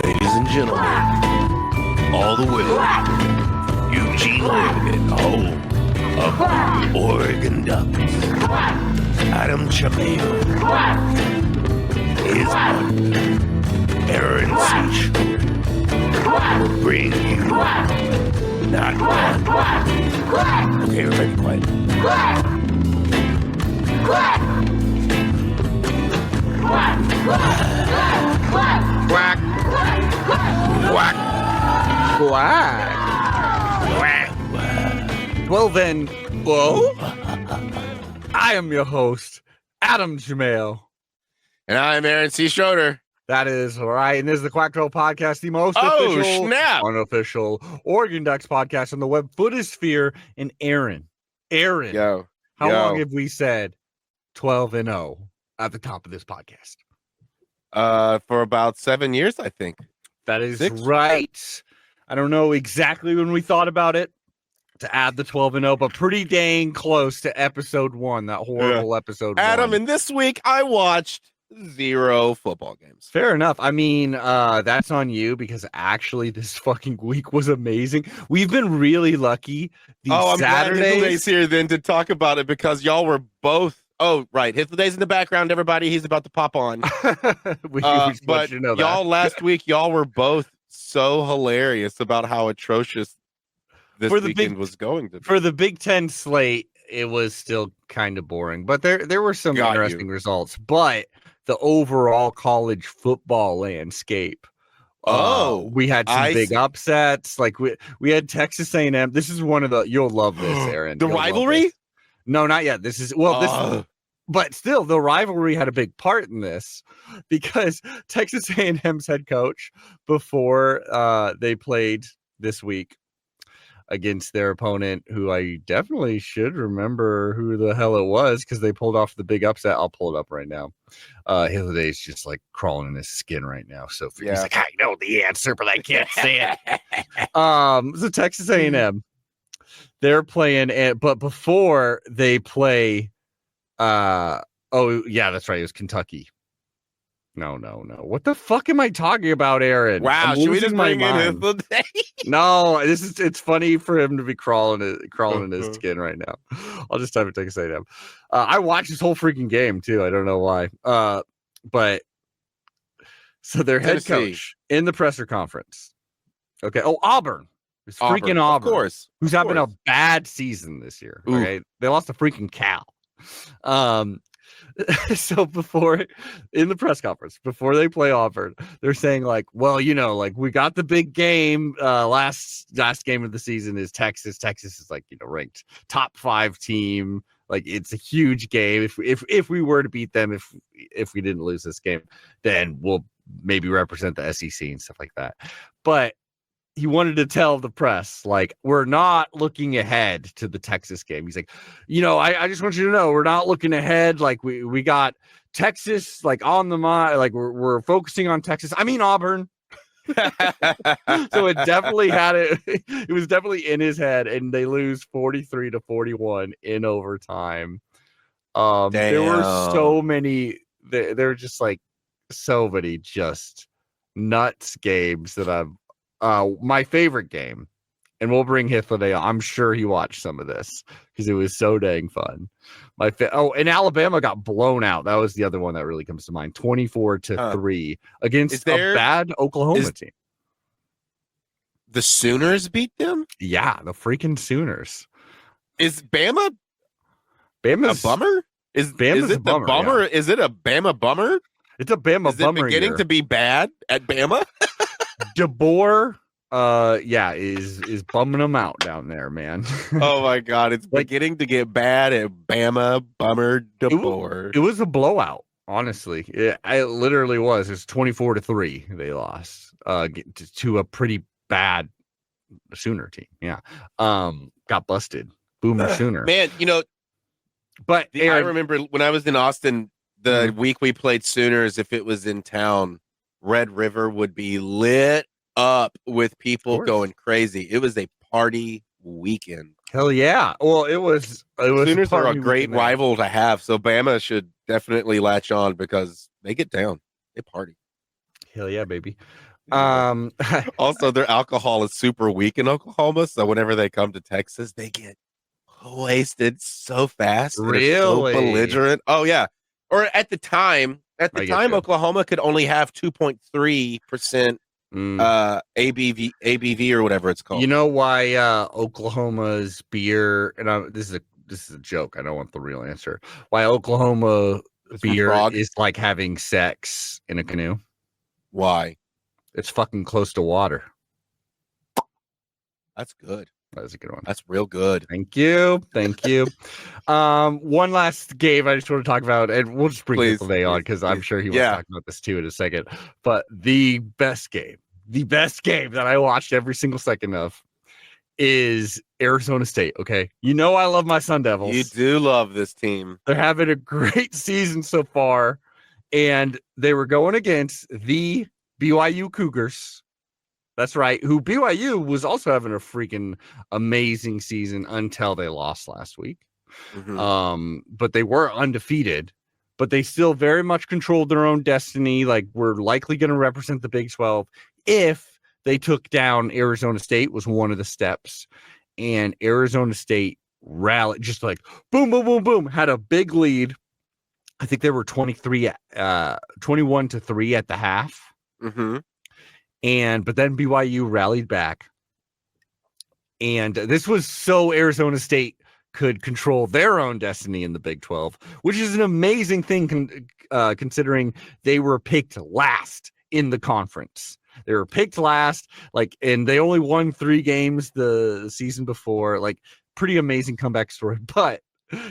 Ladies and gentlemen, all the way from Eugene, Oregon, home of Oregon Ducks, Adam Chameo, his partner, Aaron Seach, will bring you not one. Okay, everybody quiet. Quack. Quack. Quack. Quack. Well then, whoa. I am your host, Adam Jamale. And I'm Aaron C. Schroeder. That is right. And this is the Quack Troll Podcast, the most Oh, official, snap. unofficial Oregon Ducks podcast on the web footosphere. And Aaron, Yo. how long have we said 12-0 at the top of this podcast? For about 7 years, I think. That is 6? right. I don't know exactly when we thought about it to add the 12-0, but pretty dang close to episode 1, that horrible episode Adam, 1. and this week I watched 0 football games. Fair enough. I mean, that's on you because actually this fucking week was amazing. We've been really lucky. I'm Saturdays, glad Hitleday's here then to talk about it because y'all were both. Oh, right. Hitleday's in the background, everybody. He's about to pop on. we but you know y'all that. last week, y'all were both so hilarious about how atrocious this weekend was going to be. For the Big Ten slate, it was still kind of boring, but there were some interesting results. But the overall college football landscape, we had some big upsets. Like we had Texas A&M. This is one of the you'll love this, Aaron. The rivalry? No, not yet. This is but still, the rivalry had a big part in this because Texas A&M's head coach before they played this week against their opponent, who I definitely should remember who the hell it was because they pulled off the big upset. I'll pull it up right now. Hilladay's just like crawling in his skin right now. So he's like, I know the answer, but I can't say it. So Texas A&M, they're playing, but before they play, oh yeah, that's right. It was Kentucky. No. What the fuck am I talking about, Aaron? Wow, should we just bring in Hitleday? No, it's funny for him to be crawling in his skin right now. I'll just type it Texas A&M. I watched this whole freaking game too. I don't know why. But so their head coach in the presser conference. Okay. Oh, Auburn. It's freaking Auburn. Of course. Who's having a bad season this year. Ooh. Okay. They lost to freaking Cal. So before in the press conference, before they play Auburn, they're saying like, well, like we got the big game. Last game of the season is Texas. Texas is like, ranked top 5 team. Like it's a huge game. If we were to beat them, if we didn't lose this game, then we'll maybe represent the SEC and stuff like that. But he wanted to tell the press, like, we're not looking ahead to the Texas game. He's like, I just want you to know we're not looking ahead. Like we got Texas like on the mind. Like we're focusing on Texas. I mean Auburn. So it definitely had it. It was definitely in his head, and they lose 43-41 in overtime. There were so many. There were just like so many just nuts games that I've. My favorite game, and we'll bring Hitleday. I'm sure he watched some of this because it was so dang fun. And Alabama got blown out. That was the other one that really comes to mind. 24-3 against a bad Oklahoma team. The Sooners beat them? Yeah, the freaking Sooners. Is Bama's a bummer? Is it a bummer? Yeah. Is it a Bama bummer? It's a Bama bummer. Is it beginning to be bad at Bama? DeBoer, is bumming them out down there, man. Oh my God, it's beginning to get bad at Bama. Bummer DeBoer. It was a blowout, honestly. It literally was. It's 24-3. They lost to a pretty bad Sooner team. Yeah, got busted. Boomer Sooner, man. But I remember when I was in Austin the week we played Sooners. If it was in town, Red River would be lit up with people going crazy. It was a party weekend. Hell yeah. Well, it was Sooners are a great rival to have, so Bama should definitely latch on because They get down. They party. Hell yeah, baby. Also, their alcohol is super weak in Oklahoma, so whenever they come to Texas, they get wasted so fast. And it's so Really? belligerent. Oh yeah. Or at the time, Oklahoma could only have 2.3% ABV or whatever it's called. You know why Oklahoma's beer, and this is a joke. I don't want the real answer. Why Oklahoma beer is like having sex in a canoe? Why? It's fucking close to water. That's good. That's a good one. That's real good. Thank you. One last game I just want to talk about, and we'll just bring Nicolay on because I'm sure he wants to talk about this too in a second. But the best game that I watched every single second of is Arizona State. Okay. You know, I love my Sun Devils. You do love this team. They're having a great season so far. And they were going against the BYU Cougars. That's right. Who BYU was also having a freaking amazing season until they lost last week. Mm-hmm. But they were undefeated, but they still very much controlled their own destiny. Like, we're likely going to represent the Big 12 if they took down Arizona State was one of the steps. And Arizona State rallied, just like boom, boom, boom, boom, had a big lead. I think they were 21-3 at the half. Mm-hmm. But then BYU rallied back. And this was so Arizona State could control their own destiny in the Big 12, which is an amazing thing considering they were picked last in the conference. They were picked last, and they only won 3 games the season before. Pretty amazing comeback story, but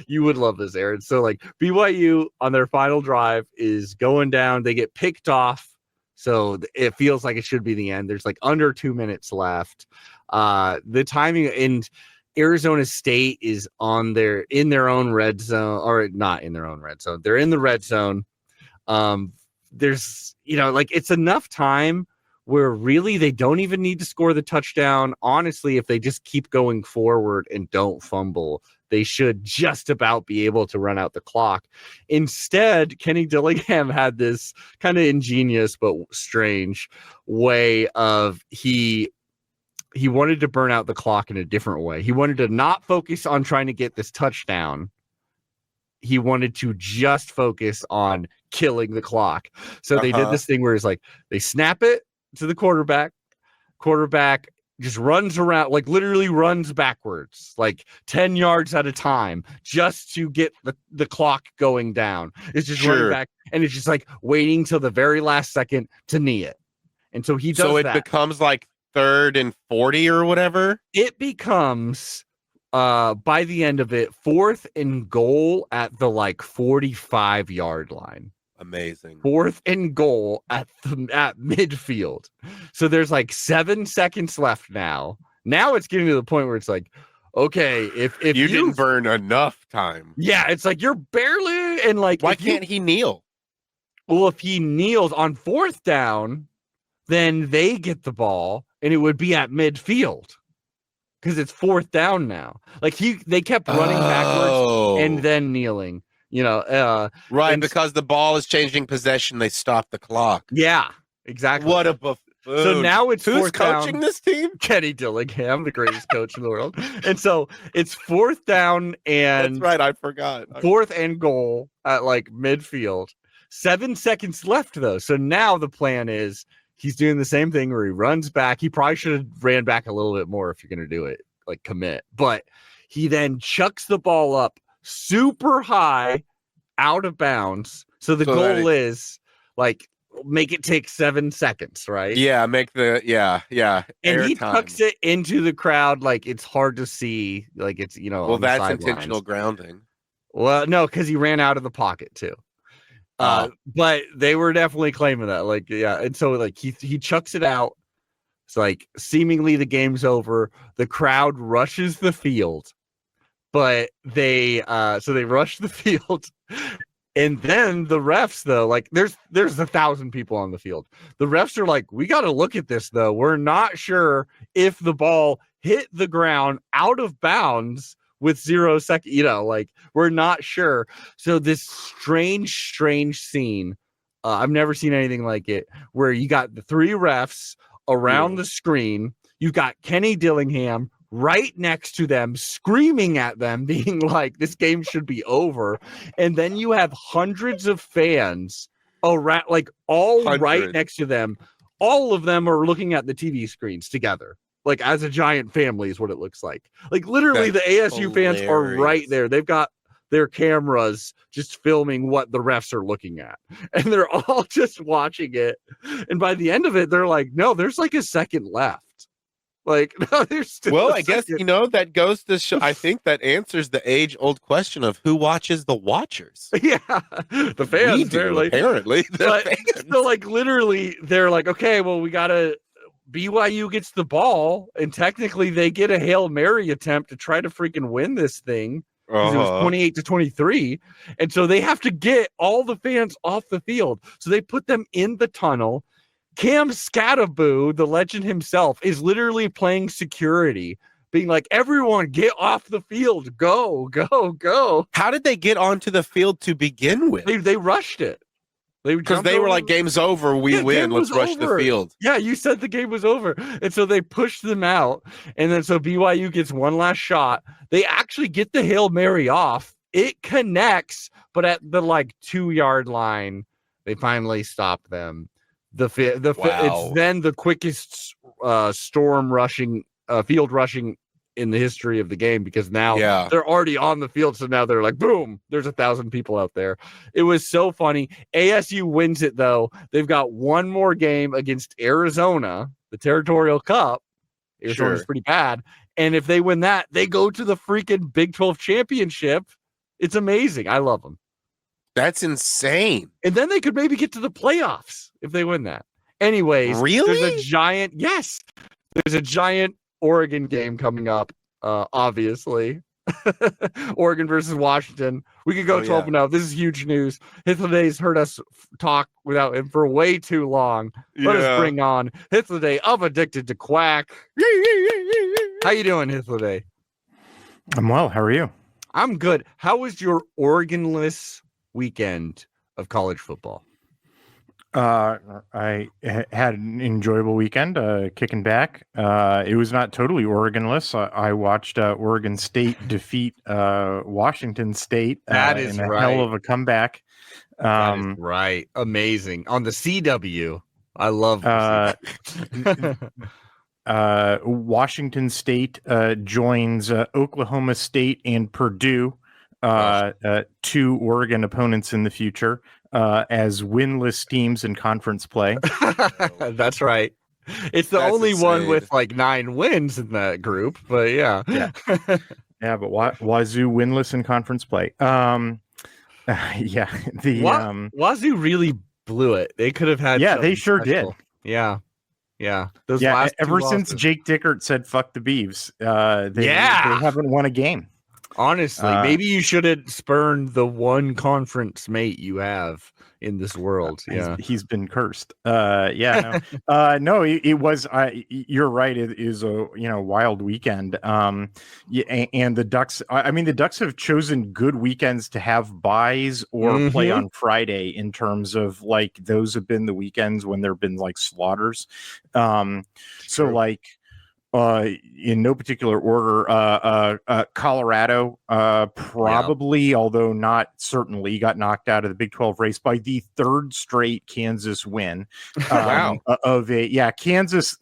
you would love this, Aaron. So, BYU on their final drive is going down. They get picked off. So it feels like it should be the end. There's under 2 minutes left. The timing, and Arizona State is in their own red zone, or not in their own red zone. They're in the red zone. There's, it's enough time where really they don't even need to score the touchdown. Honestly, if they just keep going forward and don't fumble, they should just about be able to run out the clock. Instead, Kenny Dillingham had this kind of ingenious but strange way of he wanted to burn out the clock in a different way. He wanted to not focus on trying to get this touchdown. He wanted to just focus on killing the clock. So they did this thing where it's they snap it to the quarterback just runs around, literally runs backwards, 10 yards at a time just to get the clock going down. It's just running back, and it's just waiting till the very last second to knee it. And so he does so it that. Becomes 3rd and 40 or whatever. It becomes by the end of it 4th and goal at the 45-yard line. Amazing. 4th and goal at midfield. So there's 7 seconds left now. Now it's getting to the point where it's okay, if you didn't burn enough time. Yeah, it's you're barely, and why can't he kneel? Well, if he kneels on 4th down, then they get the ball and it would be at midfield. Because it's 4th down now. They kept running backwards and then kneeling. Right, because the ball is changing possession, they stop the clock. Yeah, exactly. What a buffoon. So now it's who's 4th down. coaching this team? Kenny Dillingham, the greatest coach in the world. And so it's 4th down, and that's right, I forgot. 4th and goal at midfield. 7 seconds left though. So now the plan is he's doing the same thing where he runs back. He probably should have ran back a little bit more if you're going to do it, commit. But he then chucks the ball up super high out of bounds. So the goal is make it take 7 seconds, right? Yeah, And he tucks it into the crowd it's hard to see. It's, well, that's intentional grounding. Well, no, because he ran out of the pocket too. But they were definitely claiming that. And so he chucks it out. It's seemingly the game's over. The crowd rushes the field. But they rush the field, and then the refs though, there's 1,000 people on the field. The refs are we got to look at this though. We're not sure if the ball hit the ground out of bounds with 0 seconds. We're not sure. So this strange scene I've never seen anything like it, where you got the three refs around the screen. You got Kenny Dillingham right next to them, screaming at them, being like, this game should be over. And then you have hundreds of fans around, like all right next to them. All of them are looking at the TV screens together, like as a giant family is what it looks like. Like literally the ASU fans are right there. They've got their cameras just filming what the refs are looking at, and they're all just watching it. And by the end of it, they're like, no, there's like a second left. Like, no, there's still well, I guess, that goes to show, I think that answers the age-old question of who watches the watchers. Yeah, the fans, we do, apparently. But, so, like, literally, they're like, okay, well, we gotta, BYU gets the ball, and technically they get a Hail Mary attempt to try to freaking win this thing. It was 28-23, and so they have to get all the fans off the field. So they put them in the tunnel. Cam Scataboo, the legend himself, is literally playing security, being like, everyone get off the field. Go, go, go. How did they get onto the field to begin with? They rushed it. Because they were like, game's over, we win, let's rush the field. Yeah, you said the game was over. And so they pushed them out. And then so BYU gets one last shot. They actually get the Hail Mary off. It connects, but at the 2-yard line, they finally stop them. It's then the quickest field rushing in the history of the game, because now they're already on the field. So now they're like, boom, there's 1,000 people out there. It was so funny. ASU wins it, though. They've got one more game against Arizona, the Territorial Cup. Arizona's pretty bad. And if they win that, they go to the freaking Big 12 championship. It's amazing. I love them. That's insane. And then they could maybe get to the playoffs if they win that. Anyways, really? There's a giant Oregon game coming up, obviously. Oregon versus Washington. We could go 12-0. This is huge news. Hythlodae's heard us talk without him for way too long. Let us bring on Hythlodae of Addicted to Quack. How you doing, Hythlodae? I'm well. How are you? I'm good. How was your Oregon-less weekend of college football? I had an enjoyable weekend, kicking back. It was not totally Oregonless. I watched Oregon State defeat Washington State. That is in a right. hell of a comeback. That is right. Amazing. On the CW. I love Washington State joins Oklahoma State and Purdue, two Oregon opponents in the future, as winless teams in conference play. That's right. It's the only insane one with 9 wins in that group, but yeah. But Wazoo winless in conference play. Wazoo really blew it. They could have had. Yeah, they sure special. did. Yeah. Those ever since Jake Dickert said "fuck the Beavs," they haven't won a game. Honestly, maybe you should have spurned the one conference mate you have in this world. He's been cursed. No, it was. You're right. It is a wild weekend. And the Ducks. The Ducks have chosen good weekends to have buys or play on Friday. In terms of those have been the weekends when there've been slaughters. In no particular order, Colorado probably, although not certainly, got knocked out of the Big 12 race by the third straight Kansas win. Kansas,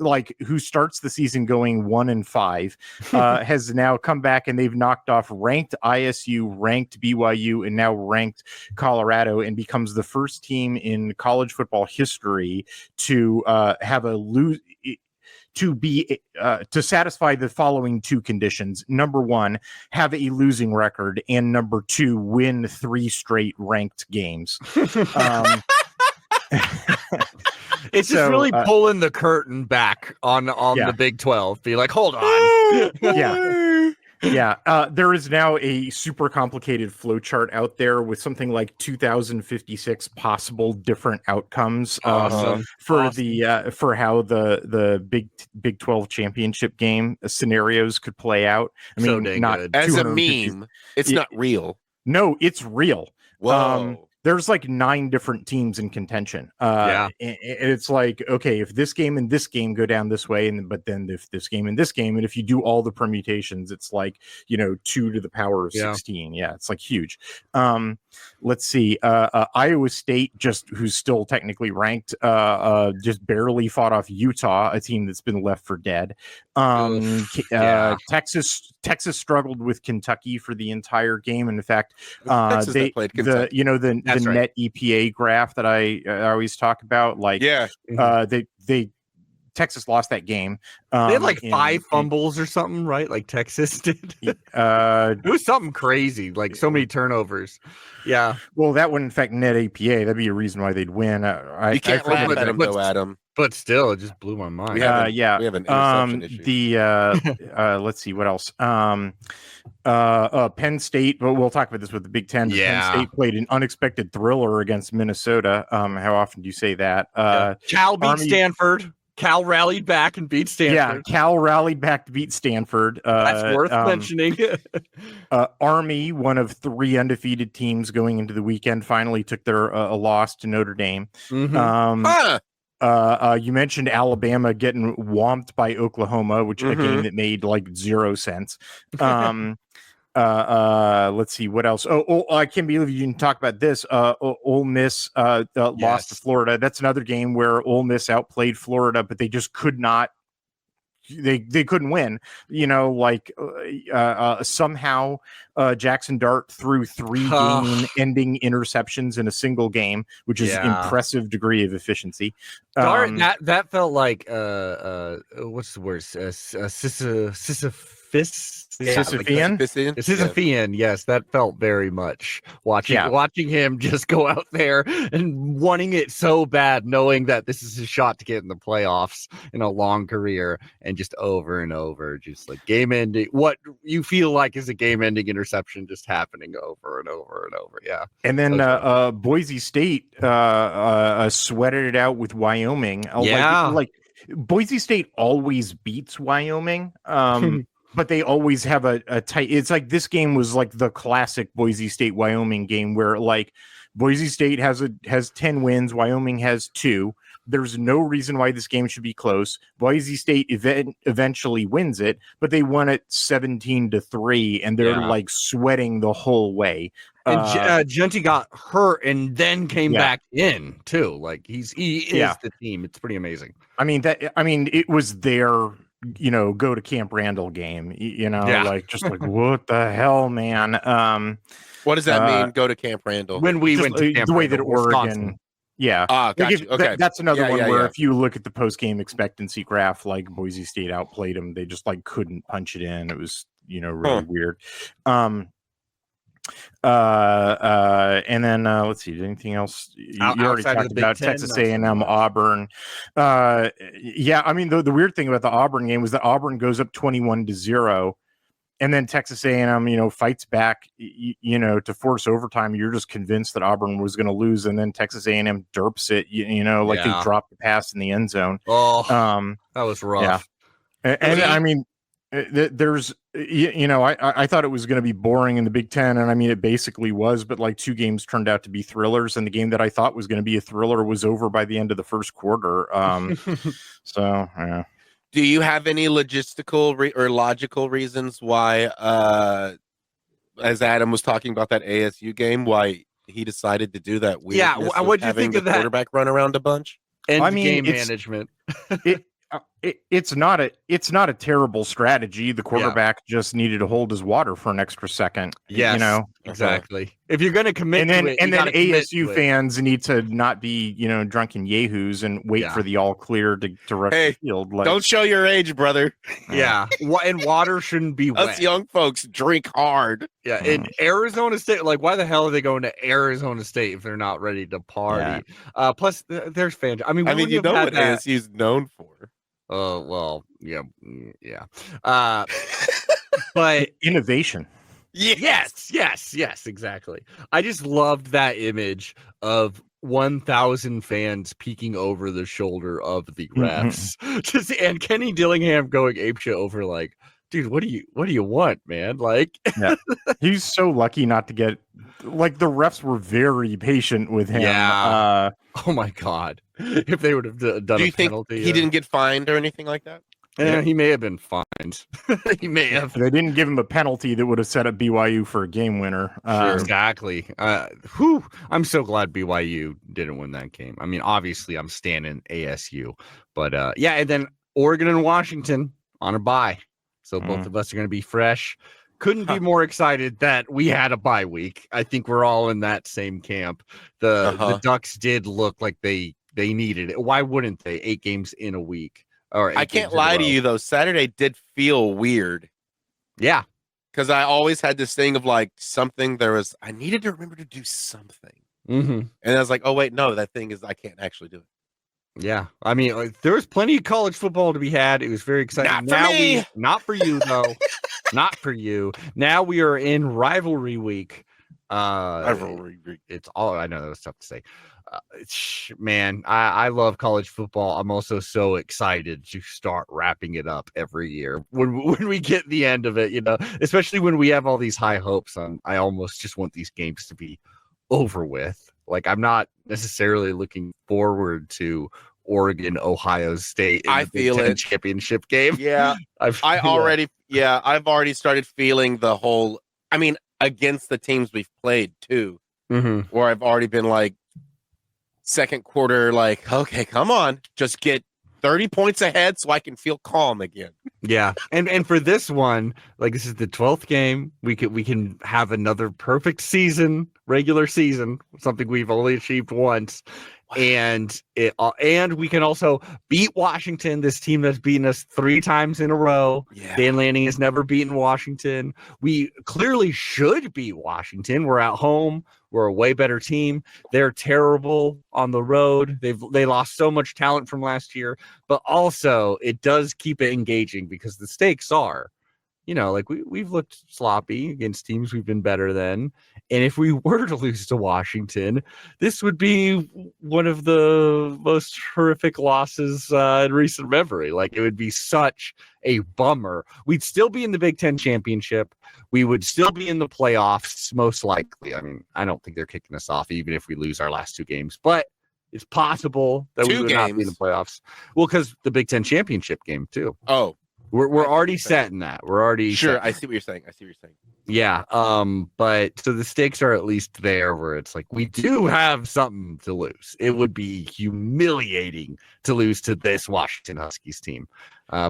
who starts the season going 1-5, has now come back, and they've knocked off ranked ISU, ranked BYU, and now ranked Colorado, and becomes the first team in college football history to have a lose. To satisfy the following two conditions: number one, have a losing record, and number two, win 3 straight ranked games. It's just really pulling the curtain back on the Big 12. Be like, hold on. There is now a super complicated flow chart out there with something like 2,056 possible different outcomes for how the Big 12 championship game scenarios could play out. Not as a meme. It's not real. No, it's real. Whoa. there's like 9 different teams in contention. It's like, okay, if this game and this game go down this way, but then if this game and this game, and if you do all the permutations, it's like 2 to the power of 16. Yeah, it's like huge. Let's see. Iowa State, who's still technically ranked, just barely fought off Utah, a team that's been left for dead. Texas struggled with Kentucky for the entire game, and in fact, they played Kentucky. The That's net EPA graph that I always talk about, like they Texas lost that game. They had like 5 fumbles or something, right? Like Texas did. It was something crazy, like so many turnovers. Yeah. Well, that wouldn't affect net APA. That'd be a reason why they'd win. You can't laugh at them, though, Adam. But still, it just blew my mind. We have an interception issue. Let's see what else. Penn State. But we'll talk about this with the Big Ten. Penn State played an unexpected thriller against Minnesota. How often do you say that? Cal beat Stanford. Cal rallied back and beat Stanford. Yeah, Cal rallied back to beat Stanford. That's worth mentioning. Army, one of 3 undefeated teams going into the weekend, finally took their a loss to Notre Dame. You mentioned Alabama getting whomped by Oklahoma, which a game that made like 0 sense. Let's see what else. I can't believe you didn't talk about this. Ole Miss lost to Florida. That's another game where Ole Miss outplayed Florida, but they just could not. They couldn't win. Somehow Jackson Dart threw 3 game-ending interceptions in a single game, which is impressive degree of efficiency. Dart, that felt like what's the word? Sisyphean. Yes, that felt very much watching him just go out there and wanting it so bad, knowing that this is his shot to get in the playoffs in a long career, and just over and over, just like game ending. What you feel like is a game ending interception just happening over and over and over. Yeah, and then Boise State sweated it out with Wyoming. Like Boise State always beats Wyoming. But they always have a tight. It's like this game was like the classic Boise State Wyoming game where like Boise State has 10 wins, Wyoming has 2. There's no reason why this game should be close. Boise State eventually wins it, but they won it 17-3, and they're like sweating the whole way. And Genty got hurt and then came back in too. Like he is the team. It's pretty amazing. I mean it was their go to Camp Randall game, like just like what the hell, man. What does that mean? Go to Camp Randall when we went to Camp the way Randall, that Oregon. Yeah. Okay. That's another one where if you look at the post game expectancy graph, like Boise State outplayed them. They just like couldn't punch it in. It was really weird. And then let's see, anything else? You already talked about Texas A&M, Auburn. I mean the weird thing about the Auburn game was that Auburn goes up 21-0, and then Texas A&M fights back to force overtime. You're just convinced that Auburn was going to lose, and then Texas A&M derps it. They dropped the pass in the end zone. That was rough. And I mean, there's I thought it was going to be boring in the Big Ten, and I mean it basically was, but like 2 games turned out to be thrillers, and the game that I thought was going to be a thriller was over by the end of the first quarter. So yeah. Do you have any logistical or logical reasons why, as Adam was talking about that ASU game, why he decided to do that? What'd you think of that quarterback run around a bunch? And game management. It's not a terrible strategy. The quarterback just needed to hold his water for an extra second. Yes, exactly. If you're going to commit, and then ASU fans need to not be drunken yahoos and wait for the all clear to rush the field. Like, don't show your age, brother. Yeah, and water shouldn't be wet. Us young folks drink hard. Yeah, in Arizona State, like why the hell are they going to Arizona State if they're not ready to party? Yeah. Plus, there's fans. I mean, what ASU is known for. Oh well, yeah. But innovation. Yes, exactly. I just loved that image of 1,000 fans peeking over the shoulder of the refs, and Kenny Dillingham going apeshit over like dude, what do you want, man? Like, Yeah, he's so lucky not to get, like, the refs were very patient with him. Yeah. Oh my God. If they would have done Do a you think penalty, he didn't get fined or anything like that? yeah, he may have been fined. He may have. They didn't give him a penalty that would have set up BYU for a game winner. Exactly. I'm so glad BYU didn't win that game. I mean, obviously, I'm standing ASU, but yeah, and then Oregon and Washington on a bye, so both of us are going to be fresh. Couldn't be more excited that we had a bye week. I think we're all in that same camp. The Ducks did look like they needed it. Why wouldn't they? 8 games in a week. Or I can't lie to you though. Saturday did feel weird. Yeah. Because I always had this thing of like something I needed to remember to do something. Mm-hmm. And I was like, oh, wait, no, that thing is I can't actually do it. Yeah. I mean, there was plenty of college football to be had. It was very exciting. Not for you, though. Not for you. Now we are in rivalry week. Rivalry week. It's all, I know that was tough to say. Man, I love college football. I'm also so excited to start wrapping it up every year when we get the end of it, especially when we have all these high hopes on. I almost just want these games to be over with. Like, I'm not necessarily looking forward to Oregon, Ohio State in the Big Ten championship game. Yeah. I've already started feeling the whole, I mean, against the teams we've played too, where I've already been like, second quarter, like, okay, come on, just get 30 points ahead so I can feel calm again. Yeah. And for this one, like, this is the 12th game. We can have another perfect season, regular season, something we've only achieved once. Wow. And we can also beat Washington, this team that's beaten us 3 times in a row. Yeah. Dan Lanning has never beaten Washington. We clearly should beat Washington. We're at home. We're a way better team. They're terrible on the road. They lost so much talent from last year, but also it does keep it engaging because the stakes are, like we've looked sloppy against teams we've been better than. And if we were to lose to Washington, this would be one of the most horrific losses in recent memory. Like, it would be such a bummer. We'd still be in the Big Ten championship. We would still be in the playoffs, most likely. I mean, I don't think they're kicking us off, even if we lose our last 2 games. But it's possible that we would not be in the playoffs. Well, because the Big Ten championship game, too. Oh. We're already set in that. We're already sure. I see what you're saying. Yeah. But so the stakes are at least there, where it's like we do have something to lose. It would be humiliating to lose to this Washington Huskies team.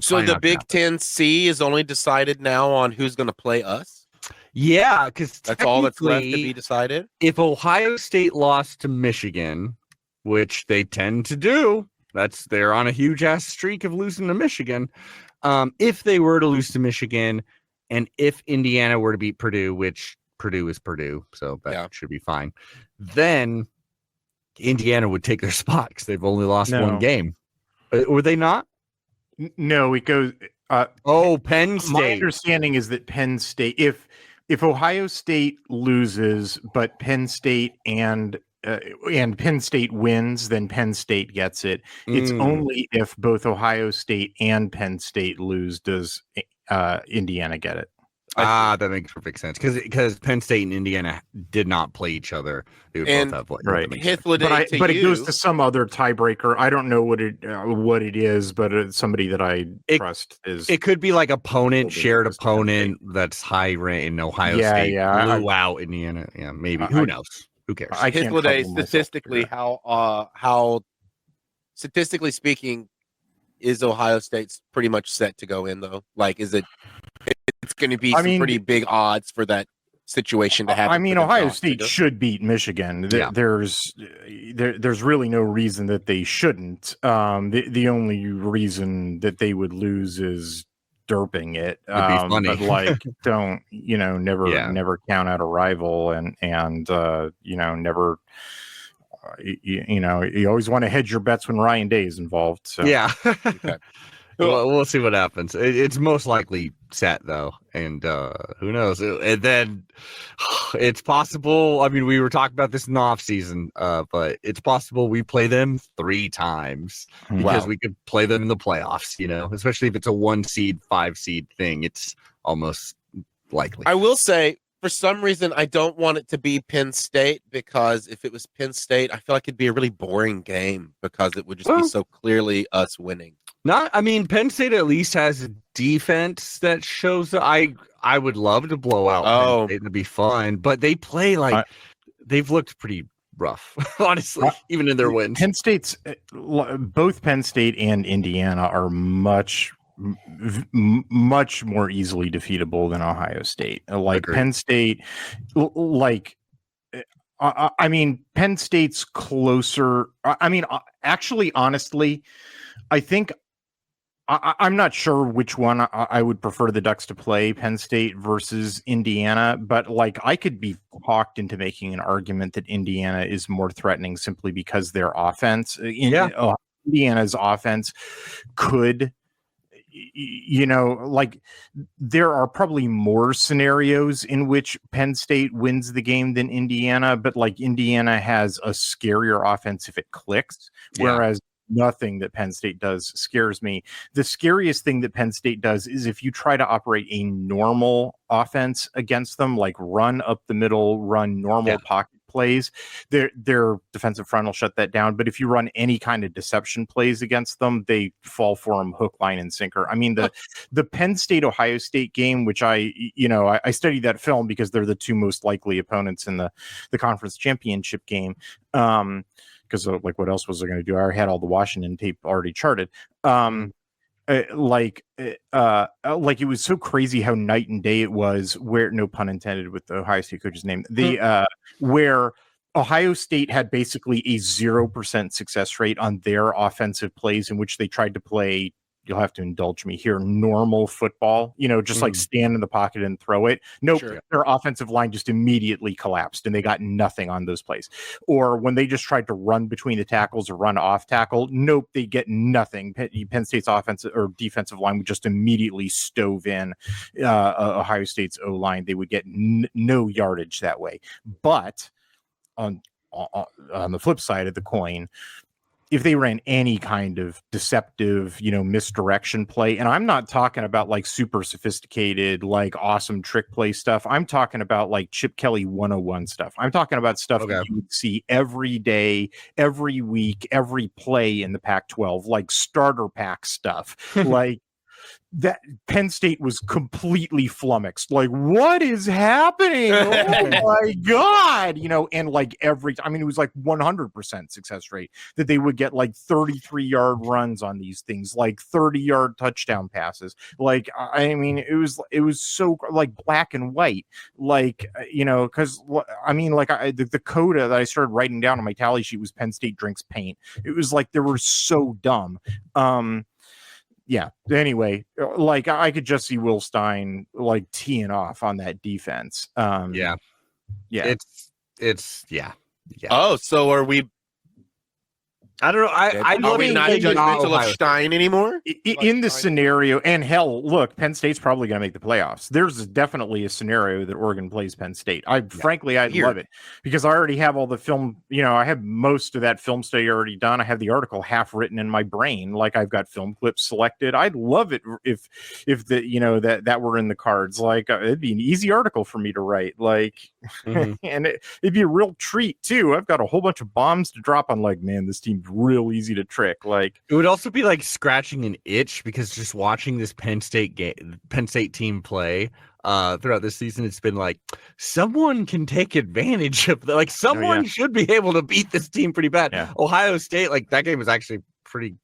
So the Big Ten C is only decided now on who's going to play us. Yeah, because that's all that's left to be decided. If Ohio State lost to Michigan, which they tend to do, they're on a huge ass streak of losing to Michigan. If they were to lose to Michigan, and if Indiana were to beat Purdue, which Purdue is Purdue, so that should be fine, then Indiana would take their spot because they've only lost 1 game. Were they not? No, it goes. Penn State. My understanding is that Penn State, if Ohio State loses, but Penn State and Penn State wins, then Penn State gets it. It's only if both Ohio State and Penn State lose does Indiana get it. That makes perfect sense because Penn State and Indiana did not play each other. They would both have right. But it goes to some other tiebreaker. I don't know what it is, but somebody that I trust is. It could be like shared opponent that's high rank in Ohio State. Blew out Indiana. Yeah, maybe. Who knows? Who cares? Statistically, how statistically speaking, is Ohio State's pretty much set to go in though? Like, is it? It's going to be pretty big odds for that situation to happen. I mean, Ohio State should beat Michigan. There's really no reason that they shouldn't. The only reason that they would lose is derping it. But like, don't never count out a rival, and never. You always want to hedge your bets when Ryan Day is involved. So yeah. Okay. we'll see what happens. It's most likely set though, and who knows? And then it's possible. I mean, we were talking about this in the off season, but it's possible we play them 3 times because we could play them in the playoffs. Especially if it's a 1 seed, 5 seed thing. It's almost likely. I will say, for some reason, I don't want it to be Penn State, because if it was Penn State, I feel like it'd be a really boring game because it would just be so clearly us winning. Penn State at least has a defense that shows that I would love to blow out Penn State. It'd be fun, but they play they've looked pretty rough, honestly, even in their wins. Both Penn State and Indiana are much more easily defeatable than Ohio State. Agreed. Penn State, Penn State's closer. Actually, honestly, I think I'm not sure which one I would prefer the Ducks to play, Penn State versus Indiana, but I could be talked into making an argument that Indiana is more threatening simply because their offense, Indiana's offense could, there are probably more scenarios in which Penn State wins the game than Indiana, but Indiana has a scarier offense if it clicks, whereas nothing that Penn State does scares me. The scariest thing that Penn State does is if you try to operate a normal offense against them, like run up the middle, run normal pocket plays, their defensive front will shut that down. But if you run any kind of deception plays against them, they fall for them hook, line, and sinker. I mean, the Penn State Ohio State game, which I studied that film because they're the 2 most likely opponents in the conference championship game. Because what else was I going to do? I already had all the Washington tape already charted. It was so crazy how night and day it was, where, no pun intended with the Ohio State coach's name, where Ohio State had basically a 0% success rate on their offensive plays in which they tried to play, you'll have to indulge me here, normal football, just stand in the pocket and throw it. Nope. Sure. Their offensive line just immediately collapsed and they got nothing on those plays. Or when they just tried to run between the tackles or run off tackle, nope, they get nothing. Penn State's offensive or defensive line would just immediately stove in Ohio State's O-line. They would get no yardage that way. But on the flip side of the coin, if they ran any kind of deceptive, misdirection play, and I'm not talking about super sophisticated, awesome trick play stuff. I'm talking about Chip Kelly 101 stuff. I'm talking about stuff that you would see every day, every week, every play in the Pac-12, starter pack stuff, that Penn State was completely flummoxed. What is happening? Oh my God. And every time, it was 100% success rate that they would get 33-yard runs on these things, 30-yard touchdown passes. It was so black and white, because the coda that I started writing down on my tally sheet was Penn State drinks paint. It was they were so dumb. Yeah. Anyway, I could just see Will Stein teeing off on that defense. Yeah. It's Oh, so are we? I don't know. Are we not judgmental of Stein anymore? In the scenario, and hell, look, Penn State's probably going to make the playoffs. There's definitely a scenario that Oregon plays Penn State. Frankly, I love it because I already have all the film. I have most of that film study already done. I have the article half written in my brain. I've got film clips selected. I'd love it if that were in the cards. It'd be an easy article for me to write. And it'd be a real treat too. I've got a whole bunch of bombs to drop on. Man, this team's real easy to trick. It would also be scratching an itch because just watching this Penn State team play throughout this season, it's been someone can take advantage of that. Someone should be able to beat this team pretty bad. Yeah. Ohio State, that game was actually pretty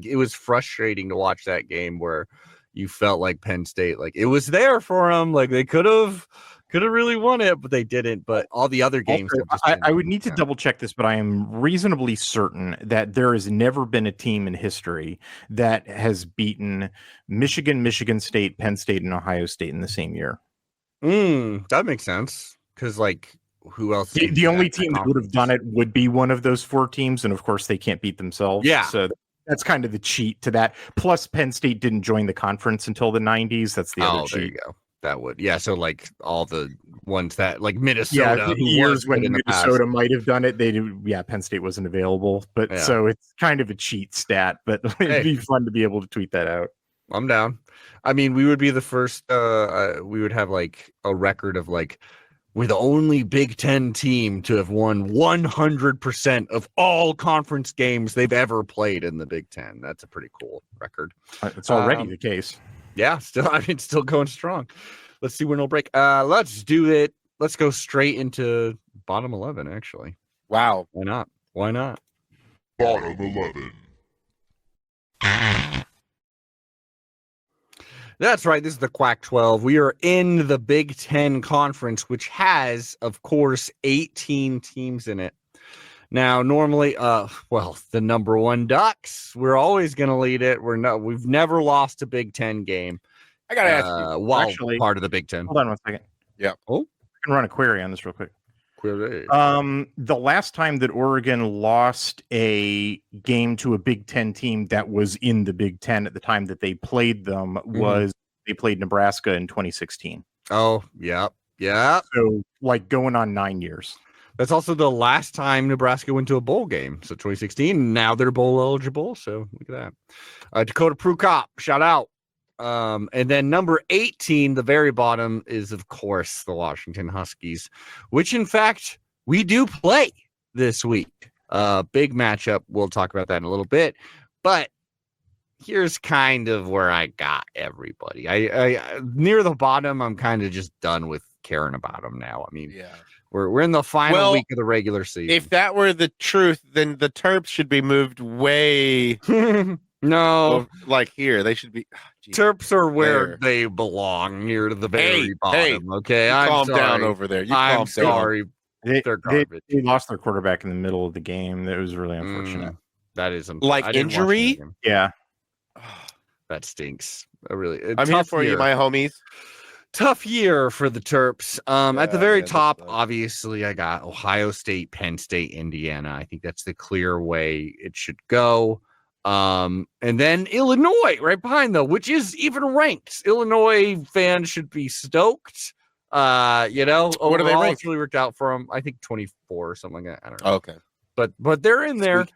it was frustrating to watch that game where you felt like Penn State, it was there for them. They could have really won it, but they didn't. But all the other games, also, I would need to double check this, but I am reasonably certain that there has never been a team in history that has beaten Michigan, Michigan State, Penn State, and Ohio State in the same year. That makes sense because who else? The only team that would have done it would be one of those 4 teams, and of course they can't beat themselves. Yeah. So that's kind of the cheat to that. Plus, Penn State didn't join the conference until the 90s. That's the other cheat. There you go. That would, so like all the ones that like Minnesota, in years when Minnesota might have done it, they do. Yeah, Penn State wasn't available, but so it's kind of a cheat stat. But it'd be fun to be able to tweet that out. I'm down. I mean, we would be the first. We would have like a record of like we're the only Big Ten team to have won 100% of all conference games they've ever played in the Big Ten. That's a pretty cool record. It's already the case. Yeah, still going strong. Let's see when it'll break. Let's do it. Let's go straight into bottom 11, actually. Wow. Why not? Bottom 11. That's right. This is the Quack 12. We are in the Big Ten Conference, which has, of course, 18 teams in it. Now, normally, the number one Ducks, we're always going to lead it. We've never lost a Big Ten game. I got to ask you. Actually, part of the Big Ten. Hold on 1 second. Yeah. Oh, I can run a query on this real quick. Query. The last time that Oregon lost a game to a Big Ten team that was in the Big Ten at the time that they played them was they played Nebraska in 2016. Oh, yeah. So, like, going on 9 years. That's also the last time Nebraska went to a bowl game. So 2016. Now they're bowl eligible. So look at that. Dakota Prukop, shout out. And then number 18, the very bottom, is of course the Washington Huskies, which in fact we do play this week. Big matchup. We'll talk about that in a little bit. But here's kind of where I got everybody. I near the bottom, I'm kind of just done with caring about them now. I mean, we're in the final week of the regular season. If that were the truth, then the Terps should be moved way. No, like here, they should be. Terps are where they belong, near to the very bottom. Okay, calm down over there. I'm sorry. They're garbage. They lost their quarterback in the middle of the game. That was really unfortunate. That is like injury. Yeah, that stinks. I'm here for you, my homies. Tough year for the Terps. At the very top, obviously, I got Ohio State, Penn State, Indiana. I think that's the clear way it should go. And then Illinois right behind, though, which is even ranked. Illinois fans should be stoked. What are they ranked? It's really worked out for them. I think 24 or something like that. I don't know. Okay, but they're in there.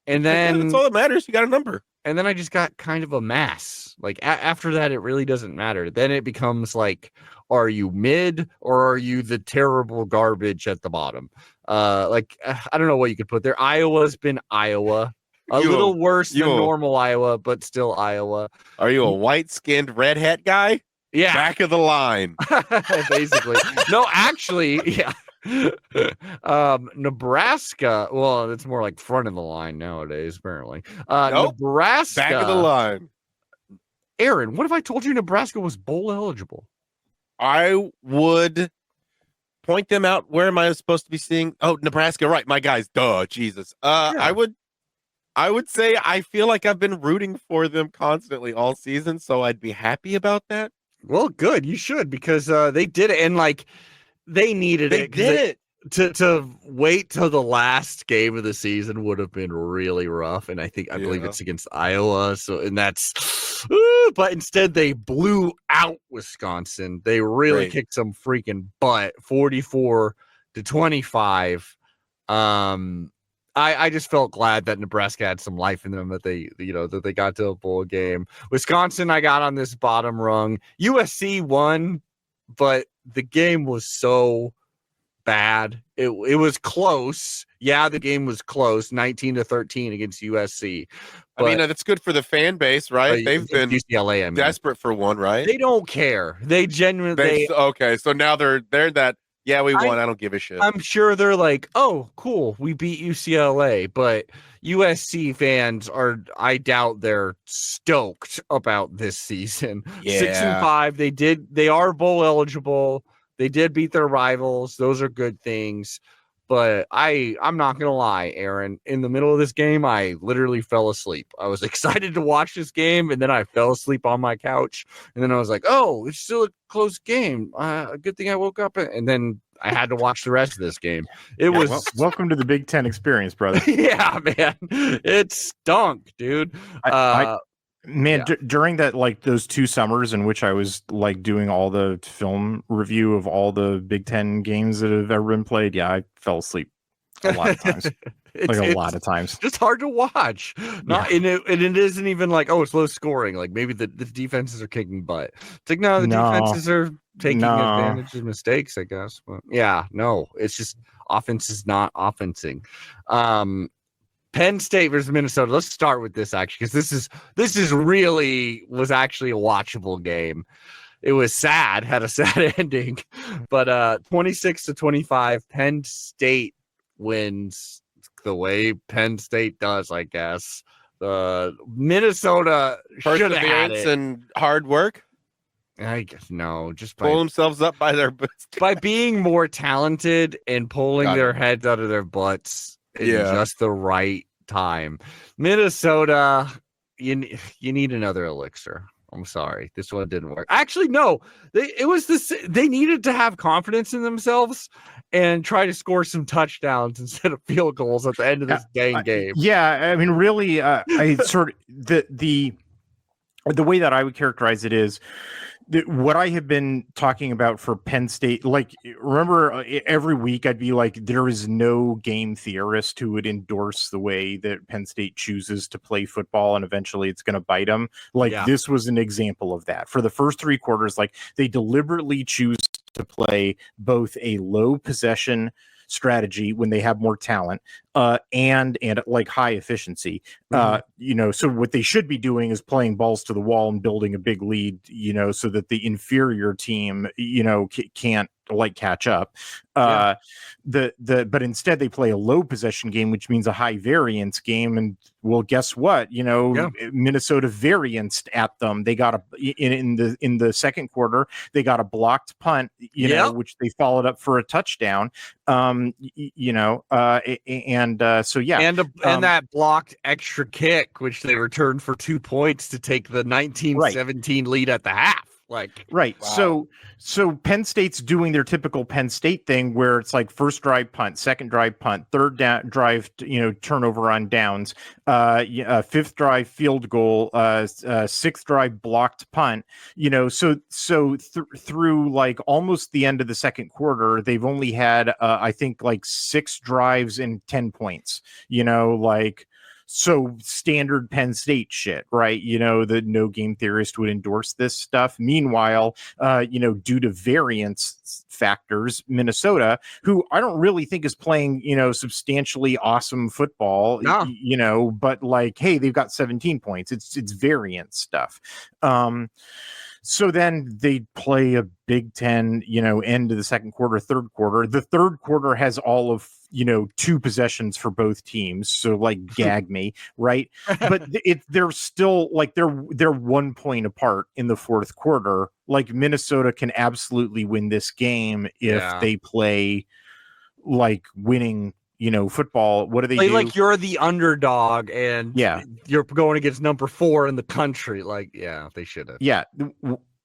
And then that's all that matters. You got a number. And then I just got kind of a mass. Like after that, it really doesn't matter. Then it becomes like, are you mid or are you the terrible garbage at the bottom? I don't know what you could put there. Iowa's been Iowa. A little worse than normal Iowa, but still Iowa. Are you a white-skinned red hat guy? Yeah. Back of the line. Basically. No, actually, yeah. Nebraska, well, it's more like front of the line nowadays, apparently. Nebraska. Back of the line. Aaron, what if I told you Nebraska was bowl eligible? I would point them out. Where am I supposed to be seeing? Oh, Nebraska, right. My guys. Duh, Jesus. I would say I feel like I've been rooting for them constantly all season, so I'd be happy about that. Well, good. You should, because they did it, and like they needed it. They did it. To wait till the last game of the season would have been really rough, and I believe it's against Iowa. But instead they blew out Wisconsin. They really kicked some freaking butt, 44-25. I just felt glad that Nebraska had some life in them, that they got to a bowl game. Wisconsin, I got on this bottom rung. USC won, but the game was so bad. It was close. Yeah, the game was close, 19-13 against USC. But, I mean, that's good for the fan base, right? They've been UCLA, desperate for one, right? They don't care. They genuinely. Okay, so now they're that. Yeah, we won. I don't give a shit. I'm sure they're like, oh, cool, we beat UCLA, but USC fans I doubt they're stoked about this season. Yeah. 6-5. They are bowl eligible. They did beat their rivals. Those are good things. But I'm not gonna lie, Aaron. In the middle of this game, I literally fell asleep. I was excited to watch this game, and then I fell asleep on my couch. And then I was like, "Oh, it's still a close game. Good thing I woke up." And then I had to watch the rest of this game. It was welcome to the Big Ten experience, brother. yeah, man. It stunk, dude. During that, like those 2 summers in which I was like doing all the film review of all the Big Ten games that have ever been played, I fell asleep a lot of times. A lot of times. Just hard to watch. And it isn't even like, oh, it's low scoring. Like maybe the defenses are kicking butt. It's like no, the defenses are taking advantage of mistakes, I guess. But it's just offense is not offensing. Penn State versus Minnesota. Let's start with this actually, because this is really was actually a watchable game. It was sad, had a sad ending, but 26-25, Penn State wins the way Penn State does, I guess. Minnesota should have had it. And hard work. I guess no, just pull themselves up by their butts. By being more talented and pulling their heads out of their butts. Just the right time. Minnesota, you need another elixir. I'm sorry, this one didn't work. Actually, no, they needed to have confidence in themselves and try to score some touchdowns instead of field goals at the end of this dang game. I mean, really, I sort of the way that I would characterize it is what I have been talking about for Penn State. Like, remember every week I'd be like, there is no game theorist who would endorse the way that Penn State chooses to play football, and eventually it's going to bite them. This was an example of that. For the first 3 quarters, like they deliberately choose to play both a low possession strategy when they have more talent and like high efficiency. So what they should be doing is playing balls to the wall and building a big lead, so that the inferior team, can't like catch up. But instead they play a low possession game, which means a high variance game. And well, guess what? Minnesota varianced at them. They got in the second quarter, they got a blocked punt, which they followed up for a touchdown. And that blocked extra kick, which they returned for 2 points to take the 19-17 lead at the half. Wow. So Penn State's doing their typical Penn State thing where it's like first drive punt, second drive punt, third drive, turnover on downs, fifth drive field goal, sixth drive blocked punt, through like almost the end of the second quarter, they've only had, I think like 6 drives and 10 points, so standard Penn State shit, right? The no game theorist would endorse this stuff. Meanwhile, due to variance factors, Minnesota, who I don't really think is playing, substantially awesome football, but like, hey, they've got 17 points. It's variance stuff. So then they play a Big Ten, end of the second quarter, third quarter. The third quarter has all of, 2 possessions for both teams. So like gag me, right? But they're still like they're 1 point apart in the fourth quarter. Like Minnesota can absolutely win this game if they play like winning, football. What do they do? Like you're the underdog and you're going against number 4 in the country. Like, they should have. Yeah.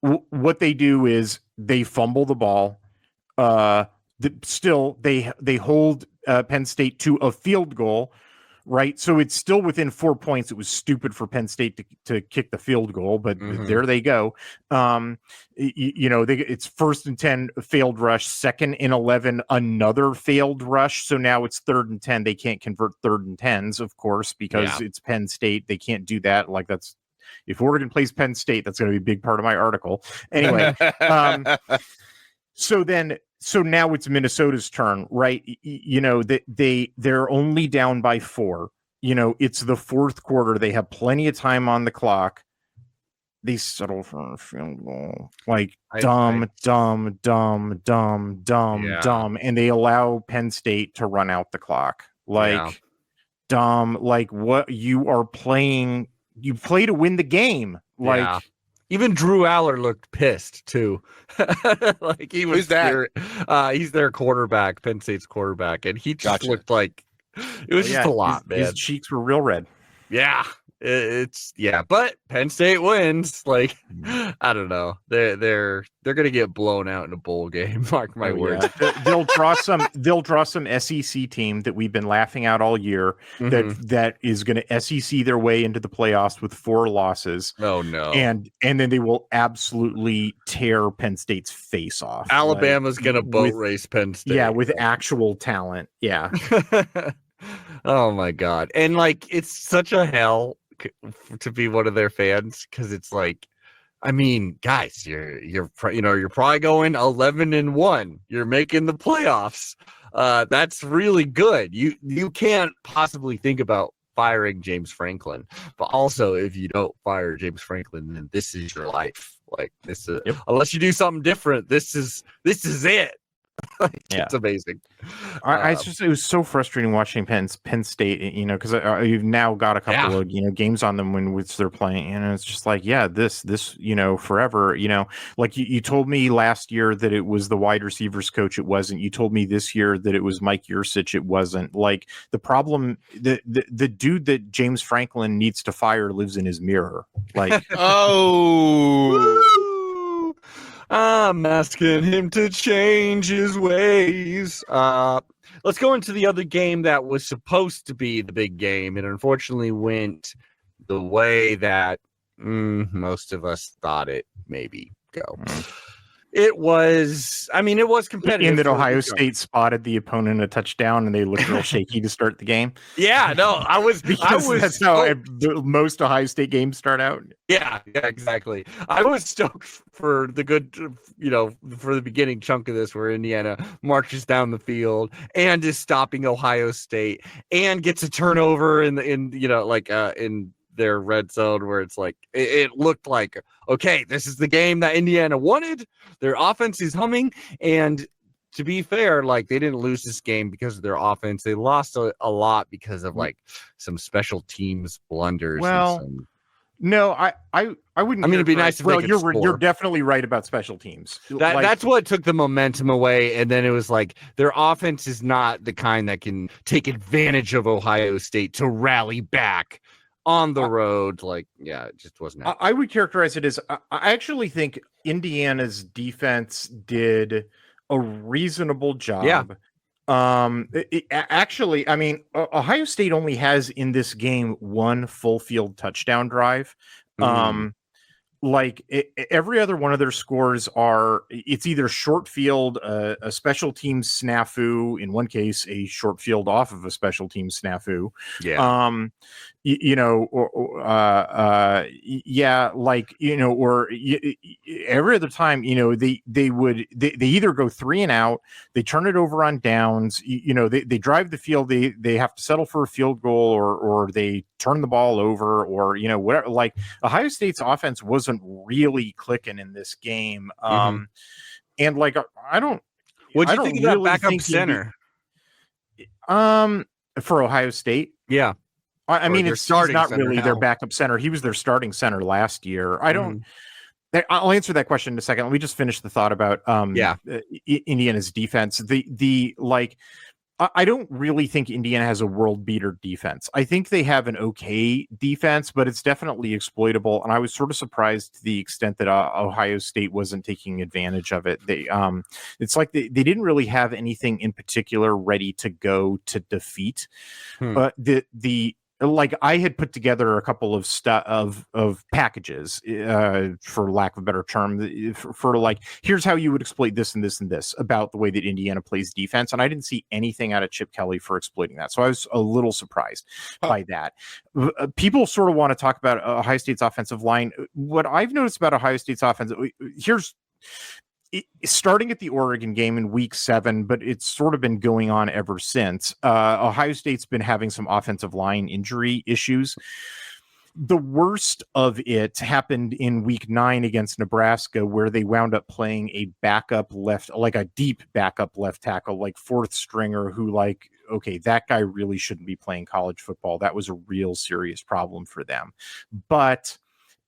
What they do is they fumble the ball. Still, they hold Penn State to a field goal, right? So it's still within 4 points. It was stupid for Penn State to kick the field goal, but there they go. It's 1st and 10, failed rush, 2nd and 11, another failed rush. So now it's 3rd and 10. They can't convert 3rd and 10s, of course, because it's Penn State. They can't do that. Like if Oregon plays Penn State, that's going to be a big part of my article. Anyway, So now it's Minnesota's turn, right? They're only down by 4. It's the fourth quarter. They have plenty of time on the clock. They settle for a field goal. Like dumb. And they allow Penn State to run out the clock. Dumb. Like what you are playing, you play to win the game. Even Drew Aller looked pissed too. Like he was Who's that? He's their quarterback, Penn State's quarterback, and he just Gotcha. looked like it was just a lot, man. His cheeks were real red. Yeah, but Penn State wins. Like, I don't know, they're gonna get blown out in a bowl game. Mark my words. Yeah. They'll draw some SEC team that we've been laughing at all year that is going to SEC their way into the playoffs with 4 losses. Oh no! And then they will absolutely tear Penn State's face off. Alabama's gonna boat race Penn State. Yeah, with actual talent. Yeah. Oh my god! And like, it's such a hell to be one of their fans, because it's like, I mean, guys, you're probably going 11-1. You're making the playoffs. That's really good. You can't possibly think about firing James Franklin. But also, if you don't fire James Franklin, then this is your life. Like, this is unless you do something different. This is it. Like, it's amazing. It was so frustrating watching Penn State, because you've now got a couple of games on them when which they're playing, and it's just like, this forever. Like you told me last year that it was the wide receivers coach, it wasn't. You told me this year that it was Mike Yursich, it wasn't. Like, the problem, the dude that James Franklin needs to fire lives in his mirror. Like, I'm asking him to change his ways. Let's go into the other game that was supposed to be the big game, and unfortunately went the way that most of us thought it maybe go. It was competitive. In that Ohio State spotted the opponent a touchdown, and they looked real shaky to start the game. Yeah, no, that's how most Ohio State games start out. Yeah, exactly. I was stoked for the good, for the beginning chunk of this, where Indiana marches down the field and is stopping Ohio State and gets a turnover in their red zone, where it's like, it looked like, okay, this is the game that Indiana wanted. Their offense is humming, and to be fair, like, they didn't lose this game because of their offense. They lost a lot because of like some special teams blunders. Well, no, I wouldn't. I mean, it'd be nice if you're definitely right about special teams. That's what took the momentum away, and then it was like, their offense is not the kind that can take advantage of Ohio State to rally back on the road. Like, it just wasn't. I would characterize it as, I actually think Indiana's defense did a reasonable job. Actually, I mean, Ohio State only has in this game 1 full field touchdown drive. Like, every other one of their scores it's either short field, a special teams snafu, in one case a short field off of a special teams snafu. Every other time, they either go 3 and out, they turn it over on downs, they drive the field, they have to settle for a field goal, or they turn the ball over, or whatever. Like, Ohio State's offense wasn't really clicking in this game. And like, what do you think of that backup center for Ohio State? Yeah. I mean, he's not really their backup center. He was their starting center last year. I'll answer that question in a second. Let me just finish the thought about Indiana's defense. I don't really think Indiana has a world beater defense. I think they have an okay defense, but it's definitely exploitable. And I was sort of surprised to the extent that Ohio State wasn't taking advantage of it. It's like they didn't really have anything in particular ready to go to defeat. But like, I had put together a couple of packages, for lack of a better term, for like, here's how you would exploit this and this and this about the way that Indiana plays defense. And I didn't see anything out of Chip Kelly for exploiting that. So I was a little surprised by that. People sort of want to talk about Ohio State's offensive line. What I've noticed about Ohio State's offense, starting at the Oregon game in week 7, but it's sort of been going on ever since. Ohio State's been having some offensive line injury issues. The worst of it happened in week 9 against Nebraska, where they wound up playing a deep backup left tackle, like 4th stringer, who, like, okay, that guy really shouldn't be playing college football. That was a real serious problem for them. But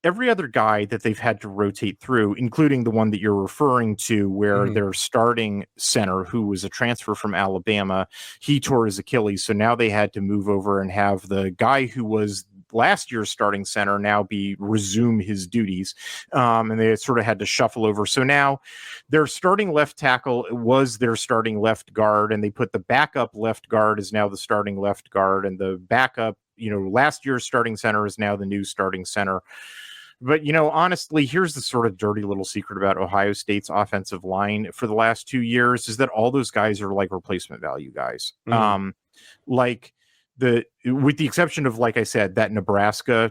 every other guy that they've had to rotate through, including the one that you're referring to, where their starting center, who was a transfer from Alabama, he tore his Achilles. So now they had to move over and have the guy who was last year's starting center now resume his duties. And they sort of had to shuffle over. So now their starting left tackle was their starting left guard, and they put the backup left guard is now the starting left guard, and the backup, last year's starting center is now the new starting center. But, honestly, here's the sort of dirty little secret about Ohio State's offensive line for the last 2 years is that all those guys are like replacement value guys. With the exception of, like I said, that Nebraska,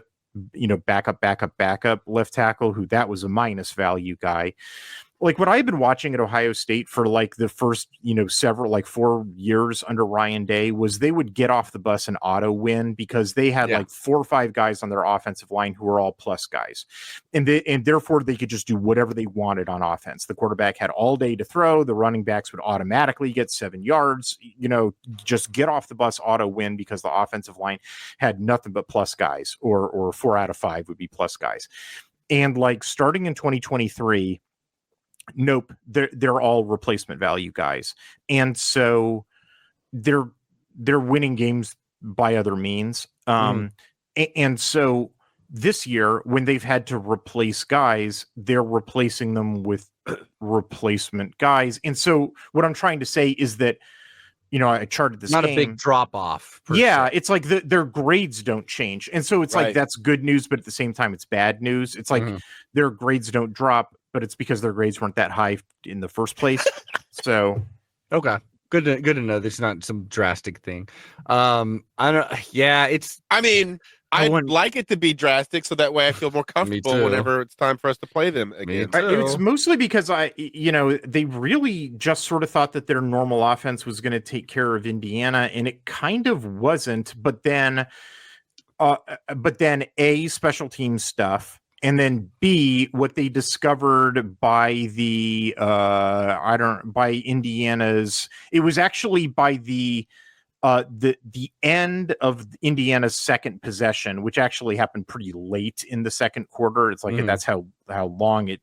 backup left tackle, who that was a minus value guy. Like what I've been watching at Ohio State for like the first, several, like 4 years under Ryan Day was they would get off the bus and auto win because they had like 4 or 5 guys on their offensive line who were all plus guys. And therefore they could just do whatever they wanted on offense. The quarterback had all day to throw. The running backs would automatically get 7 yards, just get off the bus, auto win because the offensive line had nothing but plus guys or 4 out of 5 would be plus guys. And like starting in 2023, nope, they're all replacement value guys, and so they're winning games by other means. And so this year, when they've had to replace guys, they're replacing them with replacement guys. And so what I'm trying to say is that I charted this. Not game. a big drop off. Yeah, it's like their grades don't change, and so it's like that's good news, but at the same time, it's bad news. It's like their grades don't drop, but it's because their grades weren't that high in the first place. So, okay, good to know. This is not some drastic thing. I don't. Yeah, it's. I mean, I'd like it to be drastic, so that way I feel more comfortable whenever it's time for us to play them again. It's mostly because they really just sort of thought that their normal offense was going to take care of Indiana, and it kind of wasn't. But then A, special team stuff, and then B, what they discovered by by Indiana's. It was actually by the end of Indiana's second possession, which actually happened pretty late in the second quarter. It's like that's how long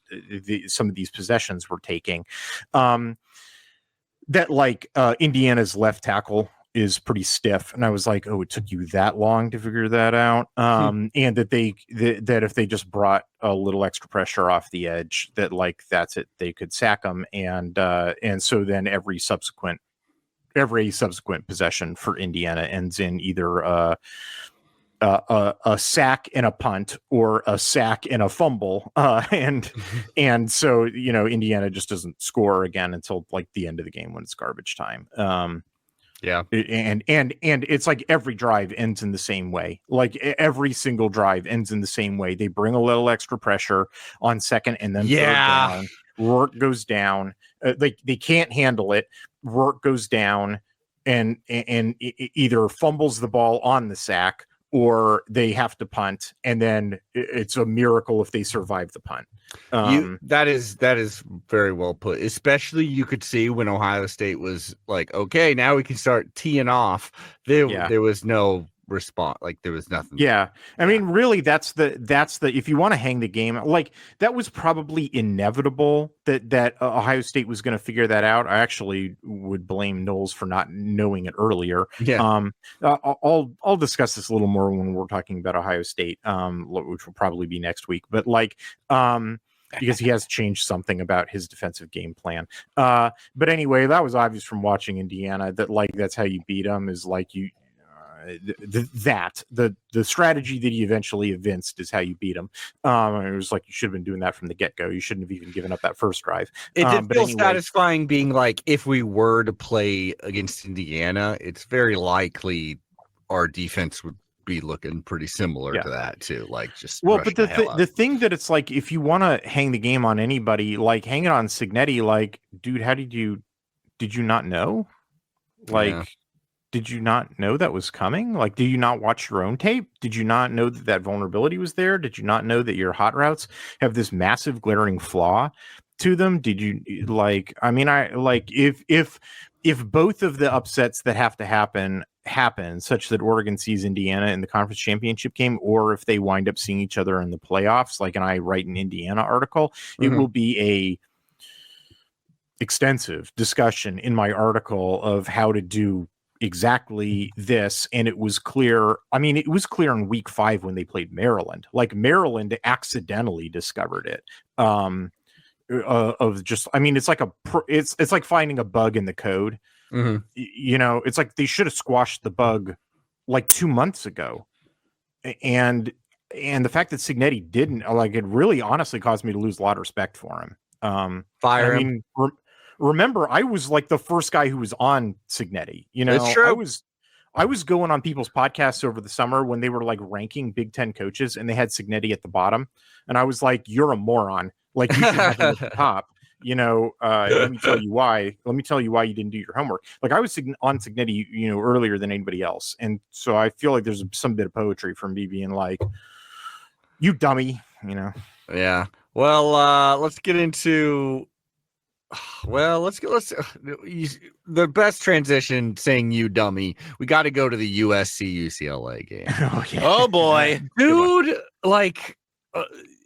some of these possessions were taking. That Indiana's left tackle is pretty stiff, and I was like, oh, it took you that long to figure that out. And that that if they just brought a little extra pressure off the edge, that that's it, they could sack them, and so then every subsequent possession for Indiana ends in either a sack and a punt or a sack and a fumble. And so, Indiana just doesn't score again until like the end of the game when it's garbage time. And it's like every drive ends in the same way. Like every single drive ends in the same way. They bring a little extra pressure on second and then third down. Rourke goes down. They can't handle it. Rourke goes down and either fumbles the ball on the sack or they have to punt, and then it's a miracle if they survive the punt. That is very well put. Especially you could see when Ohio State was like, okay, now we can start teeing off. There was no response, like there was nothing. I mean, really, that's the if you want to hang the game, like that was probably inevitable that Ohio State was going to figure that out. I actually would blame Knowles for not knowing it earlier. I'll discuss this a little more when we're talking about Ohio State, which will probably be next week, but because he has changed something about his defensive game plan. But anyway, that was obvious from watching Indiana that that's how you beat them, is the strategy that he eventually evinced is how you beat him. It was like you should have been doing that from the get-go. You shouldn't have even given up that first drive. It did feel satisfying being like, if we were to play against Indiana, it's very likely our defense would be looking pretty similar to that too. But the thing that it's like, if you want to hang the game on anybody, hang it on Cignetti. Dude, how did you not know? Did you not know that was coming? Did you not watch your own tape? Did you not know that vulnerability was there? Did you not know that your hot routes have this massive glaring flaw to them? Did you if both of the upsets that have to happen happen such that Oregon sees Indiana in the conference championship game, or if they wind up seeing each other in the playoffs, like, and I write an Indiana article, it will be a extensive discussion in my article of how to do exactly this. And it was clear. I mean, it was clear in week 5 when they played Maryland. Like, Maryland accidentally discovered it. Of just, I mean, it's like it's like finding a bug in the code. You know, it's like they should have squashed the bug like 2 months ago. And the fact that Cignetti didn't, like, it really honestly caused me to lose a lot of respect for him. Fire him. Remember, I was like the first guy who was on Cignetti. You know, it's true. I was going on people's podcasts over the summer when they were like ranking Big Ten coaches and they had Cignetti at the bottom. And I was like, you're a moron. Like, you should have him at the top. You know, let me tell you why. Let me tell you why you didn't do your homework. Like, I was on Cignetti, you know, earlier than anybody else. And so I feel like there's some bit of poetry from me being like, you dummy, you know? Yeah. Well, let's get into, the best transition saying you dummy. We got to go to the USC UCLA game. Oh boy, dude, like,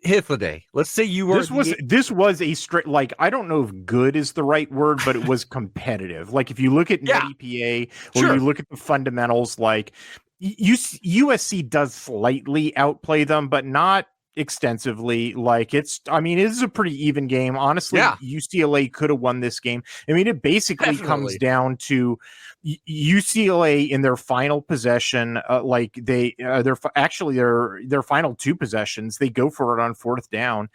Hithliday. Let's say you were. This was a straight, like, I don't know if good is the right word, but it was competitive. Like, if you look at net EPA or you look at the fundamentals, like, USC does slightly outplay them, but not extensively. Like, it is a pretty even game. Honestly, UCLA could have won this game. I mean, it basically comes down to UCLA in their final possession. Like, their final 2 possessions, they go for it on 4th down.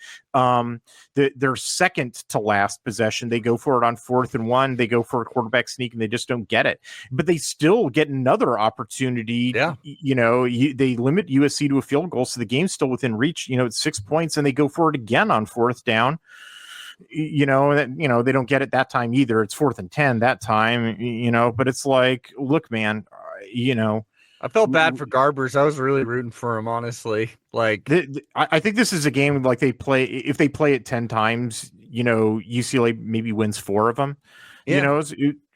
Their second to last possession, they go for it on 4th and 1. They go for a quarterback sneak and they just don't get it. But they still get another opportunity. Yeah. You know, they limit USC to a field goal, so the game's still within reach. You know, it's 6 points, and they go for it again on 4th down. You know, they don't get it that time either. It's 4th and 10 that time, you know, but it's like, look, man, you know, I felt bad for Garbers. I was really rooting for him, honestly. Like, I think this is a game like if they play it 10 times, you know, UCLA maybe wins 4 of them. Yeah. You know,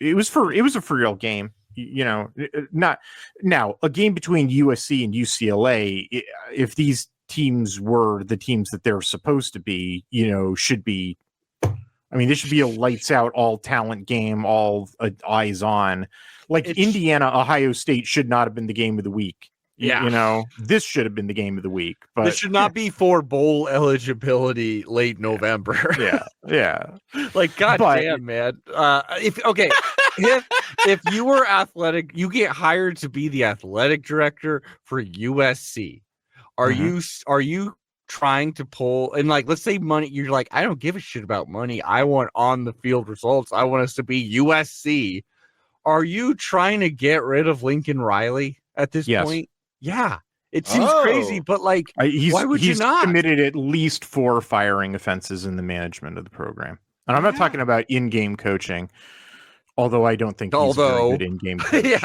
it was a for real game. You know, not now a game between USC and UCLA. If these teams were the teams that they're supposed to be, you know, should be. I mean, this should be a lights out, all talent game, all eyes on. Like, Indiana, Ohio State should not have been the game of the week. Yeah. You know, this should have been the game of the week. But this should not be for bowl eligibility late November. Yeah. Like, goddamn, man. If you were athletic, you get hired to be the athletic director for USC. Are you trying to pull, and like, let's say money, you're like, I don't give a shit about money. I want on the field results. I want us to be USC. Are you trying to get rid of Lincoln Riley at this point? Yeah. It seems crazy, but like, why would you not? He's committed at least 4 firing offenses in the management of the program. And I'm not talking about in-game coaching, although I don't think he's very good in-game coach.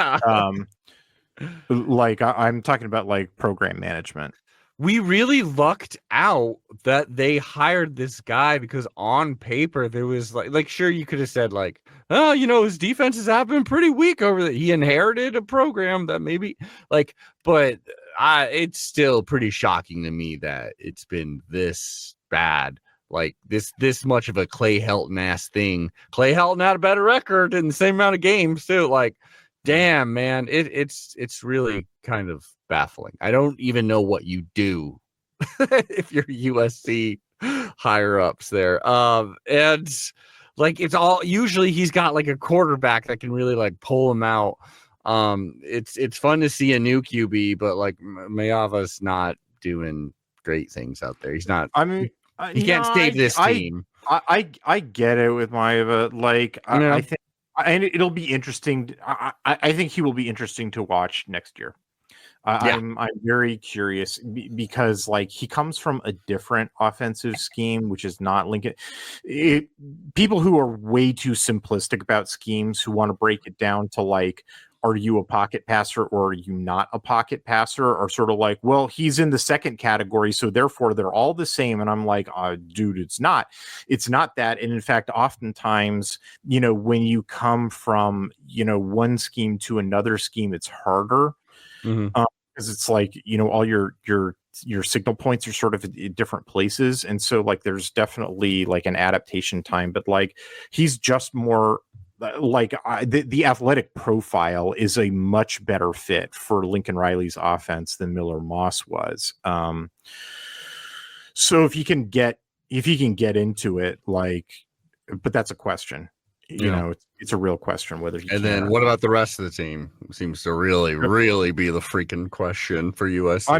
Like, I'm talking about like program management. We really lucked out that they hired this guy, because on paper there was like sure, you could have said like, oh, you know, his defenses have been pretty weak over there. He inherited a program that maybe like, but it's still pretty shocking to me that it's been this bad. Like, this much of a Clay Helton ass thing. Clay Helton had a better record in the same amount of games too. Like, damn, man, it's really kind of baffling. I don't even know what you do if you're USC higher ups there. And like, it's all, usually he's got like a quarterback that can really like pull him out. It's fun to see a new QB, but like Mayava's not doing great things out there. He's not. I mean, he can't save this team. I get it with Maeva. Like, I think, and it'll be interesting. I think he will be interesting to watch next year. I'm very curious because like he comes from a different offensive scheme, which is not Lincoln. People who are way too simplistic about schemes, who want to break it down to like, are you a pocket passer or are you not a pocket passer, are sort of like, well, he's in the second category, so therefore they're all the same. And I'm like, dude, it's not that. And in fact, oftentimes, when you come from, one scheme to another scheme, it's harder. Because it's like, all your signal points are sort of in different places. And so like, there's definitely like an adaptation time, but like, he's just more like the athletic profile is a much better fit for Lincoln Riley's offense than Miller Moss was. So if he can get into it, like, but that's a question. It's a real question whether he and then what about the rest of the team? Seems to really be the freaking question for USC. I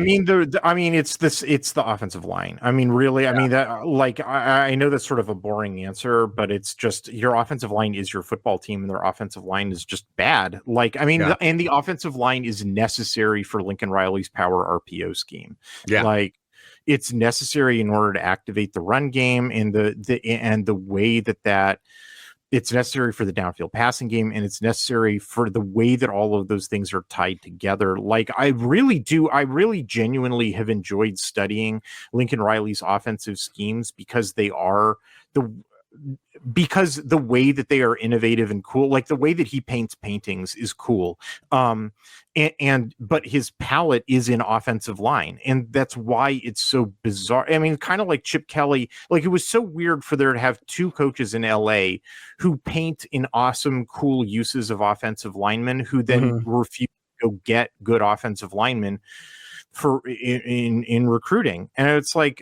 mean it's the offensive line. I mean, really, I mean that, like, I know that's sort of a boring answer, but it's just your offensive line is your football team and their offensive line is just bad. Like, I mean, and the offensive line is necessary for Lincoln Riley's power RPO scheme. Like, it's necessary in order to activate the run game and the way that it's necessary for the downfield passing game, and it's necessary for the way that all of those things are tied together. Like, I really genuinely have enjoyed studying Lincoln Riley's offensive schemes because the way that they are innovative and cool, like the way that he paints paintings is cool. But his palette is in offensive line, and that's why it's so bizarre. I mean, kind of like Chip Kelly, like it was so weird for there to have two coaches in LA who paint in awesome, cool uses of offensive linemen who then refuse to go get good offensive linemen in recruiting. And it's like,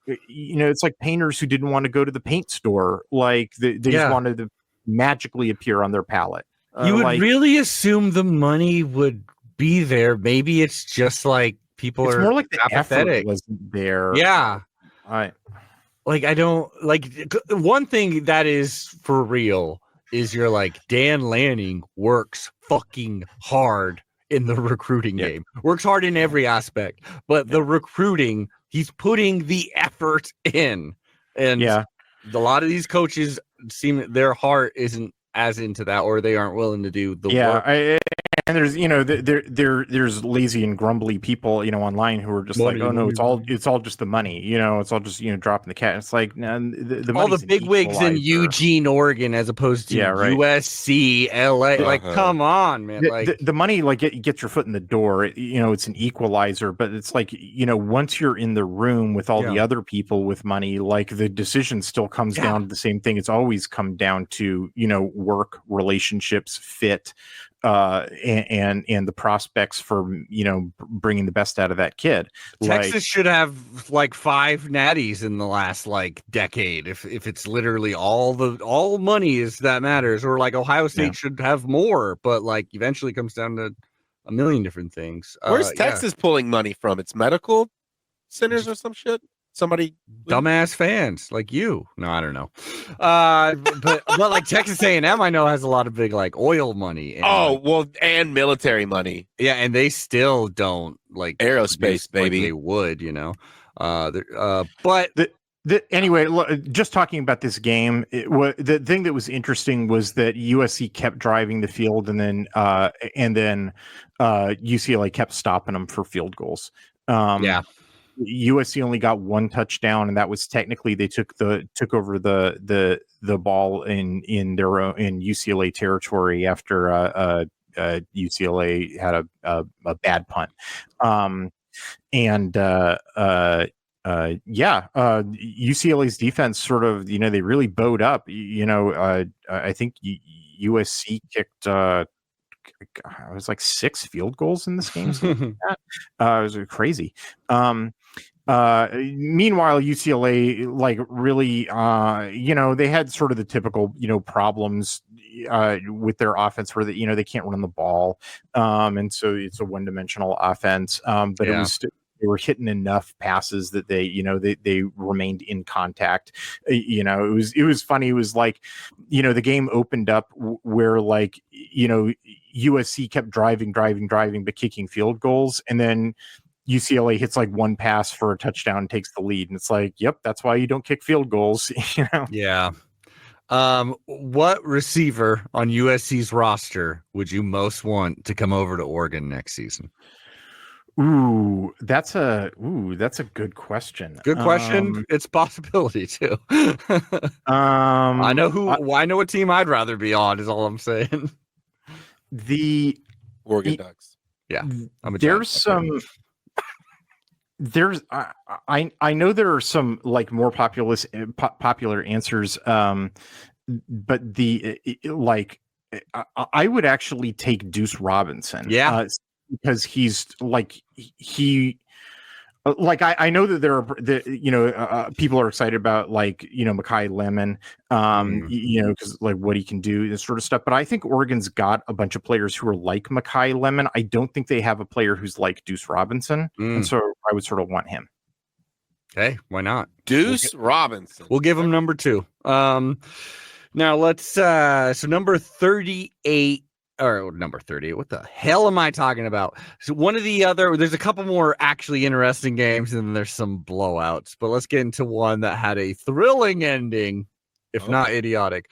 it's like painters who didn't want to go to the paint store. Like they just wanted to magically appear on their palette. You would really assume the money would be there. Maybe it's just like people it's are more like the apathetic. Effort wasn't there. Yeah. I don't like one thing that is for real is you're like, Dan Lanning works fucking hard in the recruiting game, works hard in every aspect, but the recruiting, he's putting the effort in. And a lot of these coaches seem their heart isn't as into that, or they aren't willing to do the work. And there's there's lazy and grumbly people online who are just money, like, oh no, it's all just the money, it's all just dropping the cat. It's like, no, the all the big wigs in Eugene, Oregon, as opposed to USC, LA. Like, come on, man. The money, like, it gets your foot in the door. It's an equalizer, but it's like, once you're in the room with all the other people with money, like, the decision still comes down to the same thing. It's always come down to work, relationships, fit, and the prospects for bringing the best out of that kid. Texas should have like 5 natties in the last decade if it's literally all money is that matters, or like Ohio State should have more, but eventually comes down to a million different things. Where's Texas pulling money from? It's medical centers or some shit. Somebody dumbass fans like you. No, I don't know. But like Texas A&M, I know has a lot of big oil money. And, and military money. Yeah, and they still don't aerospace, baby. They would, but anyway, just talking about this game, the thing that was interesting was that USC kept driving the field, and then UCLA kept stopping them for field goals. USC only got 1 touchdown, and that was technically they took over the ball in UCLA territory after UCLA had a bad punt. UCLA's defense sort of they really bowed up. I think USC kicked. It was like 6 field goals in this game. It was crazy. Meanwhile, UCLA really, they had sort of the typical, problems with their offense where they can't run the ball, and so it's a one-dimensional offense. But it was they were hitting enough passes that they remained in contact. It was funny. It was like, the game opened up where USC kept driving, but kicking field goals, and then UCLA hits like one pass for a touchdown and takes the lead, and it's like, yep, that's why you don't kick field goals. Yeah. What receiver on USC's roster would you most want to come over to Oregon next season? That's a good question. Good question. It's a possibility too. I know what team I'd rather be on, is all I'm saying. The Oregon Ducks. Yeah. I know there are some like more popular answers, but I would actually take Deuce Robinson. Yeah. Because he's like I know that there are people are excited about Mekhi Lemon, because like what he can do, this sort of stuff. But I think Oregon's got a bunch of players who are like Mekhi Lemon. I don't think they have a player who's like Deuce Robinson, and so I would sort of want him. Hey, why not? Deuce Robinson. We'll give him number 2. Now let's so number 38. Or number 30. What the hell am I talking about? So there's a couple more actually interesting games, and then there's some blowouts. But let's get into one that had a thrilling ending, if not idiotic.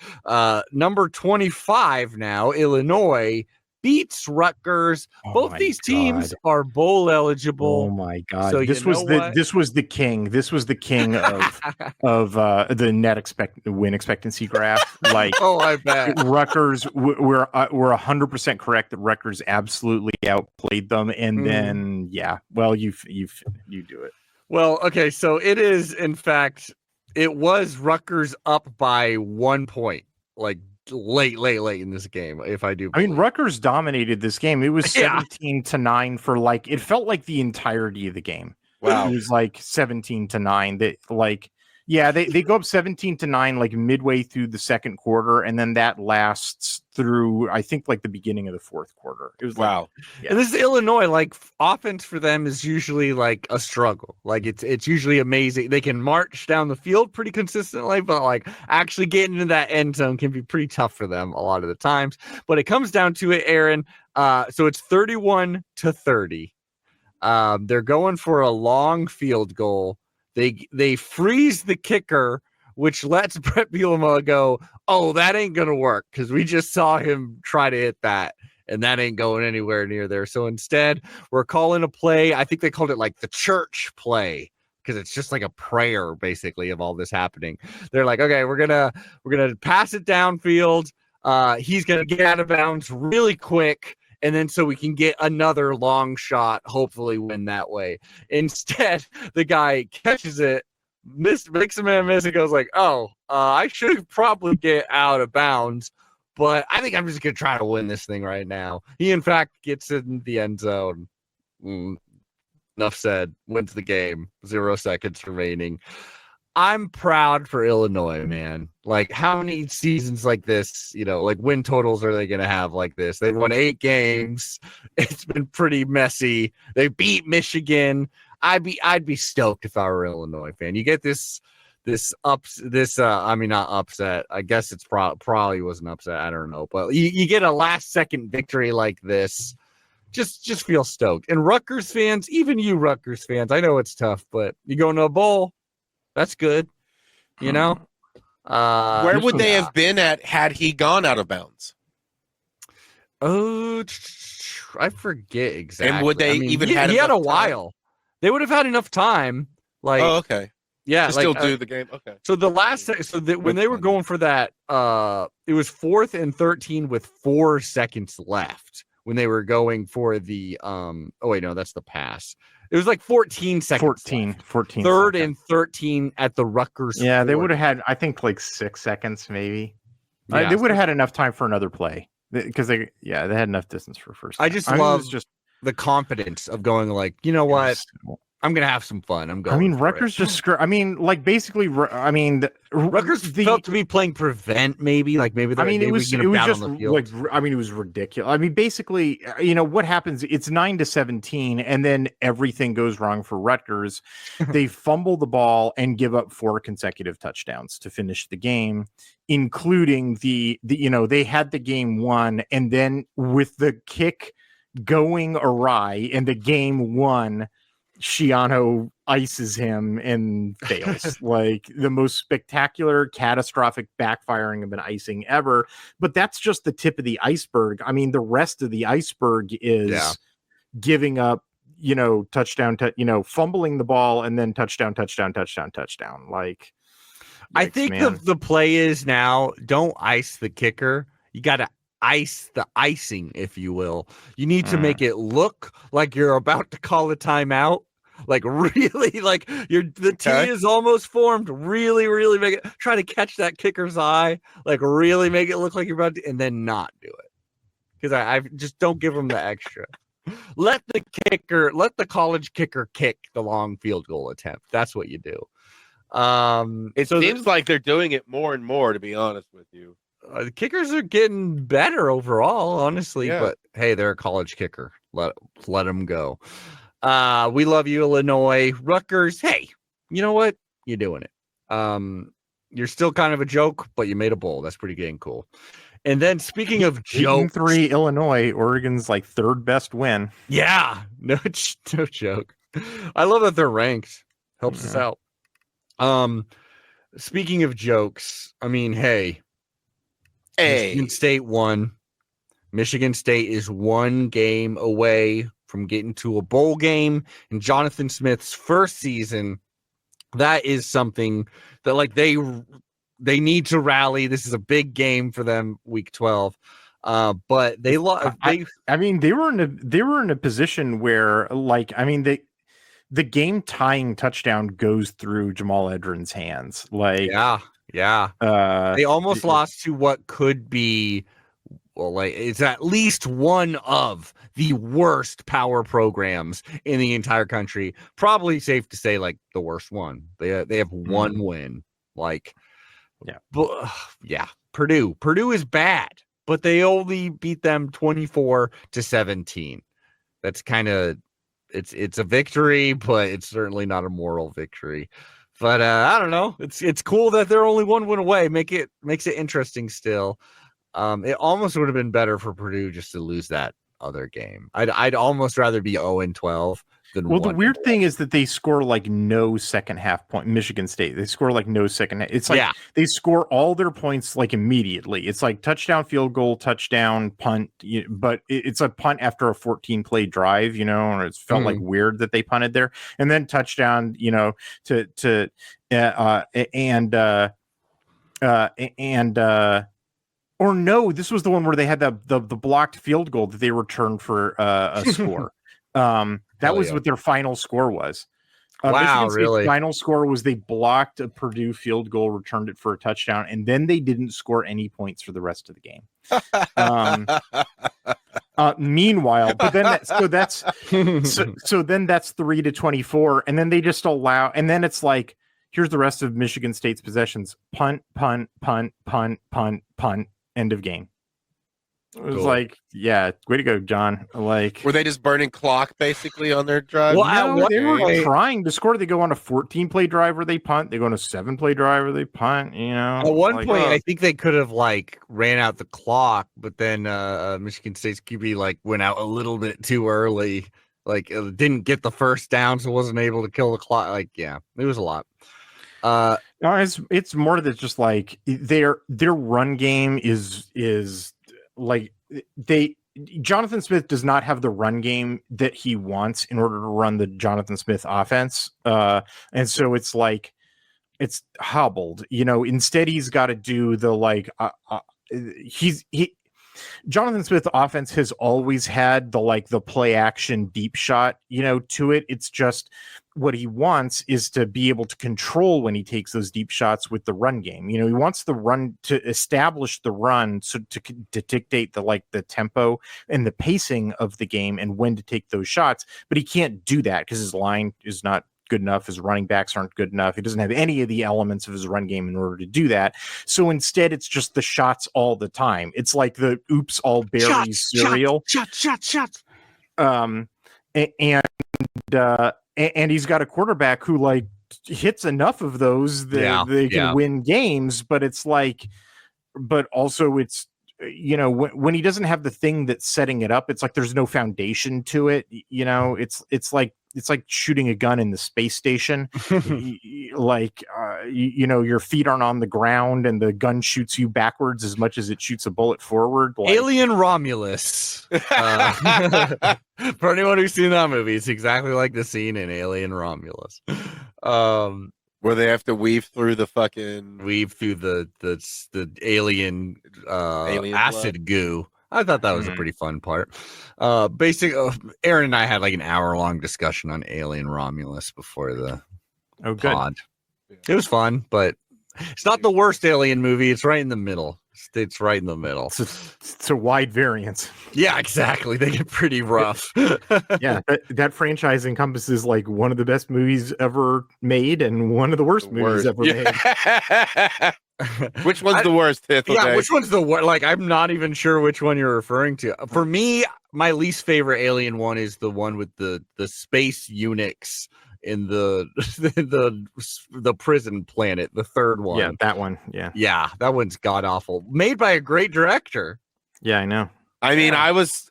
Number 25 now, Illinois beats Rutgers. Both these teams are bowl eligible. Oh my god! So this was the king. This was the king of the net win expectancy graph. Like, I bet Rutgers. We're 100% correct that Rutgers absolutely outplayed them, and then you do it. Well, okay, so it is, in fact, it was Rutgers up by 1 point, like late in this game. If I do, I mean, Rutgers dominated this game. It was 17-9 for it felt like the entirety of the game. Wow, it was like 17-9. They go up 17-9 like midway through the second quarter, and then that lasts through I think like the beginning of the fourth quarter. It was wow. And this is Illinois. Like, offense for them is usually like a struggle. Like it's usually amazing. They can march down the field pretty consistently, but like actually getting into that end zone can be pretty tough for them a lot of the times. But it comes down to it, Aaron. So it's 31-30. They're going for a long field goal. They freeze the kicker, which lets Brett Bielema go, oh, that ain't going to work, because we just saw him try to hit that, and that ain't going anywhere near there. So instead, we're calling a play. I think they called it like the church play, because it's just like a prayer, basically, of all this happening. They're like, okay, we're gonna pass it downfield. He's going to get out of bounds really quick, and then so we can get another long shot, hopefully win that way. Instead, the guy catches it, makes a man miss, and goes like, I should probably get out of bounds, but I think I'm just going to try to win this thing right now. He, in fact, gets in the end zone. Enough said. Wins the game. 0 seconds remaining. I'm proud for Illinois, man. Like, how many seasons like this, like win totals are they going to have like this? They've won 8 games. It's been pretty messy. They beat Michigan. I'd be stoked if I were an Illinois fan. You get not upset. I guess it's probably was an upset. I don't know, but you get a last second victory like this. Just feel stoked. And Rutgers fans, even you Rutgers fans, I know it's tough, but you go into a bowl. That's good. Where would they have been at had he gone out of bounds? Oh, I forget exactly. And would they he had a while. They would have had enough time. Like, oh, okay. Yeah, to still do the game. Okay. So when they were going for that, it was 4th and 13 with 4 seconds left when they were going for the that's the pass. It was like 14 seconds. 14 3rd and 13 at the Rutgers. Yeah, they would have had, I think, like 6 seconds maybe. Yeah, they would have had enough time for another play because they had enough distance for first. I just love the confidence of going like, you know what? I'm gonna have some fun. I'm going. I mean, for Rutgers it. just. I mean, like basically. I mean, Rutgers felt to be playing prevent. Maybe like maybe. I mean, it was just on the field. like. I mean, it was ridiculous. I mean, basically, what happens? It's 9-17, and then everything goes wrong for Rutgers. They fumble the ball and give up 4 consecutive touchdowns to finish the game, including the they had the game won, and then with the kick going awry and the game won, Shiano ices him and fails. Like the most spectacular, catastrophic backfiring of an icing ever. But that's just the tip of the iceberg. I mean, the rest of the iceberg is giving up, touchdown, fumbling the ball and then touchdown. Like, I think the play is now don't ice the kicker. You got to ice the icing, if you will. You need to make it look like you're about to call a timeout. Like really, like the T is almost formed. Really, really make it. Try to catch that kicker's eye. Like really make it look like you're about to, and then not do it. Because I just don't give them the extra. Let the college kicker kick the long field goal attempt. That's what you do. It seems like they're doing it more and more. To be honest with you, the kickers are getting better overall, honestly. Yeah. But hey, they're a college kicker. Let them go. We love you, Illinois. Rutgers, hey, you know what? You're doing it. You're still kind of a joke, but you made a bowl. That's pretty dang cool. And then speaking of jokes, 3 Illinois, Oregon's like 3rd best win. Yeah, no joke. I love that they're ranked. Helps us out. Speaking of jokes, I mean, hey, Michigan State won. Michigan State is 1 game away from getting to a bowl game in Jonathan Smith's first season. That is something that like they need to rally. This is a big game for them, week 12. But they lost. I mean, they were in a position where, like, I mean, the game tying touchdown goes through Jamal Edrin's hands. Like, yeah. They almost lost to what could be. Well, like it's at least one of the worst power programs in the entire country. Probably safe to say, like the worst one. They have one win. Like, yeah. Purdue is bad, but they only beat them 24-17. That's kind of it's a victory, but it's certainly not a moral victory. But I don't know. It's cool that they're only 1 win away. Makes it interesting still. It almost would have been better for Purdue just to lose that other game. I'd almost rather be 0-12 than. Well, the weird thing is that they score like no second half point. Michigan State, they score like no second. It's like they score all their points like immediately. It's like touchdown, field goal, touchdown, punt. But it's a punt after a 14 play drive. Or it felt like weird that they punted there, and then touchdown. Or no, this was the one where they had the blocked field goal that they returned for a score. That was what their final score was. Wow, Michigan really? State's final score was they blocked a Purdue field goal, returned it for a touchdown, and then they didn't score any points for the rest of the game. Meanwhile, but then that's 3-24, and then they just allow, and then it's like, here's the rest of Michigan State's possessions: punt, punt, punt, punt, punt, punt. End of game. It was like, yeah, way to go, John. Like, were they just burning clock basically on their drive? Well, no, they were trying to score. They go on a 14-play drive where they punt. They go on a 7-play drive where they punt. At one point, I think they could have like ran out the clock, but then Michigan State's QB like went out a little bit too early. Like, it didn't get the first down, so wasn't able to kill the clock. Like, yeah, it was a lot. No, it's more that just like their run game is like Jonathan Smith does not have the run game that he wants in order to run the Jonathan Smith offense, and so it's like it's hobbled. Instead he's got to do the like Jonathan Smith offense has always had the play action deep shot, to it. It's just what he wants is to be able to control when he takes those deep shots with the run game. He wants the run to establish the run, so to dictate the tempo and the pacing of the game and when to take those shots. But he can't do that because his line is not good enough. His running backs aren't good enough. He doesn't have any of the elements of his run game in order to do that. So instead, it's just the shots all the time. It's like the oops all berries cereal. Shots. And he's got a quarterback who like hits enough of those that they can win games, but it's like, but also it's, when he doesn't have the thing that's setting it up, it's like there's no foundation to it. It's like shooting a gun in the space station. Your feet aren't on the ground and the gun shoots you backwards as much as it shoots a bullet forward. Alien Romulus. For anyone who's seen that movie, it's exactly like the scene in Alien Romulus. Where they have to weave through the alien acid goo. I thought that was a pretty fun part. Aaron and I had like an hour-long discussion on Alien Romulus before the pod. It was fun, but it's not the worst Alien movie. It's right in the middle. It's right in the middle. It's a wide variance. Yeah, exactly. They get pretty rough. Yeah, that franchise encompasses like one of the best movies ever made and one of the worst movies ever made. Which one's the worst? Which one's the worst? Like, I'm not even sure which one you're referring to. For me, my least favorite Alien one is the one with the space eunuchs in the prison planet, the third one. Yeah, that one. Yeah, that one's god awful. Made by a great director. Yeah, I know. I mean, I was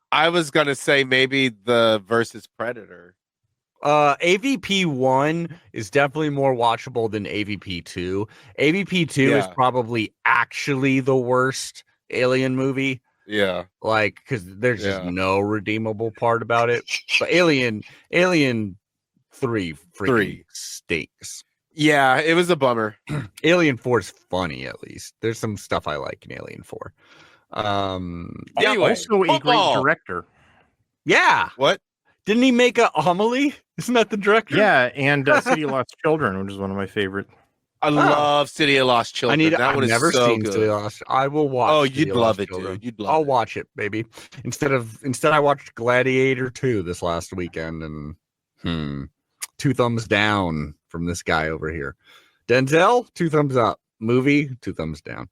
gonna say maybe the versus Predator. AVP 1 is definitely more watchable than AVP 2. AVP 2 is probably actually the worst Alien movie. Yeah. Like, because there's just no redeemable part about it. But Alien 3 stinks. Yeah, it was a bummer. Alien 4 is funny, at least. There's some stuff I like in Alien 4. Anyway, also a great director. Yeah. What? Didn't he make a Homily? Isn't that the director? Yeah, and City of Lost Children, which is one of my favorite. I love City of Lost Children. I've never seen City of Lost. I will watch. Oh, you'd love it, dude. You'd love it. I'll watch it, baby. Instead, I watched Gladiator 2 this last weekend, and 2 thumbs down from this guy over here. Denzel, 2 thumbs up. Movie, 2 thumbs down.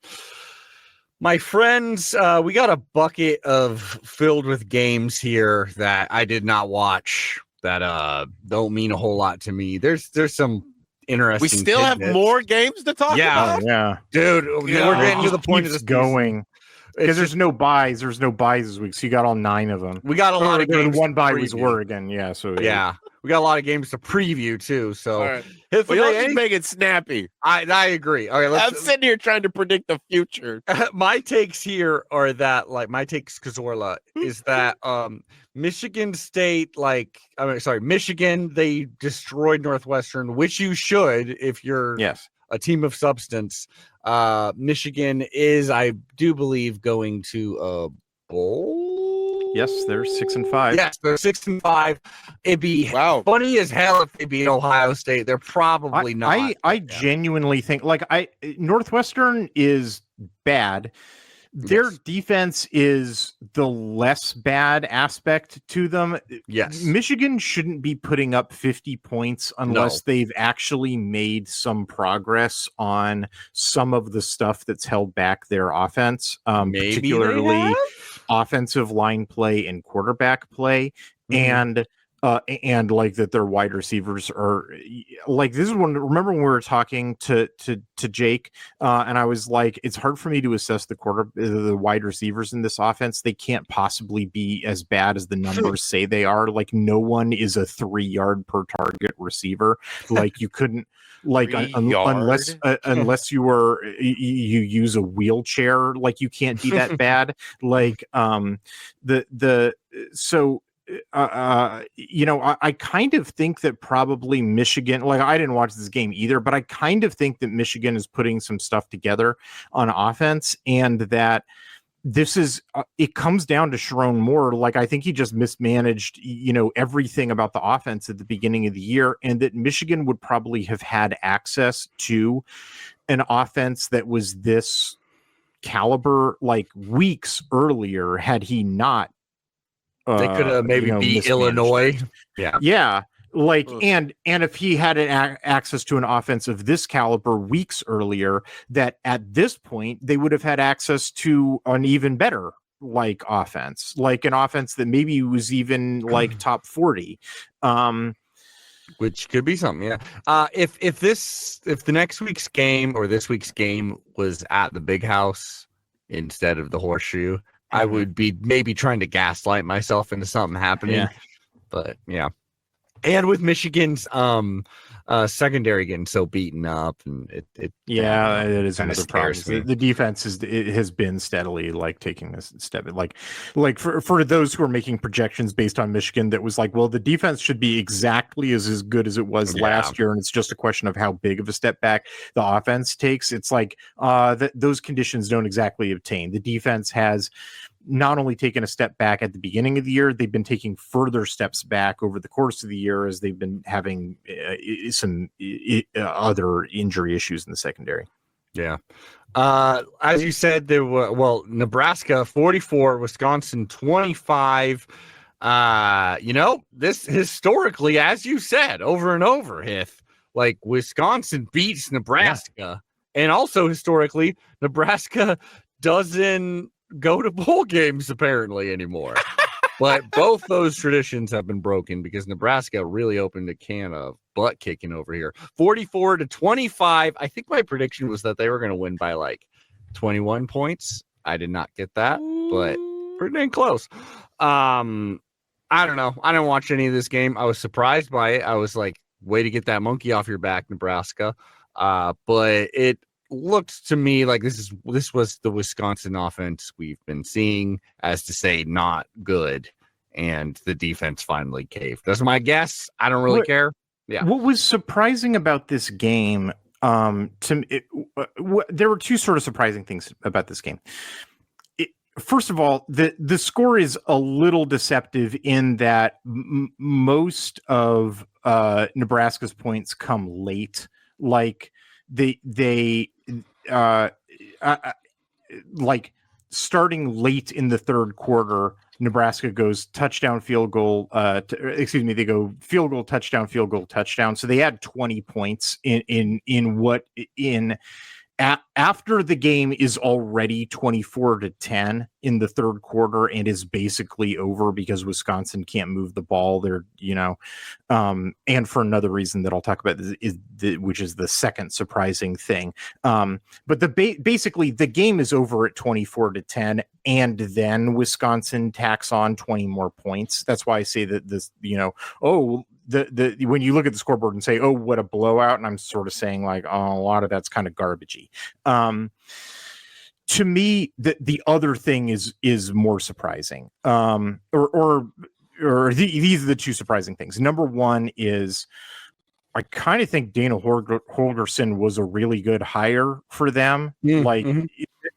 My friends, we got a bucket filled with games here that I did not watch that don't mean a whole lot to me. There's some interesting. We still have more games to talk about. Yeah, dude, we're getting to the point of this going. Because there's no buys. There's no buys this week, so you got all 9 of them. We got a lot of games. One buy was Oregon, yeah. So we got a lot of games to preview too. So all right. Well, just make it snappy. I agree. Okay, I'm sitting here trying to predict the future. My takes here are that, like, my takes, Kazorla, is that Michigan State, Michigan, they destroyed Northwestern, which you should if you're a team of substance. Michigan is, I do believe, going to a bowl. Yes, they're 6-5. Yes, they're 6-5. It'd be funny as hell if they beat Ohio State. They're probably not. I genuinely think Northwestern is bad. Their defense is the less bad aspect to them. Yes. Michigan shouldn't be putting up 50 points unless they've actually made some progress on some of the stuff that's held back their offense, particularly offensive line play and quarterback play. And like that their wide receivers are like, this is remember when we were talking to Jake and I was like, it's hard for me to assess the wide receivers in this offense. They can't possibly be as bad as the numbers say they are. Like, no one is a 3-yard per target receiver. Like, you couldn't, like, unless you use a wheelchair, like, you can't be that bad. Like, I kind of think that probably Michigan, like, I didn't watch this game either, but I kind of think that Michigan is putting some stuff together on offense, and that this is it comes down to Sharon Moore. Like, I think he just mismanaged, everything about the offense at the beginning of the year, and that Michigan would probably have had access to an offense that was this caliber like weeks earlier had he not they could have maybe beat Illinois. Yeah. Like, and if he had access to an offense of this caliber weeks earlier, that at this point they would have had access to an even better like offense, like an offense that maybe was even like top 40. Which could be something, yeah. If the next week's game or this week's game was at the Big House instead of the Horseshoe, I would be maybe trying to gaslight myself into something happening. Yeah. But yeah. And with Michigan's secondary getting so beaten up, and it it is another problem. The defense has been steadily like taking this step. Like for those who are making projections based on Michigan, that was like, well, the defense should be exactly as good as it was last year, and it's just a question of how big of a step back the offense takes. It's like those conditions don't exactly obtain. The defense has not only taken a step back at the beginning of the year, they've been taking further steps back over the course of the year as they've been having some other injury issues in the secondary. Yeah. As you said, there were, Nebraska 44, Wisconsin 25. This historically, as you said, over and over, like Wisconsin beats Nebraska. And also historically, Nebraska doesn't go to bowl games apparently anymore. But both those traditions have been broken because Nebraska really opened a can of butt kicking over here. 44-25. I think my prediction was that they were going to win by like 21 points. I did not get that, but pretty dang close. I don't know. I didn't watch any of this game. I was surprised by it. I was like, way to get that monkey off your back, Nebraska. But it looked to me like this was the Wisconsin offense we've been seeing, as to say, not good, and the defense finally caved. That's my guess. I don't really care. Yeah. What was surprising about this game, there were two sort of surprising things about this game. First of all, the score is a little deceptive in that most of Nebraska's points come late. Like they like starting late in the third quarter, Nebraska goes touchdown, field goal. They go field goal, touchdown, field goal, touchdown. So they had 20 points after the game is already 24-10 in the third quarter and is basically over because Wisconsin can't move the ball. They're, and for another reason that I'll talk about which is the second surprising thing. But basically the game is over at 24-10, and then Wisconsin tacks on 20 more points. That's why I say that this, when you look at the scoreboard and say, oh, what a blowout, and I'm sort of saying like, oh, a lot of that's kind of garbagey. To me, the other thing is more surprising. These are the two surprising things. Number one is I kind of think Dana Holgerson was a really good hire for them.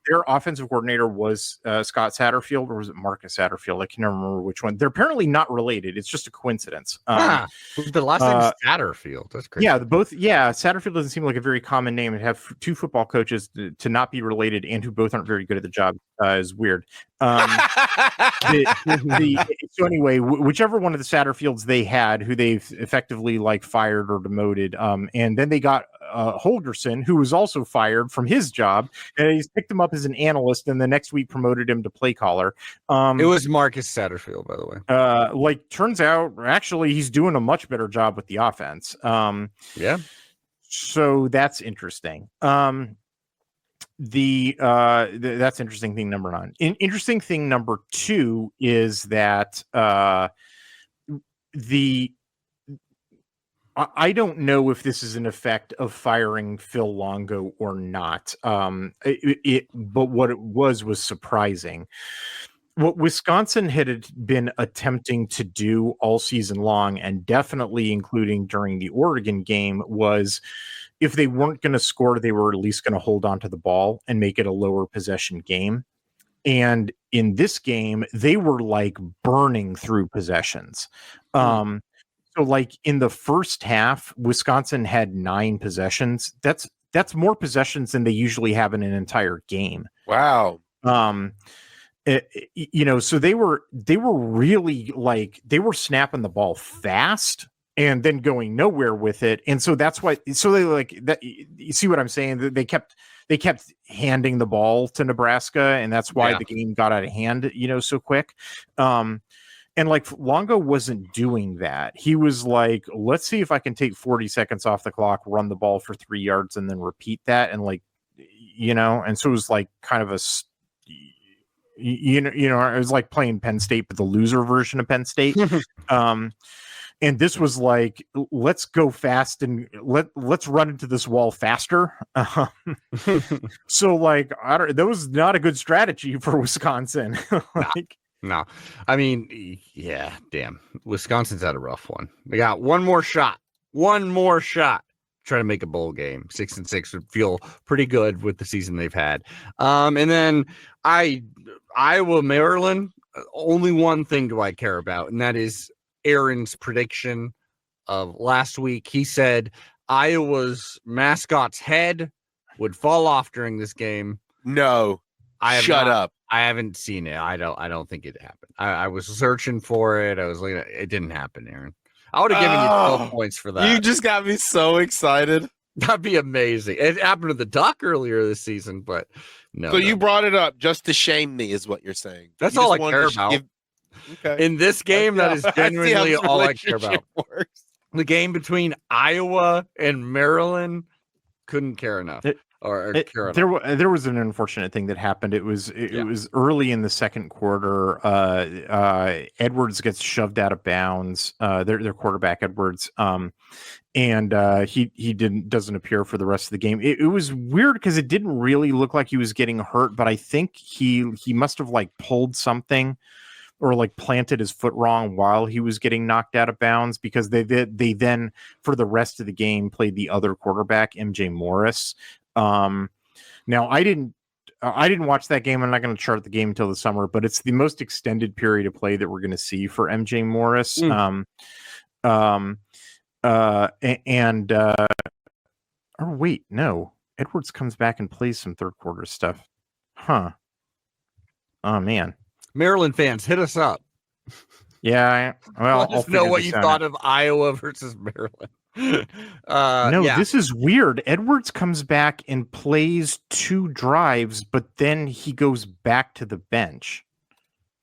Their offensive coordinator was Scott Satterfield, or was it Marcus Satterfield? I can't remember which one. They're apparently not related. It's just a coincidence. The last name is Satterfield. That's crazy. Yeah, Satterfield doesn't seem like a very common name. And have two football coaches to not be related and who both aren't very good at the job is weird. So anyway, whichever one of the Satterfields they had, who they've effectively like fired or demoted, and then they got Holgerson, who was also fired from his job, and he's picked him up as an analyst, and the next week promoted him to play caller. It was Marcus Satterfield, by the way. Turns out, actually, he's doing a much better job with the offense. Yeah. So that's interesting. That's interesting thing number 9. Interesting thing number 2 is that I don't know if this is an effect of firing Phil Longo or not. But what it was surprising. What Wisconsin had been attempting to do all season long, and definitely including during the Oregon game, was if they weren't going to score, they were at least going to hold on to the ball and make it a lower possession game. And in this game, they were like burning through possessions. So like in the first half, Wisconsin had 9 possessions. That's more possessions than they usually have in an entire game. Wow. So they were really like they were snapping the ball fast and then going nowhere with it. And so that's why, so they like that. You see what I'm saying? They kept handing the ball to Nebraska, and that's why the game got out of hand, so quick. And like Longo wasn't doing that. He was like, let's see if I can take 40 seconds off the clock, run the ball for 3 yards, and then repeat that. And like, and so it was like kind of a, it was like playing Penn State, but the loser version of Penn State. And this was like, let's go fast and let's run into this wall faster. So like, that was not a good strategy for Wisconsin. No, I mean, yeah, damn. Wisconsin's had a rough one. They got one more shot. Try to make a bowl game. 6-6 would feel pretty good with the season they've had. And then Iowa, Maryland. Only one thing do I care about, and that is Aaron's prediction of last week. He said Iowa's mascot's head would fall off during this game. No, shut up. I haven't seen it. I don't think it happened. I was searching for it. I was like, it didn't happen, Aaron. I would have given you 12 points for that. You just got me so excited. That'd be amazing. It happened to the Duck earlier this season, but no. So you brought it up just to shame me, is what you're saying. That's all I care about. Okay. In this game, that is genuinely all I care about. Works. The game between Iowa and Maryland, couldn't care enough. There was an unfortunate thing that happened. It was early in the second quarter. Edwards gets shoved out of bounds. Their quarterback Edwards, and he doesn't appear for the rest of the game. It was weird because it didn't really look like he was getting hurt, but I think he must have like pulled something or like planted his foot wrong while he was getting knocked out of bounds, because they then for the rest of the game played the other quarterback, MJ Morris. Now I didn't watch that game. I'm not going to chart the game until the summer, but it's the most extended period of play that we're going to see for MJ Morris. Wait, no, Edwards comes back and plays some third quarter stuff. Oh man. Maryland fans, hit us up. Yeah, well, let us know what you thought of Iowa versus Maryland. This is weird. Edwards comes back and plays 2 drives, but then he goes back to the bench.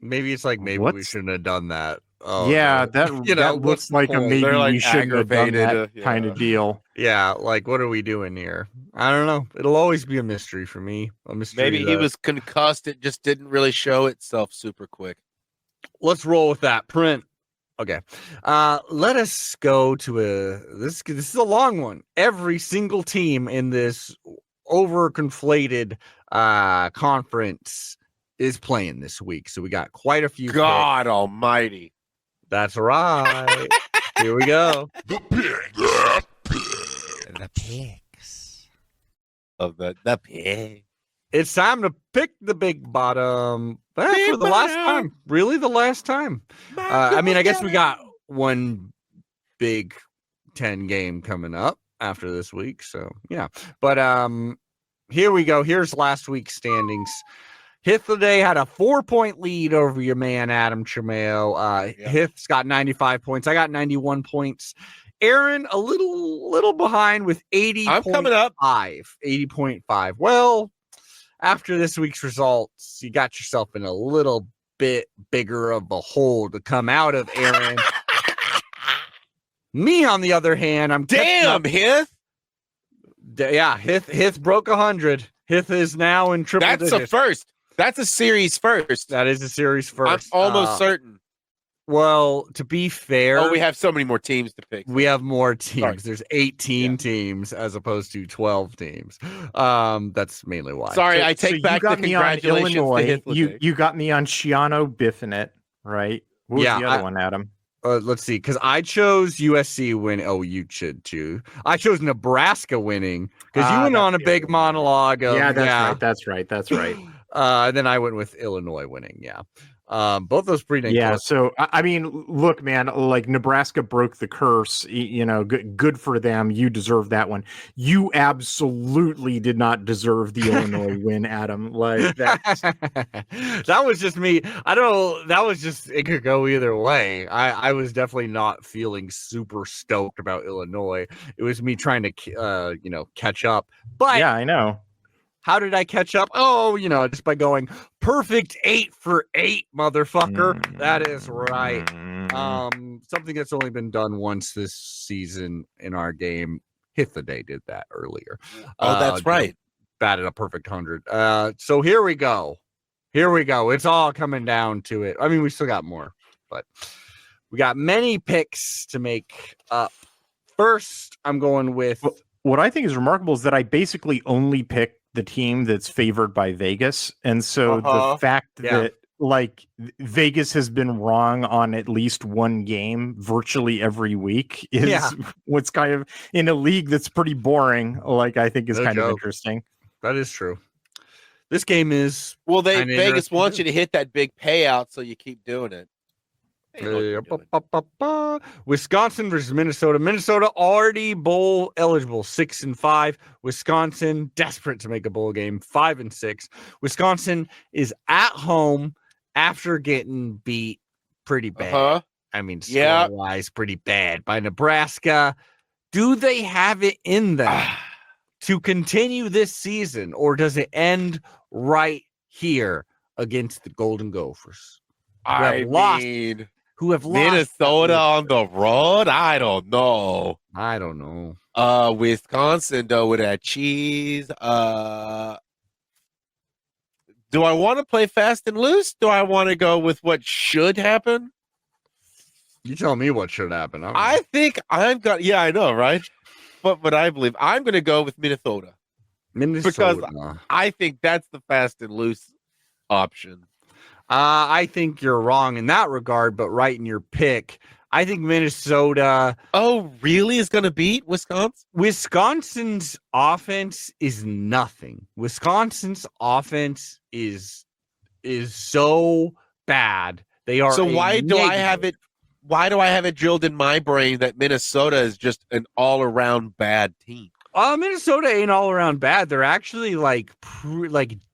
Maybe it's like we shouldn't have done that. Oh, yeah, that looks like a maybe we shouldn't have done that kind of deal. Yeah, like what are we doing here? I don't know. It'll always be a mystery for me. A mystery. Maybe he was concussed. It just didn't really show itself super quick. Let's roll with that. Print. Okay. Let us go to this is a long one. Every single team in this overconflated conference is playing this week. So we got quite a few. God almighty. That's right. Here we go. The picks. The pig. It's time to pick the big bottom. For the last time. Really the last time. I mean, I guess we got one Big 10 game coming up after this week. So, yeah. But here we go. Here's last week's standings. Hithliday had a 4-point lead over your man, Adam Chamail. Hith's got 95 points. I got 91 points. Aaron, a little behind with 80. I'm coming up. 80.5. Well, after this week's results, you got yourself in a little bit bigger of a hole to come out of, Aaron. Me, on the other hand, I'm Hith. Yeah, Hith broke 100. Hith is now in triple digits. That's a first. That's a series first. That is a series first. I'm almost certain. Well, to be fair, we have so many more teams to pick. We have more teams. Sorry. There's 18 teams as opposed to 12 teams. That's mainly why. Sorry, I take back the congratulations to Hithliday. You got me on Shiano Biffin, right? What was the other one, Adam? Let's see, because I chose USC win. Oh, you should too. I chose Nebraska winning because you went on a big monologue. That's right. Then I went with Illinois winning. Yeah. Both those pretty Yeah, close. so I mean, look, man, like Nebraska broke the curse. You know, good for them. You deserve that one. You absolutely did not deserve the Illinois win, Adam. Like that. That was just me. I don't know. That was just, it could go either way. I was definitely not feeling super stoked about Illinois. It was me trying to, catch up. But Yeah, I know. how did I catch up? Oh, just by going perfect 8 for 8, motherfucker. That is right. Something that's only been done once this season in our game. Hithaday did that earlier. Oh, that's right. Batted a perfect 100. So here we go. It's all coming down to it. I mean, we still got more, but we got many picks to make up. First, I'm going with. What I think is remarkable is that I basically only picked the team that's favored by Vegas. And so the fact that like Vegas has been wrong on at least one game virtually every week is what's kind of in a league that's pretty boring. Like I think is kind of interesting. That is true. This game is Vegas wants you to hit that big payout, so you keep doing it. Wisconsin versus Minnesota. Minnesota already bowl eligible, 6-5. Wisconsin desperate to make a bowl game, 5-6. Wisconsin is at home after getting beat pretty bad. I mean, score-wise, pretty bad by Nebraska. Do they have it in them to continue this season, or does it end right here against the Golden Gophers? Who have lost Minnesota on the road? I don't know. Wisconsin though with that cheese. Do I want to play fast and loose? Do I want to go with what should happen? You tell me what should happen. I think I'm going. Yeah, I know, right? But I believe I'm going to go with Minnesota. Because I think that's the fast and loose option. I think you're wrong in that regard, but right in your pick. I think Minnesota. Oh, really? Is going to beat Wisconsin? Wisconsin's offense is nothing. Wisconsin's offense is so bad. They are. So why do I have it? Why do I have it drilled in my brain that Minnesota is just an all-around bad team? Minnesota ain't all around bad. They're actually like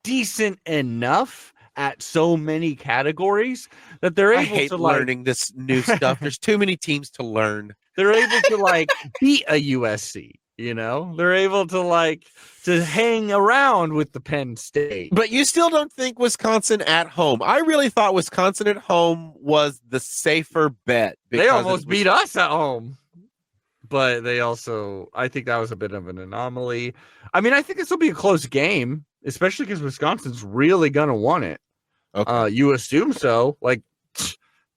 decent enough at so many categories that they're able to learning this new stuff. There's too many teams to learn. They're able to beat a USC. They're able to hang around with the Penn State. But you still don't think Wisconsin at home? I really thought Wisconsin at home was the safer bet. They almost beat us at home. But they also, I think that was a bit of an anomaly. I mean, I think this will be a close game, especially because Wisconsin's really going to want it. Okay. You assume so.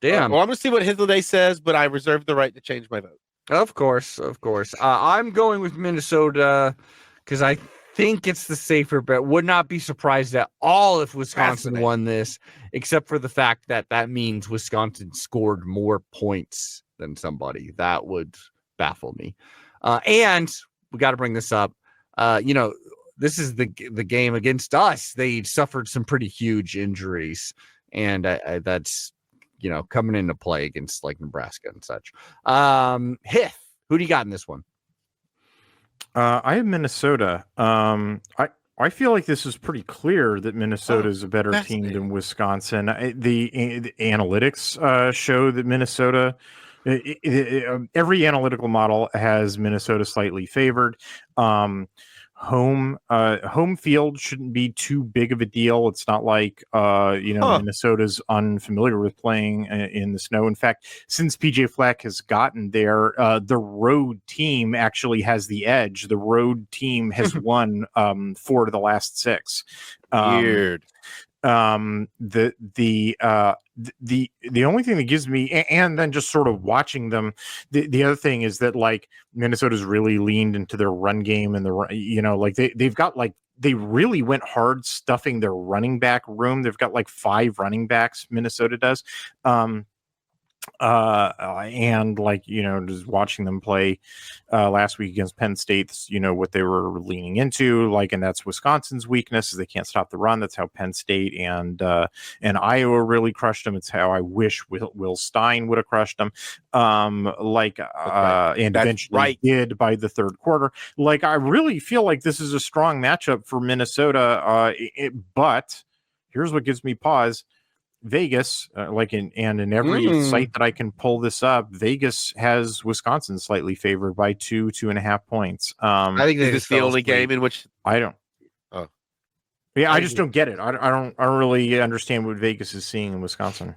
Damn. Well, I'm going to see what Hithaday says, but I reserve the right to change my vote. Of course. I'm going with Minnesota because I think it's the safer bet. Would not be surprised at all if Wisconsin won this, except for the fact that means Wisconsin scored more points than somebody. That would baffle me. And we got to bring this up. This is the game against us. They suffered some pretty huge injuries, and that's coming into play against Nebraska and such. Hith, who do you got in this one? I have Minnesota. I feel like this is pretty clear that Minnesota is a better team than Wisconsin. The analytics show that Minnesota. Every analytical model has Minnesota slightly favored. Home field shouldn't be too big of a deal. It's not like Minnesota's unfamiliar with playing in the snow. In fact, since PJ Fleck has gotten there, the road team actually has the edge. The road team has won 4 of the last 6. Weird. The only thing that gives me, and then just sort of watching them, the other thing is that Minnesota's really leaned into their run game, and they've got they really went hard stuffing their running back room. They've got 5 running backs. Minnesota does. And like, just watching them play last week against Penn State, what they were leaning into, like, and that's Wisconsin's weakness is they can't stop the run. That's how Penn State and Iowa really crushed them. It's how I wish Will Stein would have crushed them. And That's eventually right. did by the third quarter. Like, I really feel like this is a strong matchup for Minnesota. But here's what gives me pause. Vegas, in every site that I can pull this up, Vegas has Wisconsin slightly favored by 2.5 points. I think Is this the only game in which I don't? Oh, yeah, I just don't get it. I don't really understand what Vegas is seeing in Wisconsin.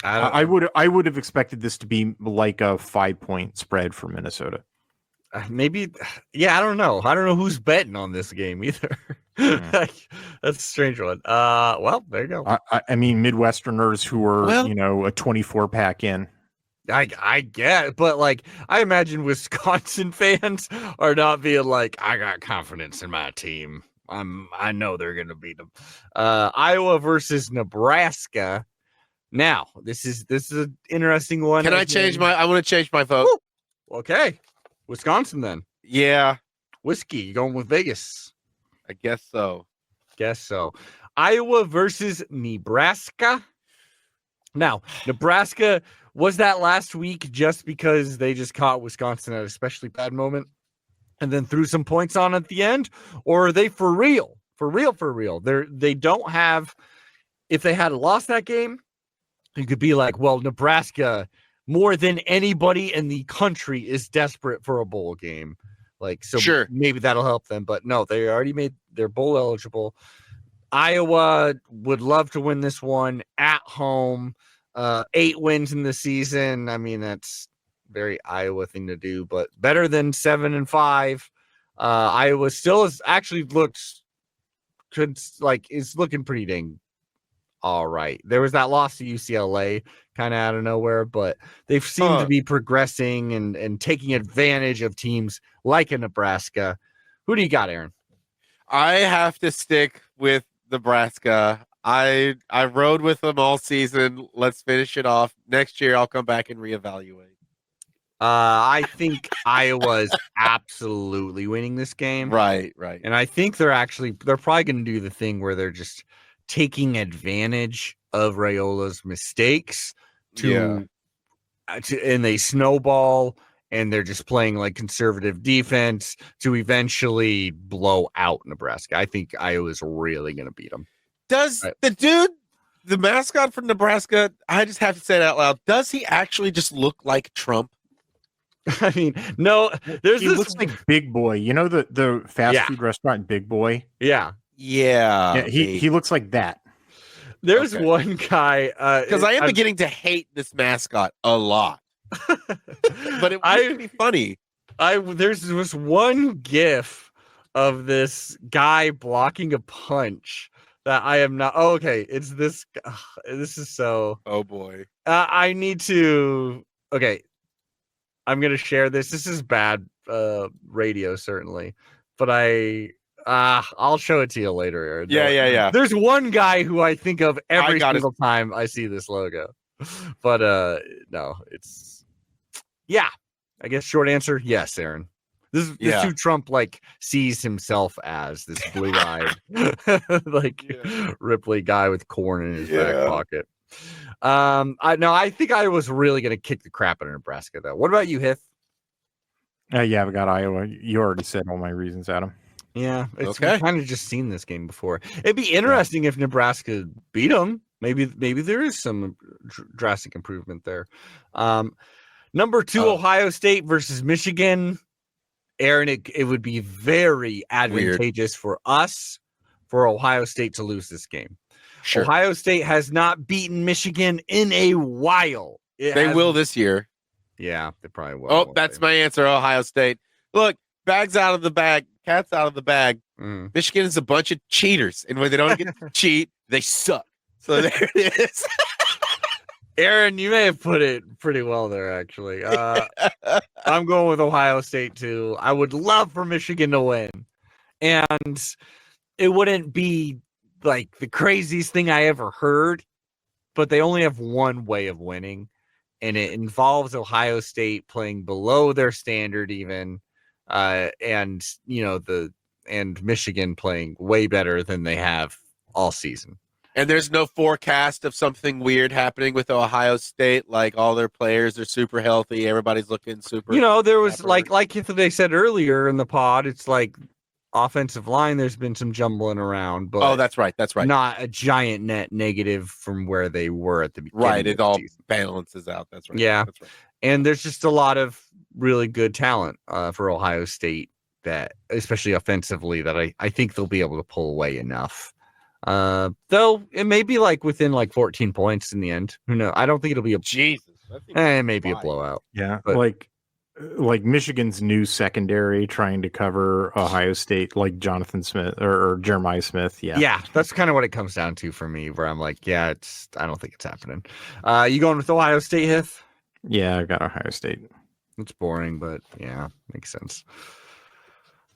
I would have expected this to be like a 5-point spread for Minnesota. Maybe, yeah, I don't know. I don't know who's betting on this game either. That's a strange one. Well, there you go. I mean, Midwesterners who are, a 24-pack in. I get it, but like, I imagine Wisconsin fans are not being like, I got confidence in my team. I know they're going to beat them. Iowa versus Nebraska. Now, this is an interesting one. I want to change my vote. Woo! Okay. Wisconsin then. Yeah. Whiskey, you going with Vegas? I guess so. Iowa versus Nebraska. Now, Nebraska, was that last week just because they just caught Wisconsin at an especially bad moment and then threw some points on at the end? Or are they for real? For real? They don't have, if they had lost that game, you could be like, well, Nebraska, more than anybody in the country, is desperate for a bowl game. Like, so sure, maybe that'll help them. But no, they already made their bowl eligible. Iowa would love to win this one at home. 8 wins in the season. I mean, that's very Iowa thing to do, but better than 7-5. Iowa still is actually is looking pretty dang all right. There was that loss to UCLA kind of out of nowhere, but they've seemed to be progressing and taking advantage of teams like a Nebraska. Who do you got, Aaron? I have to stick with Nebraska. I rode with them all season. Let's finish it off. Next year, I'll come back and reevaluate. I think Iowa's absolutely winning this game. Right. And I think they're probably going to do the thing where they're just taking advantage of Raiola's mistakes and they snowball and they're just playing like conservative defense to eventually blow out Nebraska. I think Iowa's really going to beat them. Does the mascot for Nebraska, I just have to say it out loud, does he actually just look like Trump? I mean, no, he looks like Big Boy. The fast food restaurant Big Boy? Yeah. He looks like that. There's one guy because I am beginning to hate this mascot a lot, but it would be funny. There's this one GIF of this guy blocking a punch that I am not. Oh, okay, it's this. This is so. Oh boy. I need to. Okay, I'm gonna share this. This is bad radio, certainly, but I'll show it to you later, Aaron. Yeah. There's one guy who I think of every single time I see this logo. But no, it's I guess short answer, yes, Aaron. This is who Trump sees himself as, this blue-eyed Ripley guy with corn in his back pocket. I think I was really gonna kick the crap out of Nebraska though. What about you, Hith? Yeah, we got Iowa. You already said all my reasons, Adam. Yeah, we've kind of just seen this game before. It'd be interesting if Nebraska beat them. Maybe there is some drastic improvement there. Number 2, Ohio State versus Michigan. Aaron, it would be very advantageous for us for Ohio State to lose this game. Sure. Ohio State has not beaten Michigan in a while. They will this year. Yeah, they probably will. Oh, that's my answer, Ohio State. Look, bags out of the bag, cats out of the bag. Michigan is a bunch of cheaters, and when they don't get to cheat, they suck. So there it is. Aaron, you may have put it pretty well there, actually. I'm going with Ohio State, too. I would love for Michigan to win. And it wouldn't be the craziest thing I ever heard, but they only have one way of winning, and it involves Ohio State playing below their standard even, and and Michigan playing way better than they have all season. And there's no forecast of something weird happening with Ohio State, like all their players are super healthy, everybody's looking super. There was like they said earlier in the pod, it's like offensive line, there's been some jumbling around, but that's right. not a giant net negative from where they were at the beginning. Right, it all balances out. That's right. Yeah, that's right. And there's just a lot of really good talent for Ohio State, that especially offensively, that I think they'll be able to pull away enough. Though it may be like within like 14 points in the end. Who knows? I don't think it'll be a it may be a blowout. Yeah, but like Michigan's new secondary trying to cover Ohio State, like Jonathan Smith or Jeremiah Smith. Yeah, that's kind of what it comes down to for me, where I'm like, I don't think it's happening. You going with Ohio State, Hith? Yeah, I got Ohio State. It's boring, but yeah, makes sense.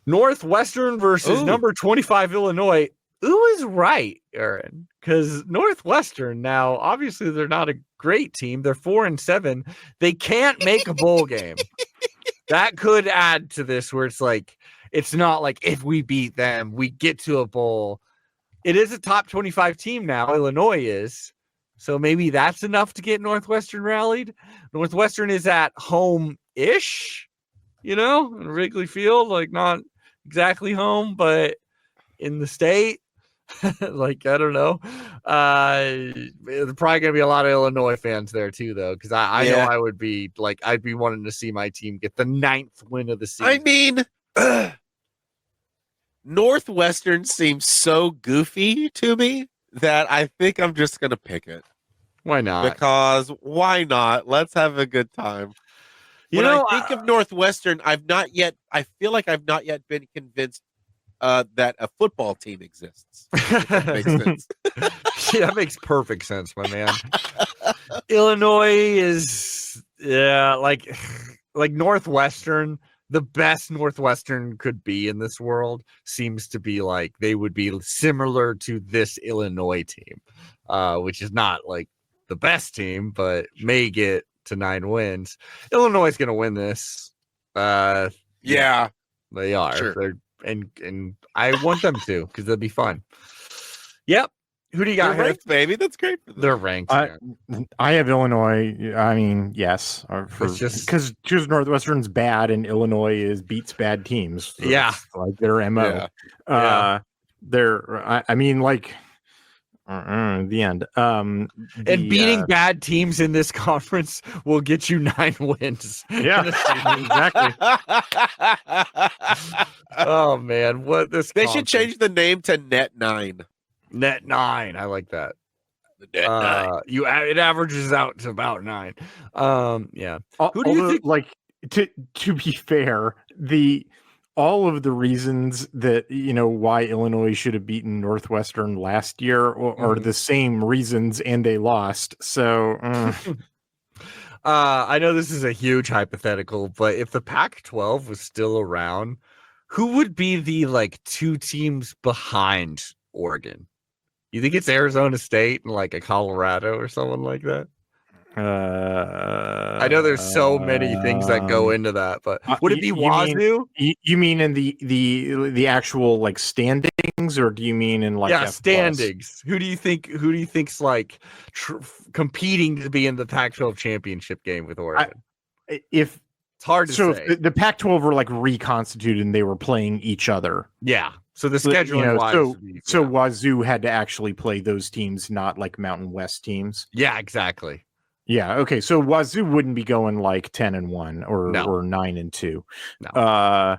Northwestern versus number 25 Illinois. Who is right, Aaron? Because Northwestern now, obviously, they're not a great team. They're 4-7. They can't make a bowl game. That could add to this, where it's like, it's not like if we beat them, we get to a bowl. It is a top 25 team now. Illinois is. So maybe that's enough to get Northwestern rallied. Northwestern is at home-ish, in Wrigley Field. Like, not exactly home, but in the state. Like, I don't know. There's probably gonna be a lot of Illinois fans there too, though, because I know I would be like, I'd be wanting to see my team get the 9th win of the season. I mean, Northwestern seems so goofy to me that I think I'm just gonna pick it. Why not? Because why not? Let's have a good time. When I think of Northwestern, I feel like I've not yet been convinced that a football team exists. That makes sense. Yeah, that makes perfect sense, my man. Illinois is like Northwestern. The best Northwestern could be in this world seems to be like they would be similar to this Illinois team, which is not like the best team, but may get to 9 wins. Illinois is going to win this. Yeah, they are. Sure. And I want them to, because that'd be fun. Yep. Who do you got? They're ranked, baby. That's great for them. They're ranked. I have Illinois. I mean, yes, because Northwestern's bad and Illinois beats bad teams. So like their MO. I mean, like the end. And beating bad teams in this conference will get you 9 wins. Yeah, exactly. Oh man, what this? They should change the name to Net 9. Net 9. I like that. The Net 9. It averages out to about 9. Yeah. Who do you think? Like, to be fair, all of the reasons that why Illinois should have beaten Northwestern last year are the same reasons, and they lost. So I know this is a huge hypothetical, but if the Pac-12 was still around, who would be the like 2 teams behind Oregon? You think it's Arizona State and like a Colorado or someone like that? I know there's so many things that go into that, but would it be Wazoo? You mean in the actual like standings, or do you mean in like F+? Standings? Who do you think's like competing to be in the Pac-12 championship game with Oregon? If it's hard to say. If the Pac-12 were like reconstituted and they were playing each other. Yeah. So the scheduling wise, so Wazoo had to actually play those teams, not like Mountain West teams. Yeah, exactly. Yeah. Okay. So Wazoo wouldn't be going like 10-1 or 9-2. No.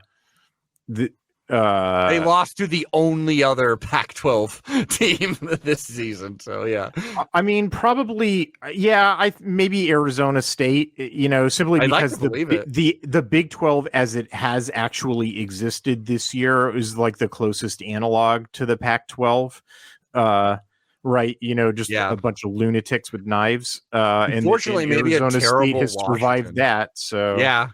They lost to the only other Pac-12 team this season. So yeah, I mean, probably, yeah. Maybe Arizona State. Simply because the Big 12 as it has actually existed this year is like the closest analog to the Pac-12. Right, just a bunch of lunatics with knives. Unfortunately, and maybe Arizona a terrible State has Washington. survived that. So yeah.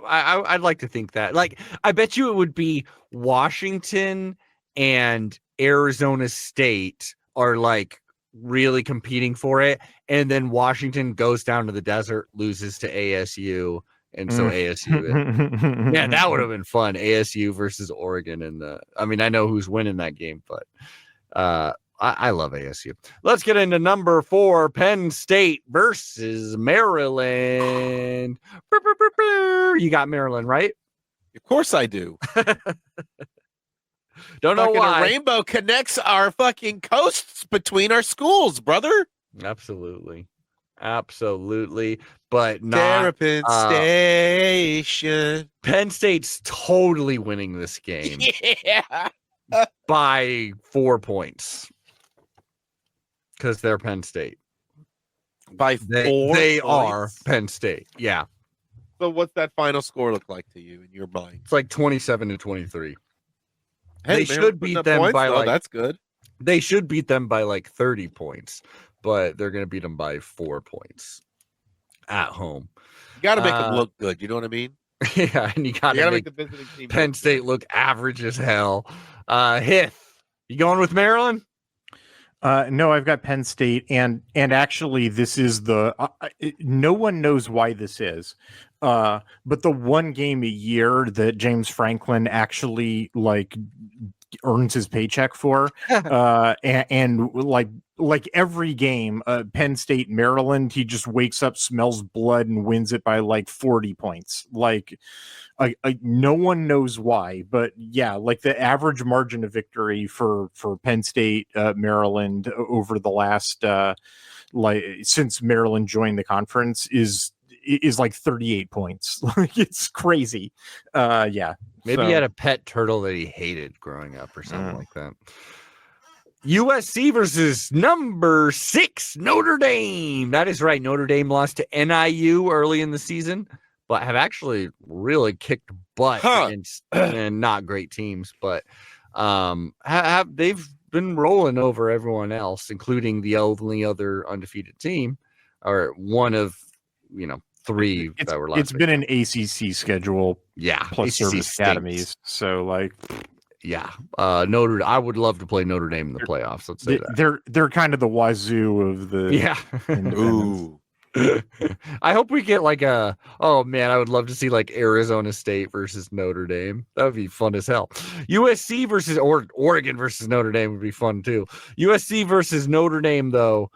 I'd like to think that. Like, I bet you it would be Washington and Arizona State are like really competing for it, and then Washington goes down to the desert, loses to ASU, and so ASU. Yeah, that would have been fun. ASU versus Oregon, I know who's winning that game, but I love ASU. Let's get into number 4, Penn State versus Maryland. You got Maryland, right? Of course I do. Don't know fucking why. A rainbow connects our fucking coasts between our schools, brother. Absolutely. But not Terrapin Station. Penn State's totally winning this game Yeah. by 4 points. Because they're Penn State. By 4 They points? are Penn State. Yeah. So what's that final score look like to you in your mind? It's like 27-23. Hey, They should beat them by like that's good. They should beat them by like 30 points, but they're going to beat them by 4 points at home. You got to make them look good. You know what I mean? Yeah, and you got to make the visiting team Penn State look average as hell. Hith, you going with Maryland? No, I've got Penn State, and actually, this is no one knows why this is, but the one game a year that James Franklin actually like earns his paycheck for, and like every game, Penn State, Maryland, he just wakes up, smells blood, and wins it by like 40 points. Like, no one knows why, but yeah, like the average margin of victory for Penn State, Maryland over the last since Maryland joined the conference is like 38 points. Like, it's crazy. Yeah. Maybe he had a pet turtle that he hated growing up or something like that. USC versus number 6 Notre Dame. That is right. Notre Dame lost to NIU early in the season, but have actually really kicked butt against and not great teams. But they've been rolling over everyone else, including the only other undefeated team, or one of 3 that were last. It's been an ACC schedule, plus ACC service academies. So like, I would love to play Notre Dame in the playoffs. Let's say that they're kind of the wazoo of the Ooh. I hope we get like I would love to see like Arizona State versus Notre Dame. That would be fun as hell. USC versus Oregon versus Notre Dame would be fun too. USC versus Notre Dame though.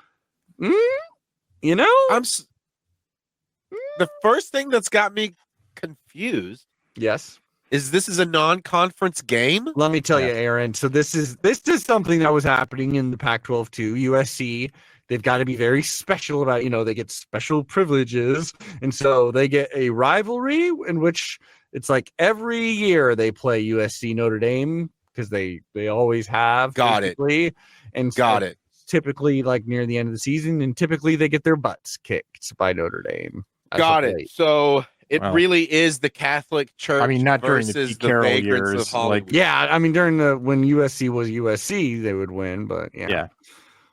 The first thing that's got me confused. Yes. This is a non-conference game? Let me tell you, Aaron. So this is something that was happening in the Pac-12 too. USC, they've got to be very special about, they get special privileges. And so they get a rivalry in which it's like every year they play USC Notre Dame because they always have. Got it. And got it. Typically like near the end of the season, and typically they get their butts kicked by Notre Dame. Got it. So it really is the Catholic Church. I mean, not during the versus Pete Carroll vagrants years. of Hollywood. During when USC was USC, they would win. But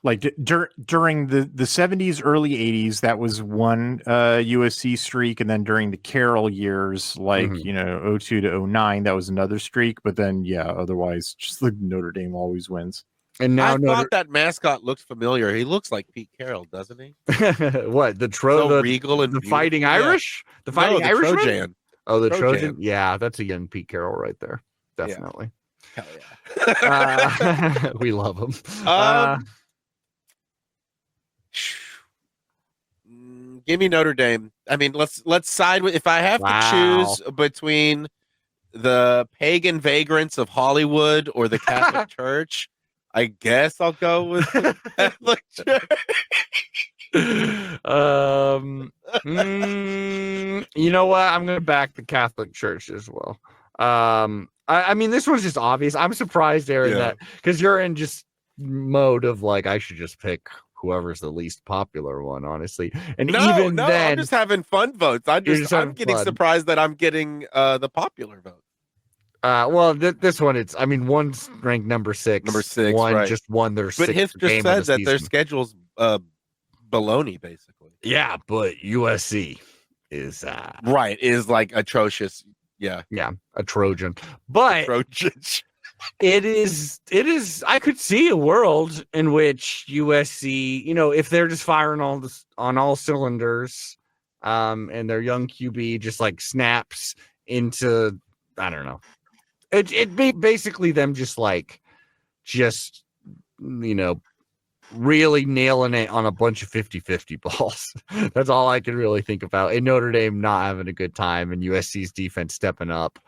like during the 70s, early 80s, that was one USC streak, and then during the Carroll years, like 02 to 09, that was another streak. But then otherwise, just like Notre Dame always wins. And now I thought that mascot looked familiar. He looks like Pete Carroll, doesn't he? What, So regal and the beautiful. Fighting Irish? The Fighting Irish? Trojan. Oh, the Trojan? Yeah, that's a young Pete Carroll right there. Definitely. Hell yeah. We love him. Give me Notre Dame. I mean, let's side with. If I have to choose between the pagan vagrants of Hollywood or the Catholic Church, I guess I'll go with the Catholic Church. You know what? I'm going to back the Catholic Church as well. I mean, this one's just obvious. I'm surprised, Aaron, that because you're in just mode of like, I should just pick whoever's the least popular one, honestly. And then I'm just having fun votes. I'm getting surprised that I'm getting the popular vote. This one, one's ranked number 6. One right. just won their But Hith just said that their schedule's baloney, basically. Yeah, but USC is right, is like atrocious. Yeah, a Trojan. But Trojan. It is. I could see a world in which USC, if they're just firing on all cylinders, and their young QB just like snaps into, I don't know. It'd be basically them just really nailing it on a bunch of 50-50 balls. That's all I can really think about. And Notre Dame not having a good time and USC's defense stepping up.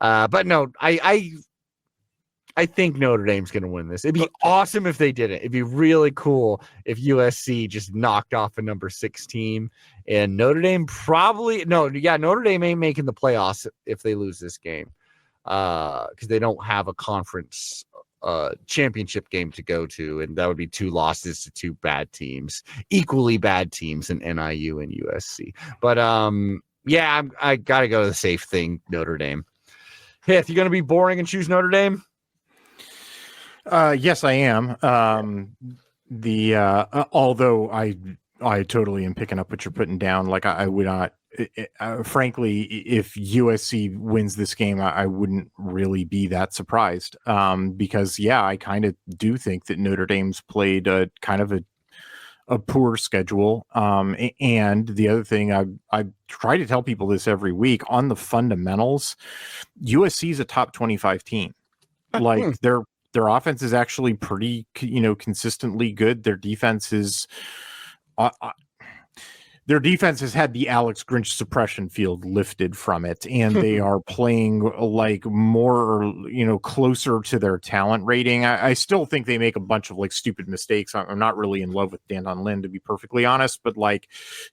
But no, I think Notre Dame's going to win this. It'd be awesome if they did it. It'd be really cool if USC just knocked off a number 6 team. And Notre Dame Notre Dame ain't making the playoffs if they lose this game because they don't have a conference championship game to go to. And that would be 2 losses to 2 bad teams, equally bad teams in NIU and USC. But I got to go to the safe thing, Notre Dame. Hith, you going to be boring and choose Notre Dame? Yes, I am. Although I totally am picking up what you're putting down. Like I would not, frankly, if USC wins this game, I wouldn't really be that surprised. Because I kind of do think that Notre Dame's played a kind of a poor schedule. And the other thing I try to tell people this every week on the fundamentals, USC is a top 25 team. Like their offense is actually pretty, consistently good. Their defense is, their defense has had the Alex Grinch suppression field lifted from it, and they are playing like more, closer to their talent rating. I still think they make a bunch of like stupid mistakes. I'm not really in love with Dandon Lynn, to be perfectly honest, but like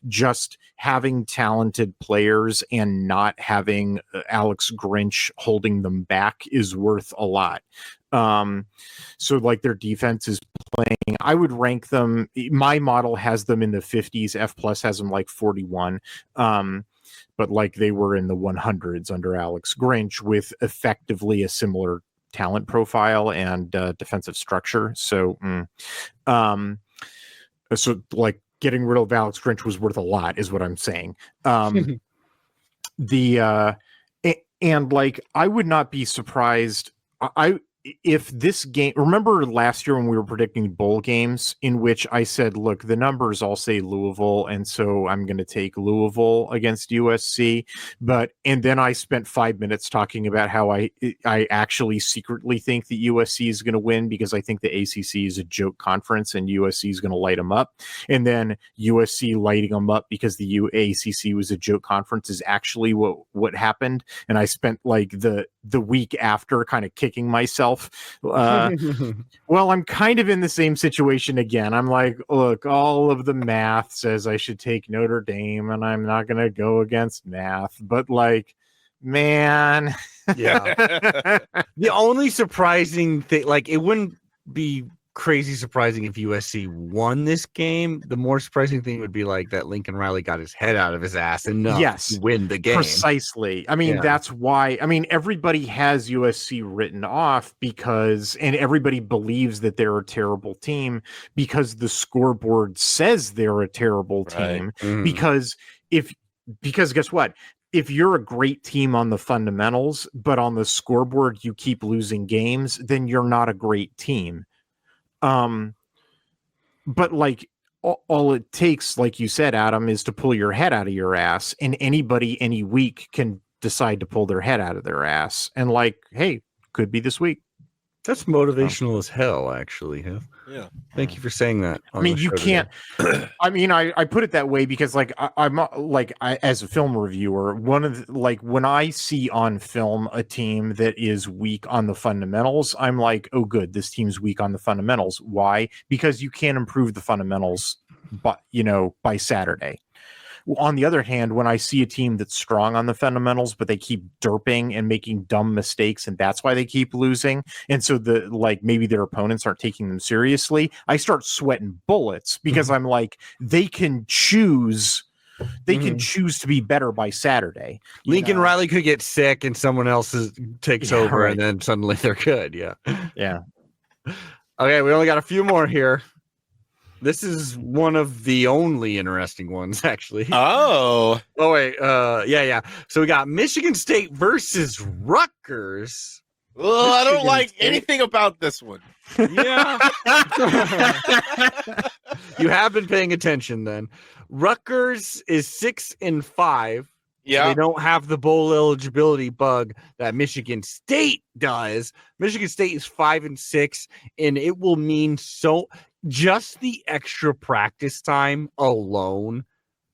just having talented players and not having Alex Grinch holding them back is worth a lot. So like their defense is playing, I would rank them, my model has them in the 50s, F plus has them like 41, but like they were in the 100s under Alex Grinch with effectively a similar talent profile and defensive structure. So like getting rid of Alex Grinch was worth a lot is what I'm saying. And like I would not be surprised if this game, remember last year when we were predicting bowl games in which I said, look, the numbers all say Louisville, and so I'm going to take Louisville against USC. And then I spent 5 minutes talking about how I actually secretly think that USC is going to win because I think the ACC is a joke conference and USC is going to light them up. And then USC lighting them up because the ACC was a joke conference is actually what happened. And I spent like the week after kind of kicking myself. Well, I'm kind of in the same situation again. I'm like, look, all of the math says I should take Notre Dame and I'm not going to go against math, but like, man. Yeah. The only surprising thing, like it wouldn't be crazy surprising if USC won this game. The more surprising thing would be like that Lincoln Riley got his head out of his ass enough to win the game. Precisely. I mean, that's why, everybody has USC written off and everybody believes that they're a terrible team because the scoreboard says they're a terrible team. Right. Because guess what? If you're a great team on the fundamentals, but on the scoreboard you keep losing games, then you're not a great team. But like all it takes, like you said, Adam, is to pull your head out of your ass, and anybody any week can decide to pull their head out of their ass. And like, hey, could be this week. That's motivational as hell, actually. Yeah. Thank you for saying that. You can't. I put it that way because, like, I'm as a film reviewer, when I see on film a team that is weak on the fundamentals, I'm like, oh, good, this team's weak on the fundamentals. Why? Because you can't improve the fundamentals, by Saturday. On the other hand, when I see a team that's strong on the fundamentals, but they keep derping and making dumb mistakes, and that's why they keep losing, and so maybe their opponents aren't taking them seriously, I start sweating bullets because I'm like, they can choose to be better by Saturday. Lincoln Riley could get sick and someone else takes over, right. And then suddenly they're good. Yeah. Okay, we only got a few more here. This is one of the only interesting ones, actually. Oh wait. Yeah. So we got Michigan State versus Rutgers. Oh, I don't Michigan like State. anything about this one. Yeah. You have been paying attention then. Rutgers is 6-5. Yeah. They don't have the bowl eligibility bug that Michigan State does. Michigan State is 5-6, and it will mean just the extra practice time alone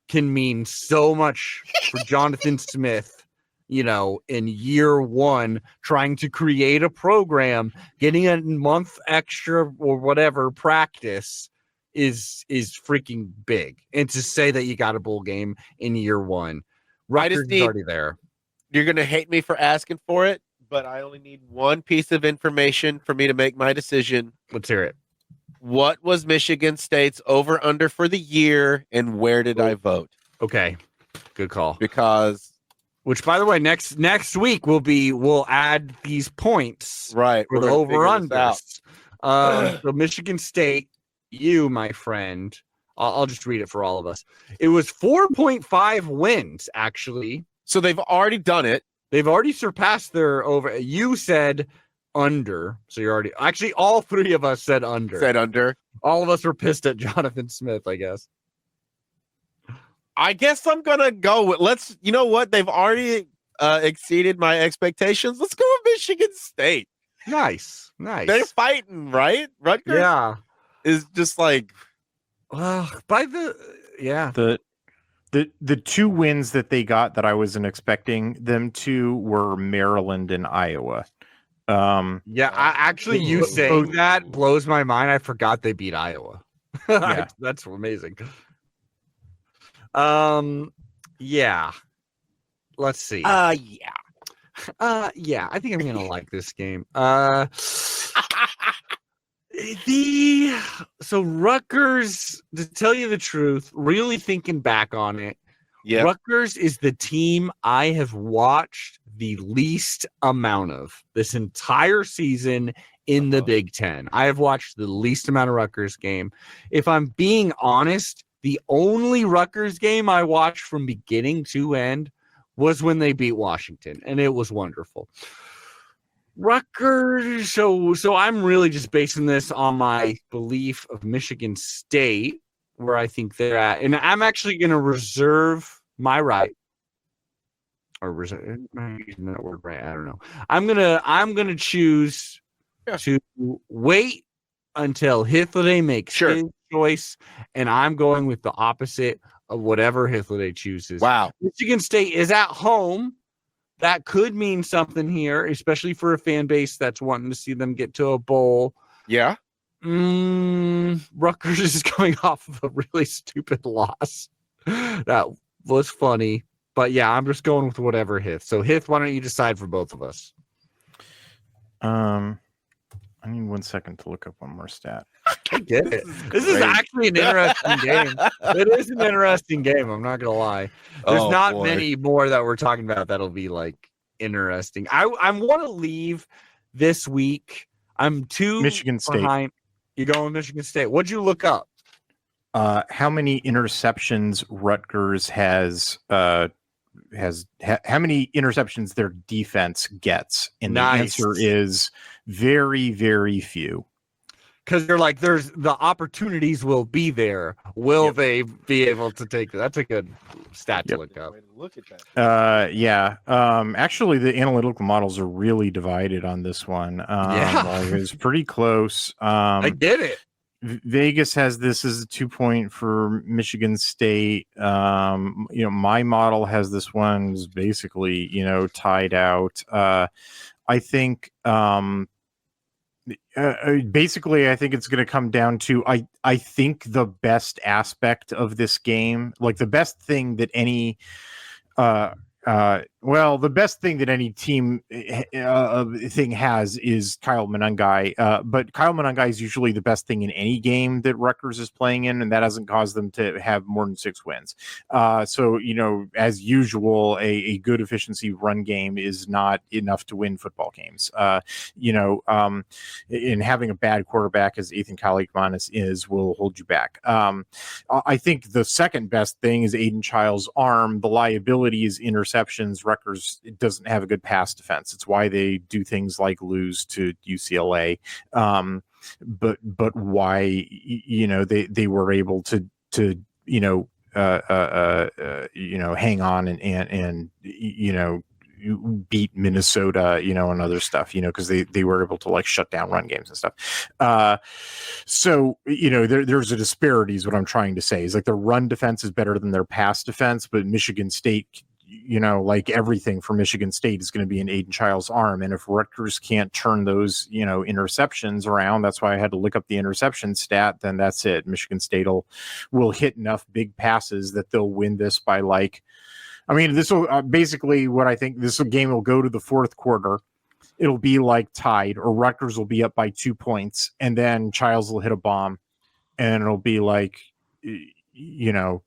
can mean so much for Jonathan Smith, in year one, trying to create a program, getting a month extra or whatever practice is freaking big. And to say that you got a bowl game in year one, Rutgers is already there. You're going to hate me for asking for it, but I only need one piece of information for me to make my decision. Let's hear it. What was Michigan State's over-under for the year, and where did I vote? Okay, good call. Which, by the way, next week we'll add these points right for the over-unders. So Michigan State, you, my friend, I'll just read it for all of us. It was 4.5 wins, actually. So they've already done it. They've already surpassed their over. You said under. So you're already. Actually, all three of us said under. All of us were pissed at Jonathan Smith, I guess. I guess I'm going to go with, you know what? They've already exceeded my expectations. Let's go with Michigan State. Nice. They're fighting, right? Rutgers is just like. Well, the two wins that they got that I wasn't expecting them to were Maryland and Iowa. You saying that blows my mind. I forgot they beat Iowa. Yeah. That's amazing. Yeah. Let's see. I think I'm gonna like this game. So Rutgers, to tell you the truth, really thinking back on it, Rutgers is the team I have watched the least amount of this entire season in the Big Ten. I have watched the least amount of Rutgers game. If I'm being honest, the only Rutgers game I watched from beginning to end was when they beat Washington, and it was wonderful. Rutgers, so I'm really just basing this on my belief of Michigan State, where I think they're at, and I'm actually going to reserve my right, or reserve. Am I using that word right? I don't know. I'm gonna choose to wait until Hithloday makes his choice, and I'm going with the opposite of whatever Hithloday chooses. Wow, Michigan State is at home. That could mean something here, especially for a fan base that's wanting to see them get to a bowl. Yeah. Rutgers is coming off of a really stupid loss. That was funny. But yeah, I'm just going with whatever Hith. So Hith, why don't you decide for both of us? I need 1 second to look up one more stat. I get it. This is actually an interesting game. It is an interesting game. I'm not gonna lie. There's not many more that we're talking about that'll be like interesting. I want to leave this week. I'm too Michigan State behind. You going with Michigan State? What'd you look up? How many interceptions Rutgers has? How many interceptions their defense gets? And the answer is very, very few. Because they're like, there's the opportunities will be there. Will they be able to take that? That's a good stat to look up. Look at that. Actually, the analytical models are really divided on this one. It's pretty close. I get it. Vegas has this as a 2-point for Michigan State. My model has this one is basically, tied out. I think, basically, I think it's going to come down to, I think the best aspect of this game, like the best thing that any, the best thing that any team thing has is Kyle Monangai. But Kyle Monangai is usually the best thing in any game that Rutgers is playing in, and that hasn't caused them to have more than 6 wins. So, as usual, a good efficiency run game is not enough to win football games. In having a bad quarterback, as Ethan Kalikman is, will hold you back. I think the second best thing is Aiden Child's arm. The liability is interceptions. Rutgers doesn't have a good pass defense. It's why they do things like lose to UCLA. But why, they were able to hang on and beat Minnesota, and other stuff, because they were able to like shut down run games and stuff. So there's a disparity is what I'm trying to say. Is like their run defense is better than their pass defense, but Michigan State, like everything for Michigan State is going to be in Aiden Child's arm. And if Rutgers can't turn those, interceptions around, that's why I had to look up the interception stat, then that's it. Michigan State will hit enough big passes that they'll win this by this will basically what I think this game will go to the fourth quarter. It'll be like tied, or Rutgers will be up by 2 points, and then Childs will hit a bomb, and it'll be like,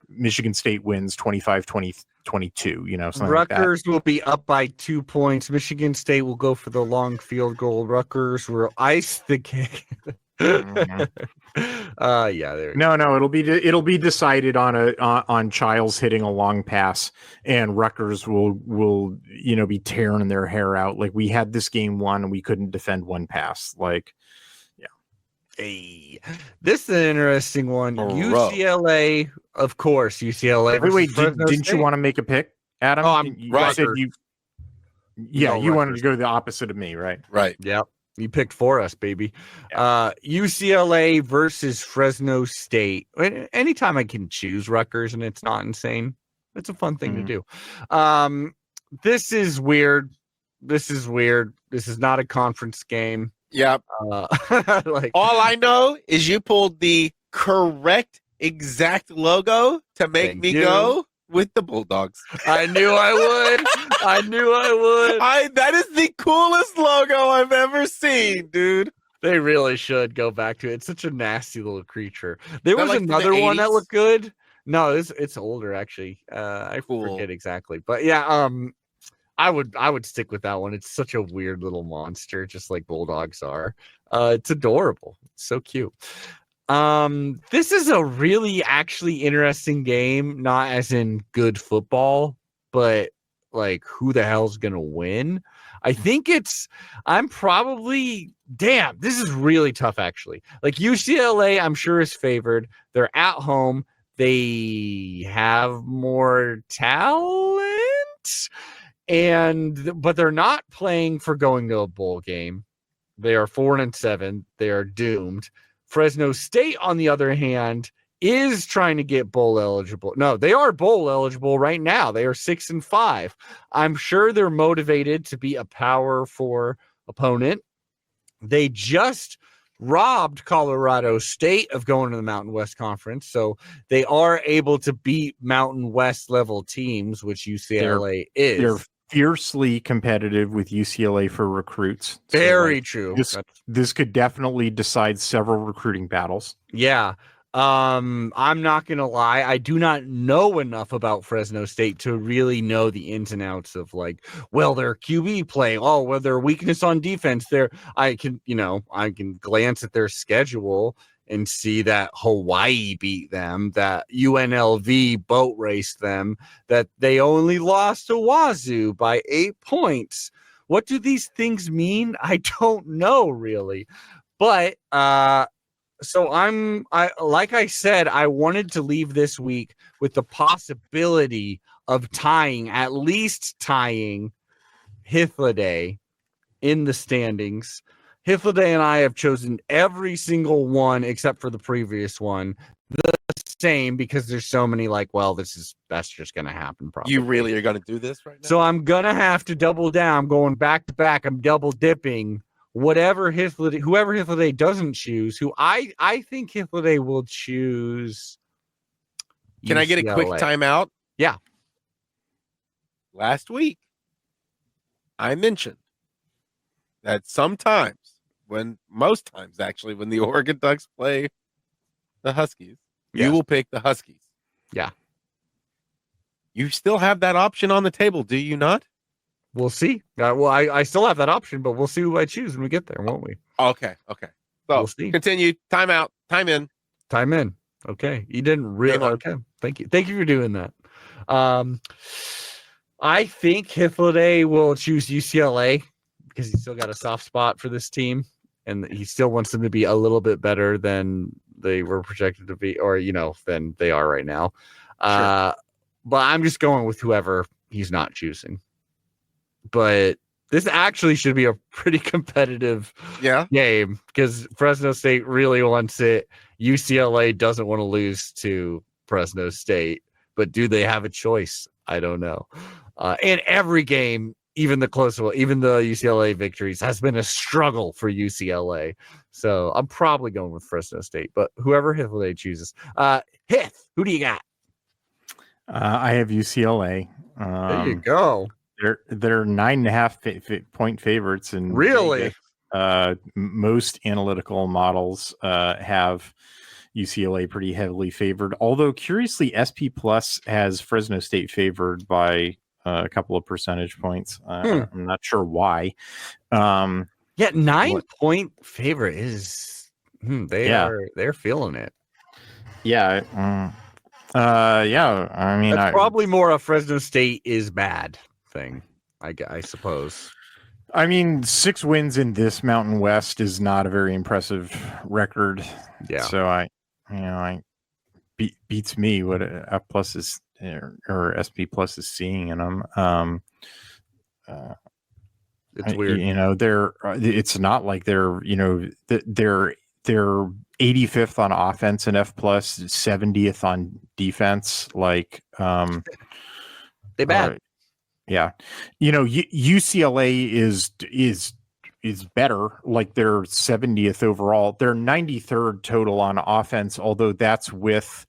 Michigan State wins 25-22, something Rutgers like that. will be up by 2 points. Michigan State will go for the long field goal. Rutgers will ice the kick. There. No, it'll be decided on Childs hitting a long pass, and Rutgers will be tearing their hair out. Like we had this game won and we couldn't defend one pass. Like, yeah. Hey, this is an interesting one. UCLA, of course, UCLA. Wait, didn't you want to make a pick, Adam? Oh, you said you wanted to go the opposite of me, right? Right. Yep. You picked for us, baby. Yeah. UCLA versus Fresno State. Anytime I can choose Rutgers and it's not insane, it's a fun thing to do. This is weird. This is not a conference game. Yep. All I know is you pulled the correct exact logo to make me go with the Bulldogs. I knew I would. That is the coolest logo I've ever seen, dude. They really should go back to it. It's such a nasty little creature. There was like another one that looked good. No, it's older actually. I forget exactly, but yeah. I would stick with that one. It's such a weird little monster, just like Bulldogs are. It's adorable. It's so cute. This is a really actually interesting game, not as in good football, but like who the hell's gonna win? I think this is really tough actually. Like UCLA, I'm sure is favored. They're at home. They have more talent, but they're not playing for going to a bowl game. They are 4-7. They are doomed. Fresno State, on the other hand, is trying to get bowl eligible. No, they are bowl eligible right now. They are 6-5. I'm sure they're motivated to be a Power 4 opponent. They just robbed Colorado State of going to the Mountain West Conference, so they are able to beat Mountain West level teams, which UCLA is. They're fiercely competitive with UCLA for recruits. Very true. This could definitely decide several recruiting battles. Yeah. I'm not going to lie. I do not know enough about Fresno State to really know the ins and outs of their QB play. Their weakness on defense there. I can glance at their schedule and see that Hawaii beat them, that UNLV boat raced them, that they only lost to Wazoo by 8 points. What do these things mean? I don't know really, but, so like I said, I wanted to leave this week with the possibility of at least tying Hithliday in the standings. Hithliday and I have chosen every single one except for the previous one the same because there's so many that's just going to happen probably. You really are going to do this right now? So I'm going to have to double down. I'm going back to back. I'm double dipping. Whoever Hithliday doesn't choose, who I think Hithliday will choose. Can UCLA. I get a quick timeout? Yeah. Last week, I mentioned that most times actually, when the Oregon Ducks play the Huskies, you will pick the Huskies. Yeah. You still have that option on the table, do you not? We'll see. I still have that option, but we'll see who I choose when we get there, won't we? Okay. So we'll see. Continue. Time out. Time in. Okay. You didn't really. Okay. Thank you. Thank you for doing that. I think Hifliday will choose UCLA because he's still got a soft spot for this team, and he still wants them to be a little bit better than they were projected to be, or than they are right now. Sure. But I'm just going with whoever he's not choosing. But this actually should be a pretty competitive game because Fresno State really wants it. UCLA doesn't want to lose to Fresno State, but do they have a choice? I don't know. And every game, even the close one, even the UCLA victories, has been a struggle for UCLA. So I'm probably going with Fresno State, but whoever Hifliday chooses. Hith, who do you got? I have UCLA. There you go. They're 9.5 point favorites, and really, most analytical models have UCLA pretty heavily favored. Although curiously, SP Plus has Fresno State favored by a couple of percentage points. I'm not sure why. Yeah, 9-point favorite is they're feeling it. Yeah. Yeah. I mean, that's probably more a Fresno State is bad thing, I suppose. I mean, 6 wins in this Mountain West is not a very impressive record. Yeah. So beats me what F plus is or SP plus is seeing in them. It's weird. It's not like they're 85th on offense and F plus, 70th on defense. Like, they bad. Yeah. UCLA is better. Like they're 70th overall. They're 93rd total on offense, although that's with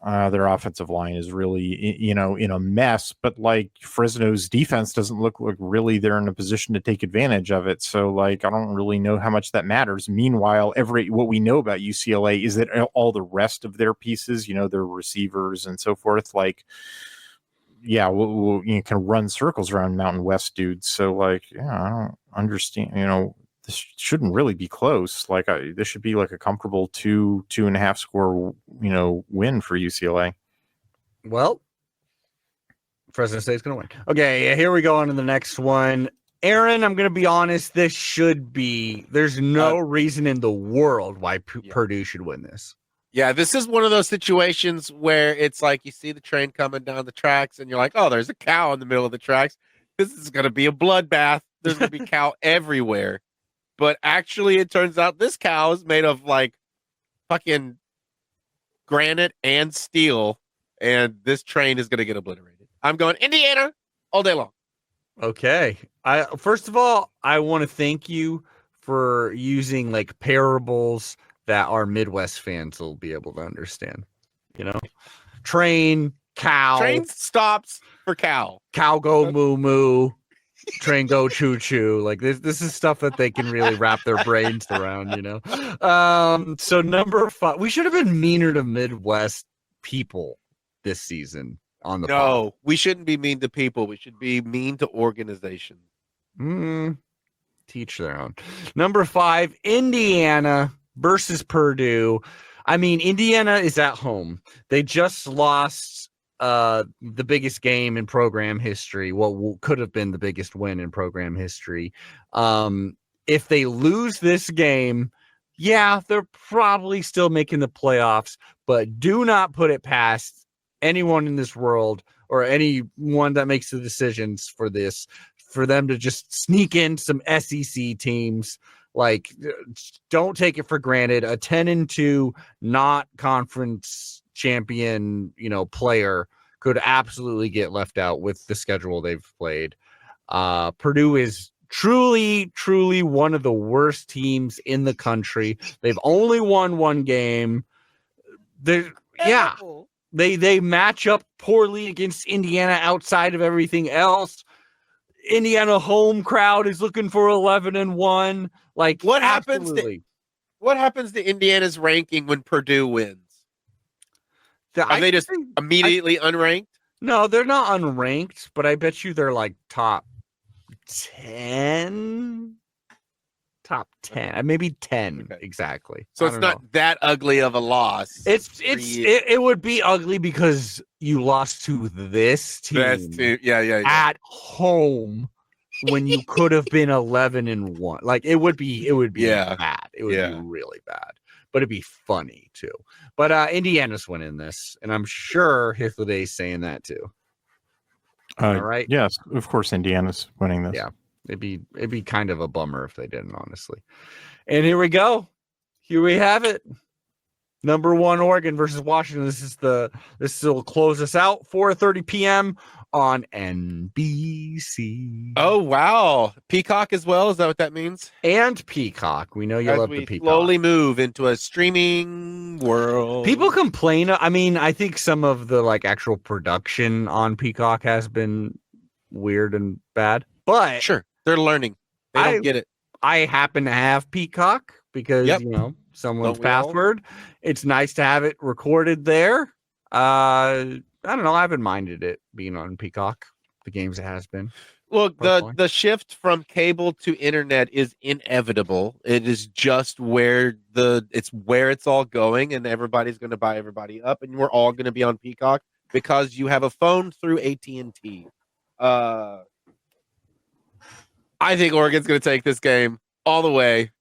their offensive line is really, in a mess. But like Fresno's defense doesn't look like really they're in a position to take advantage of it. So like, I don't really know how much that matters. Meanwhile, what we know about UCLA is that all the rest of their pieces, their receivers and so forth, like, yeah, we'll can run circles around Mountain West dudes. So like, I don't understand. This shouldn't really be close. Like, this should be like a comfortable 2.5 score, win for UCLA. Well, Fresno State's gonna win. Okay, here we go on to the next one. Aaron, I'm gonna be honest. This should be. There's no reason in the world why Purdue should win this. Yeah, this is one of those situations where it's like you see the train coming down the tracks and you're like, oh, there's a cow in the middle of the tracks. This is going to be a bloodbath. There's going to be cow everywhere. But actually, it turns out this cow is made of like fucking granite and steel. And this train is going to get obliterated. I'm going Indiana all day long. Okay. First of all, I want to thank you for using like parables that our Midwest fans will be able to understand. Train, cow. Train stops for cow. Cow go moo moo. Train go choo choo. Like this is stuff that they can really wrap their brains around, So number 5, we should have been meaner to Midwest people this season on the pod. We shouldn't be mean to people. We should be mean to organizations. Teach their own. Number 5, Indiana versus Purdue. I mean, Indiana is at home. They just lost the biggest game in program history. What could have been the biggest win in program history. If they lose this game, they're probably still making the playoffs, but do not put it past anyone in this world or anyone that makes the decisions for this, for them to just sneak in some SEC teams. Like, don't take it for granted. A 10-2 not conference champion, player could absolutely get left out with the schedule they've played. Purdue is truly, truly one of the worst teams in the country. They've only won one game. They match up poorly against Indiana outside of everything else. Indiana home crowd is looking for 11-1. Like, what happens to Indiana's ranking when Purdue wins? Are they just immediately unranked? No, they're not unranked, but I bet you they're like top 10, top 10, maybe 10 Okay. exactly. So I it's don't not know. that ugly of a loss. It would be ugly because you lost to this team Yeah. at home when you could have been 11-1. Like it would be Yeah. bad. It would be Yeah. really bad, but it'd be funny too. But Indiana's winning this, and I'm sure Hithladay's saying that too. All right. Yes, of course, Indiana's winning this. Yeah. It'd be kind of a bummer if they didn't, honestly. And here we go. Here we have it. Number 1 Oregon versus Washington. This will close us out. 4:30 p.m. on NBC. Oh wow, Peacock as well. Is that what that means? And Peacock. We know you As love we the Peacock. slowly move into a streaming world. People complain. I mean, I think some of the like actual production on Peacock has been weird and bad, but Sure, they're learning. They don't get it. I happen to have Peacock because someone's Don't we all? password. It's nice to have it recorded there. I don't know. I haven't minded it being on Peacock. The games it has been. Look, personally. the shift from cable to internet is inevitable. It is just where it's all going, and everybody's going to buy everybody up, and we're all going to be on Peacock because you have a phone through AT&T. I think Oregon's going to take this game all the way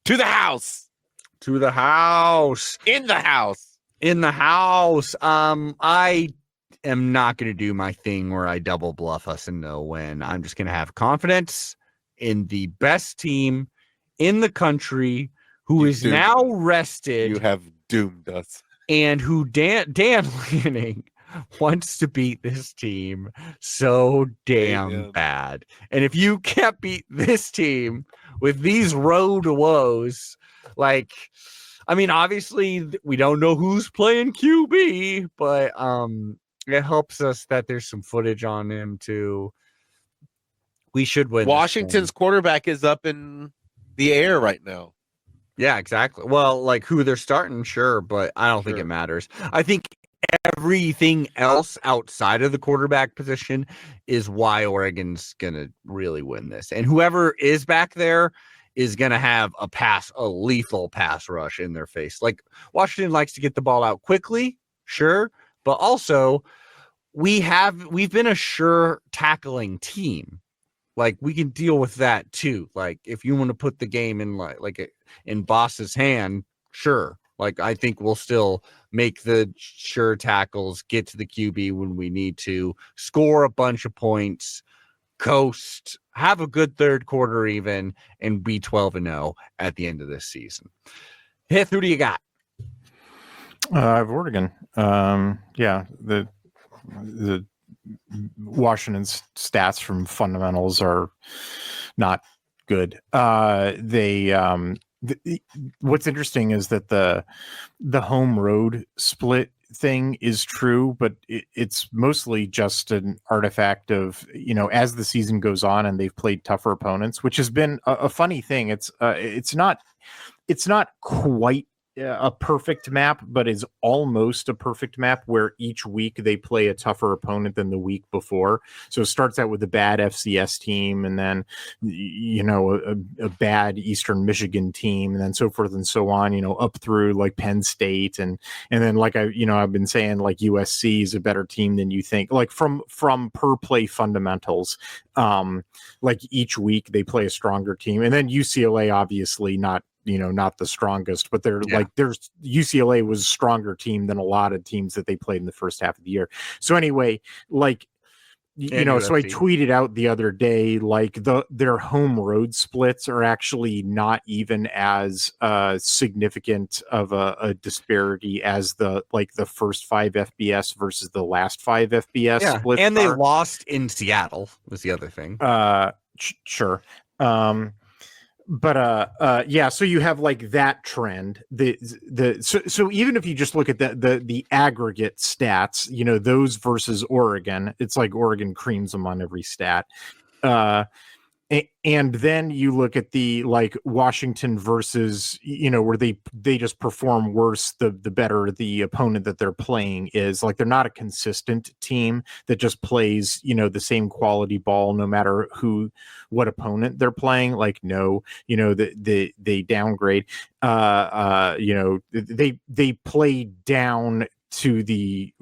to the house. To the house. In the house. In the house. I am not going to do my thing where I double bluff us and no win. I'm just going to have confidence in the best team in the country who is now rested. You have doomed us. And who Dan Lanning wants to beat this team so damn bad. And if you can't beat this team with these road woes, like, I mean, obviously we don't know who's playing QB, but it helps us that there's some footage on him too. We should win. Washington's quarterback is up in the air right now. Yeah, exactly. Well, like who they're starting, sure, but I don't think it matters. I think everything else outside of the quarterback position is why Oregon's gonna really win this. And whoever is back there is gonna have a lethal pass rush in their face. Like Washington likes to get the ball out quickly, sure, but also we've been a sure tackling team. Like we can deal with that too. Like if you want to put the game in in Boss's hand, sure. Like I think we'll still make the sure tackles, get to the QB when we need to, score a bunch of points, coast, have a good third quarter even, and be 12-0 at the end of this season. Hith, who do you got? I have Oregon. The Washington's stats from fundamentals are not good. What's interesting is that the home road split thing is true, but it's mostly just an artifact of, as the season goes on and they've played tougher opponents, which has been a funny thing. It's not quite a perfect map, but is almost a perfect map where each week they play a tougher opponent than the week before. So it starts out with a bad FCS team, and then a bad Eastern Michigan team, and then so forth and so on. Up through like Penn State, and then like I've been saying, like USC is a better team than you think. Like from per play fundamentals, like each week they play a stronger team, and then UCLA obviously not the strongest, but there's UCLA was a stronger team than a lot of teams that they played in the first half of the year. So anyway, like, so I tweeted out the other day, like their home road splits are actually not even as significant of a disparity as the first 5 FBS versus the last 5 FBS splits. And they lost in Seattle was the other thing. Sure. So you have like that trend. So even if you just look at the aggregate stats, those versus Oregon, it's like Oregon creams them on every stat. And And then you look at the like Washington versus, where they just perform worse the better the opponent that they're playing is. Like, they're not a consistent team that just plays, the same quality ball no matter what opponent they're playing. Like, no, they downgrade. They play down to the,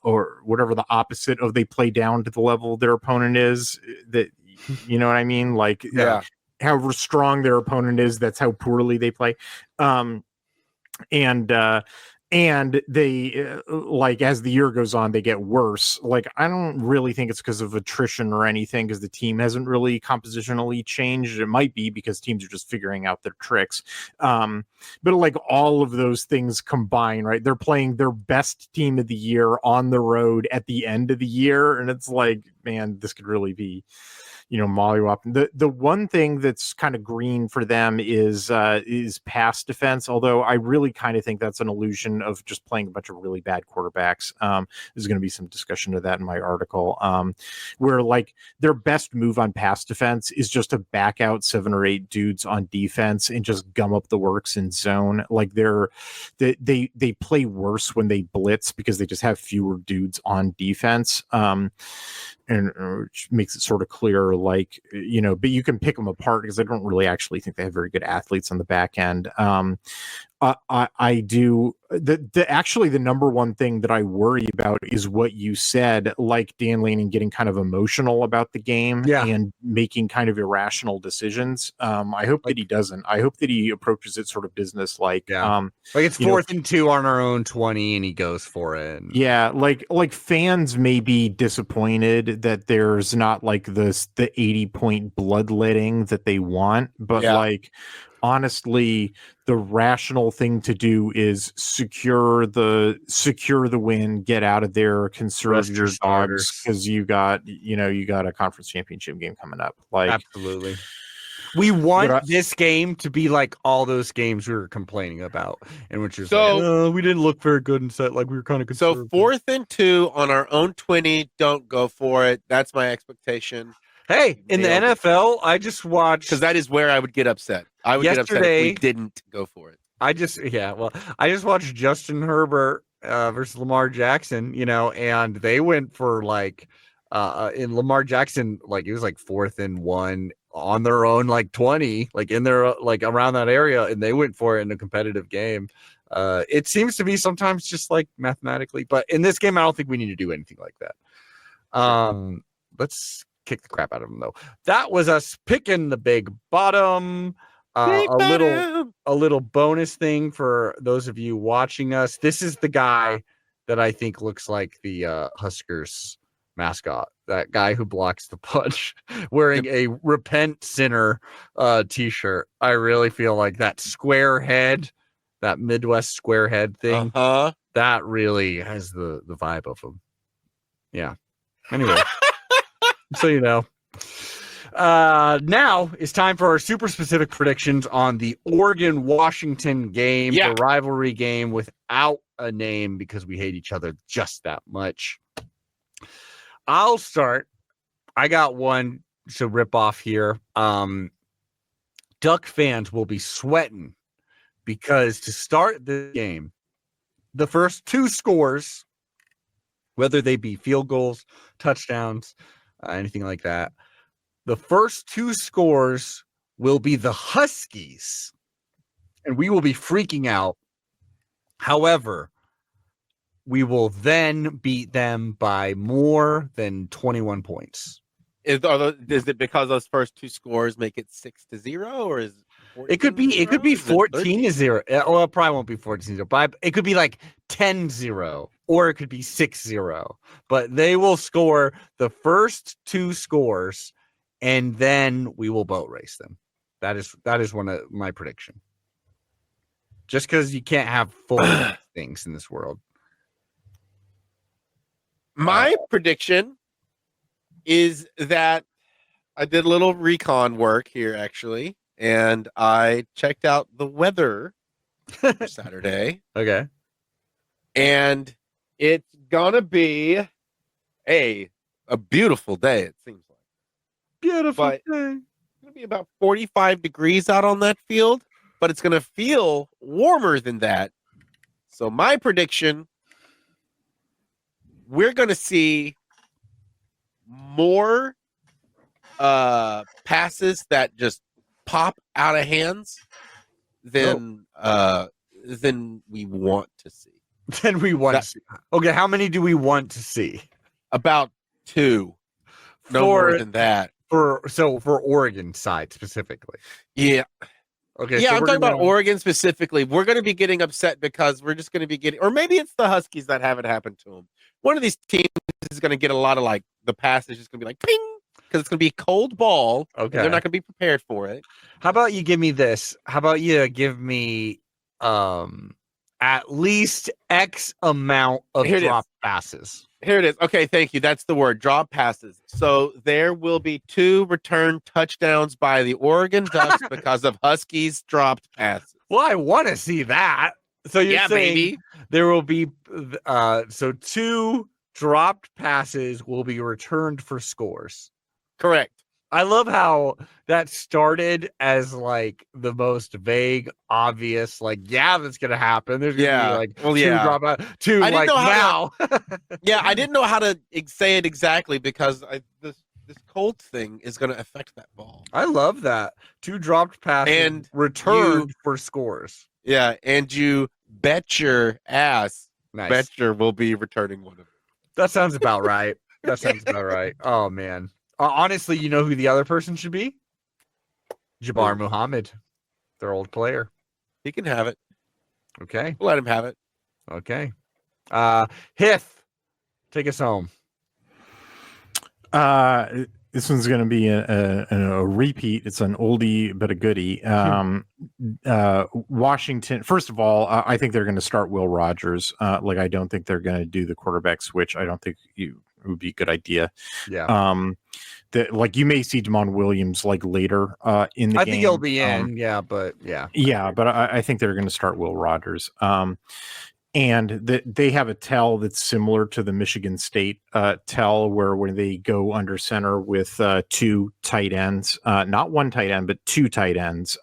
or whatever the opposite of, they play down to the level their opponent is. That, you know what I mean? Like, however strong their opponent is, that's how poorly they play. And they like, as the year goes on, they get worse. Like, I don't really think it's because of attrition or anything, because the team hasn't really compositionally changed. It might be because teams are just figuring out their tricks. But like, all of those things combined, right? They're playing their best team of the year on the road at the end of the year, and it's like, man, this could really be, mollywop. The one thing that's kind of green for them is pass defense, although I really kind of think that's an illusion of just playing a bunch of really bad quarterbacks. There's going to be some discussion of that in my article, where like their best move on pass defense is just to back out 7 or 8 dudes on defense and just gum up the works in zone. Like, they play worse when they blitz because they just have fewer dudes on defense. And which makes it sort of clear, like, but you can pick them apart because I don't really actually think they have very good athletes on the back end. I do. Actually, the number one thing that I worry about is what you said, like Dan Lanning getting kind of emotional about the game and making kind of irrational decisions. I hope that he doesn't. I hope that he approaches it sort of business like. Like, it's 4th and 2 on our own 20, and he goes for it. Yeah, like fans may be disappointed that there's not like the 80-point bloodletting that they want, but like, honestly, the rational thing to do is secure the win, get out of there, conserve your dogs, because you got a conference championship game coming up. Like, absolutely. We want this game to be like all those games we were complaining about, and which is we didn't look very good and set, like we were kind of conservative. So 4th and 2 on our own 20, don't go for it. That's my expectation. Hey, in the NFL, I just watched, because that is where I would get upset. I would get upset if we didn't go for it. I just watched Justin Herbert versus Lamar Jackson, and they went for like in Lamar Jackson, like it was like 4th and 1 on their own, like 20, like in their, like around that area, and they went for it in a competitive game. It seems to be sometimes just like mathematically, but in this game, I don't think we need to do anything like that. Let's kick the crap out of them, though. That was us picking the big bottom. A little bonus thing for those of you watching us. This is the guy that I think looks like the Huskers mascot, that guy who blocks the punch, wearing a Repent Sinner t-shirt. I really feel like that square head, that Midwest square head thing, that really has the vibe of him. Yeah. Anyway, so you know. Now it's time for our super specific predictions on the Oregon-Washington game, the rivalry game without a name because we hate each other just that much. I'll start. I got one to rip off here. Duck fans will be sweating because to start the game, the first 2 scores, whether they be field goals, touchdowns, anything like that, the first 2 scores will be the Huskies, and we will be freaking out. However, we will then beat them by more than 21 points. Is it because those first 2 scores make it 6-0, or is it could be 14-0? Well, it probably won't be 14-0, but it could be like 10-0, or it could be 6-0. But they will score the first 2 scores, and then we will boat race them. That is one of my prediction. Just because you can't have 4 things in this world. My prediction is that I did a little recon work here, actually, and I checked out the weather for Saturday. Okay. And it's gonna be a beautiful day, it seems like. Beautiful But- day. It's going to be about 45 degrees out on that field, but it's going to feel warmer than that. So my prediction, we're going to see more passes that just pop out of hands than we want to see. Then we want to see. Okay, how many do we want to see? About 2. No more than that. For Oregon side specifically. Yeah. Okay. Yeah, so I'm talking about Oregon specifically. We're going to be getting upset because we're just going to be getting, or maybe it's the Huskies that have it happen to them. One of these teams is going to get a lot of like the pass is just going to be like ping because it's going to be a cold ball. Okay. And they're not going to be prepared for it. How about you give me this? How about you give me at least X amount of Here it drop is. passes? Here it is. Okay, thank you. That's the word. Drop passes. So there will be 2 return touchdowns by the Oregon Ducks because of Huskies dropped passes. Well, I want to see that. So you're saying baby. there will be so 2 dropped passes will be returned for scores. Correct. I love how that started as like the most vague, obvious, like, yeah, that's gonna happen. There's gonna be like 2 drop out, 2 I didn't like know now. Yeah, I didn't know how to say it exactly because this cold thing is going to affect that ball. I love that. 2 dropped passes And returned for scores. Yeah, and you bet your ass, Nice. Betcher will be returning one of them. That sounds about right. That sounds about right. Oh man. Honestly, you know who the other person should be? Jabbar Muhammad, their old player. He can have it. Okay. We'll let him have it. Okay. Hith, take us home. This one's going to be a repeat. It's an oldie but a goodie. Washington. First of all, I think they're going to start Will Rogers. I don't think they're going to do the quarterback switch. I don't think it would be a good idea. Yeah. That you may see Damon Williams later in the game. I think he'll be in. But I think they're going to start Will Rogers. And they have a tell that's similar to the Michigan State tell, where when they go under center with 2 tight ends, not 1 tight end, but 2 tight ends.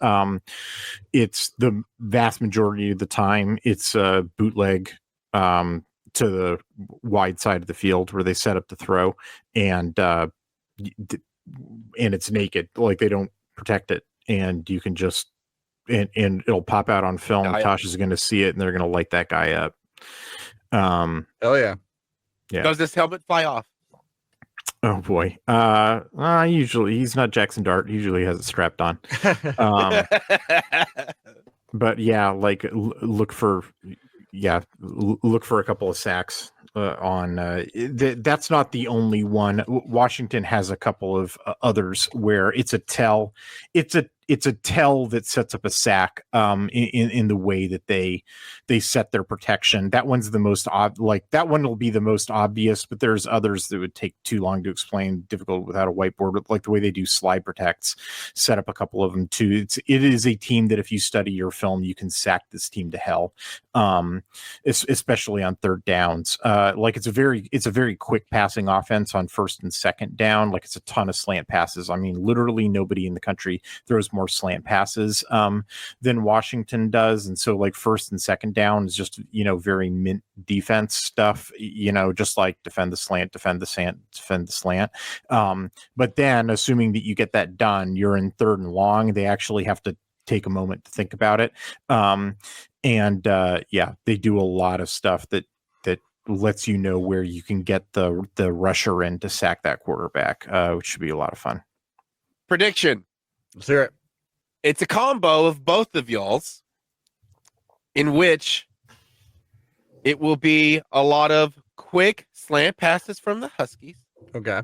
It's the vast majority of the time it's a bootleg to the wide side of the field where they set up the throw, and it's naked, they don't protect it, and you can just. And it'll pop out on film. Tasha's going to see it, and they're going to light that guy up. Oh yeah. Does this helmet fly off? Oh boy. Usually he's not Jackson Dart. He usually has it strapped on. But yeah, look for a couple of sacks on. That's not the only one. Washington has a couple of others where it's a tell. It's a tell that sets up a sack in the way that they set their protection. That one's the most that one will be the most obvious, but there's others that would take too long to explain, difficult without a whiteboard, like the way they do slide protects, set up a couple of them too. It is a team that if you study your film, you can sack this team to hell, especially on third downs. It's a very quick passing offense on first and second down. It's a ton of slant passes. I mean, literally nobody in the country throws more slant passes than Washington does, and so first and second down is just very mint defense stuff, just defend the slant, defend the slant. But then assuming that you get that done, you're in third and long. They actually have to take a moment to think about it, they do a lot of stuff that lets you know where you can get the rusher in to sack that quarterback, which should be a lot of fun. Prediction. Let's hear it. It's a combo of both of y'all's, in which it will be a lot of quick slant passes from the Huskies. Okay.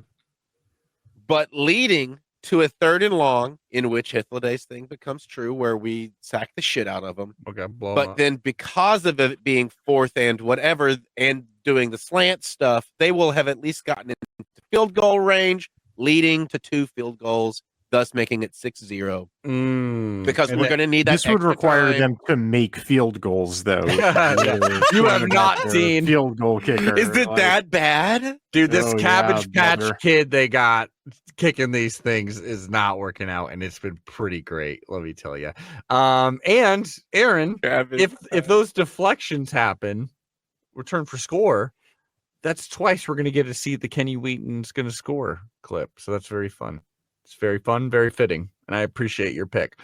But leading to a third and long, in which Hithliday's thing becomes true, where we sack the shit out of them. Okay. But then because of it being fourth and whatever, and doing the slant stuff, they will have at least gotten into field goal range, leading to 2 field goals. thus making it 6-0. Mm. Because we're going to need that. This would extra require time. them to make field goals, though. You have not seen field goal kicker. Is it that bad? Dude, this Oh, Cabbage yeah, Patch brother. kid they got kicking these things is not working out, and it's been pretty great, let me tell you. And Aaron, if those deflections happen, return for score, that's twice we're going to get to see the Kenny Wheaton's going to score clip. So that's very fun. It's very fun, very fitting, and I appreciate your pick.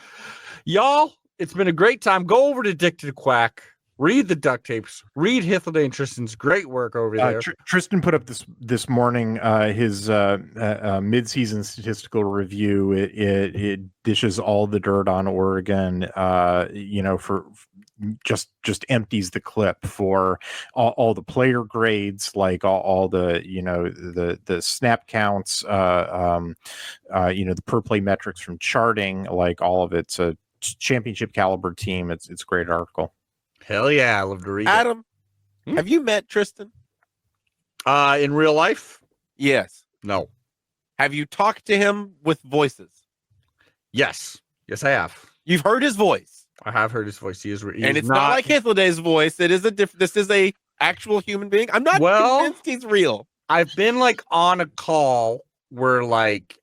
Y'all, it's been a great time. Go over to Dick to Quack. Read the duct tapes. Read Hithilday and Tristan's great work over there. Tristan put up this morning his mid-season statistical review. It dishes all the dirt on Oregon. For just empties the clip for all the player grades, like all the the snap counts, the per play metrics from charting, like all of it's a championship caliber team. It's a great article. Hell yeah, I love to read Adam, have you met Tristan? In real life? Yes. No. Have you talked to him with voices? Yes. Yes, I have. You've heard his voice. I have heard his voice. He is and it's not like Hithilday's voice. It is this is a actual human being. I'm not convinced he's real. I've been like on a call where like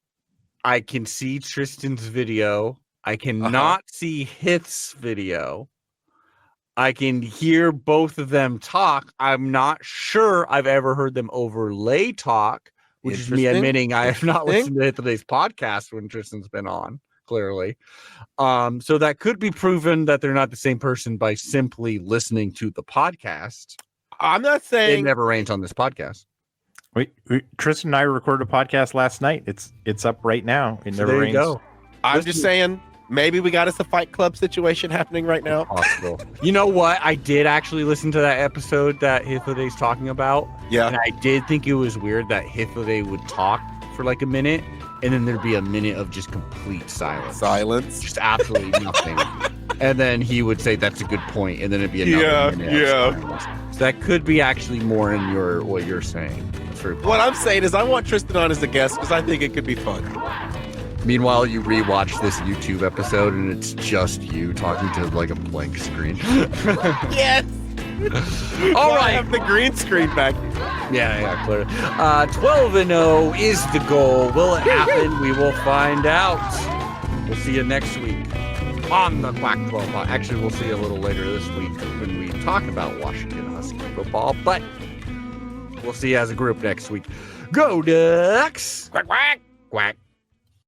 I can see Tristan's video. I cannot see Hith's video. I can hear both of them talk. I'm not sure I've ever heard them overlay talk, which is me admitting I have not listened to today's podcast when Tristan's been on, clearly. So that could be proven that they're not the same person by simply listening to the podcast. I'm not saying it never rains on this podcast. Wait, Tristan and I recorded a podcast last night. It's up right now. It never rains. You go. I'm just saying maybe we got us a Fight Club situation happening right now. Possible. You know what? I did actually listen to that episode that Hithilday's talking about. Yeah. And I did think it was weird that Hithilday would talk for like a minute and then there'd be a minute of just complete silence. Just absolutely nothing. And then he would say, that's a good point. And then it'd be another minute of silence. So that could be actually more in what you're saying. What I'm saying is I want Tristan on as a guest because I think it could be fun. Meanwhile, you rewatch this YouTube episode and it's just you talking to like a blank screen. Yes. All right. I have the green screen back. Yeah, clearly. 12-0 is the goal. Will it happen? We will find out. We'll see you next week on the Quack 12. Actually, we'll see you a little later this week when we talk about Washington Husky football, but we'll see you as a group next week. Go Ducks! Quack, quack. Quack.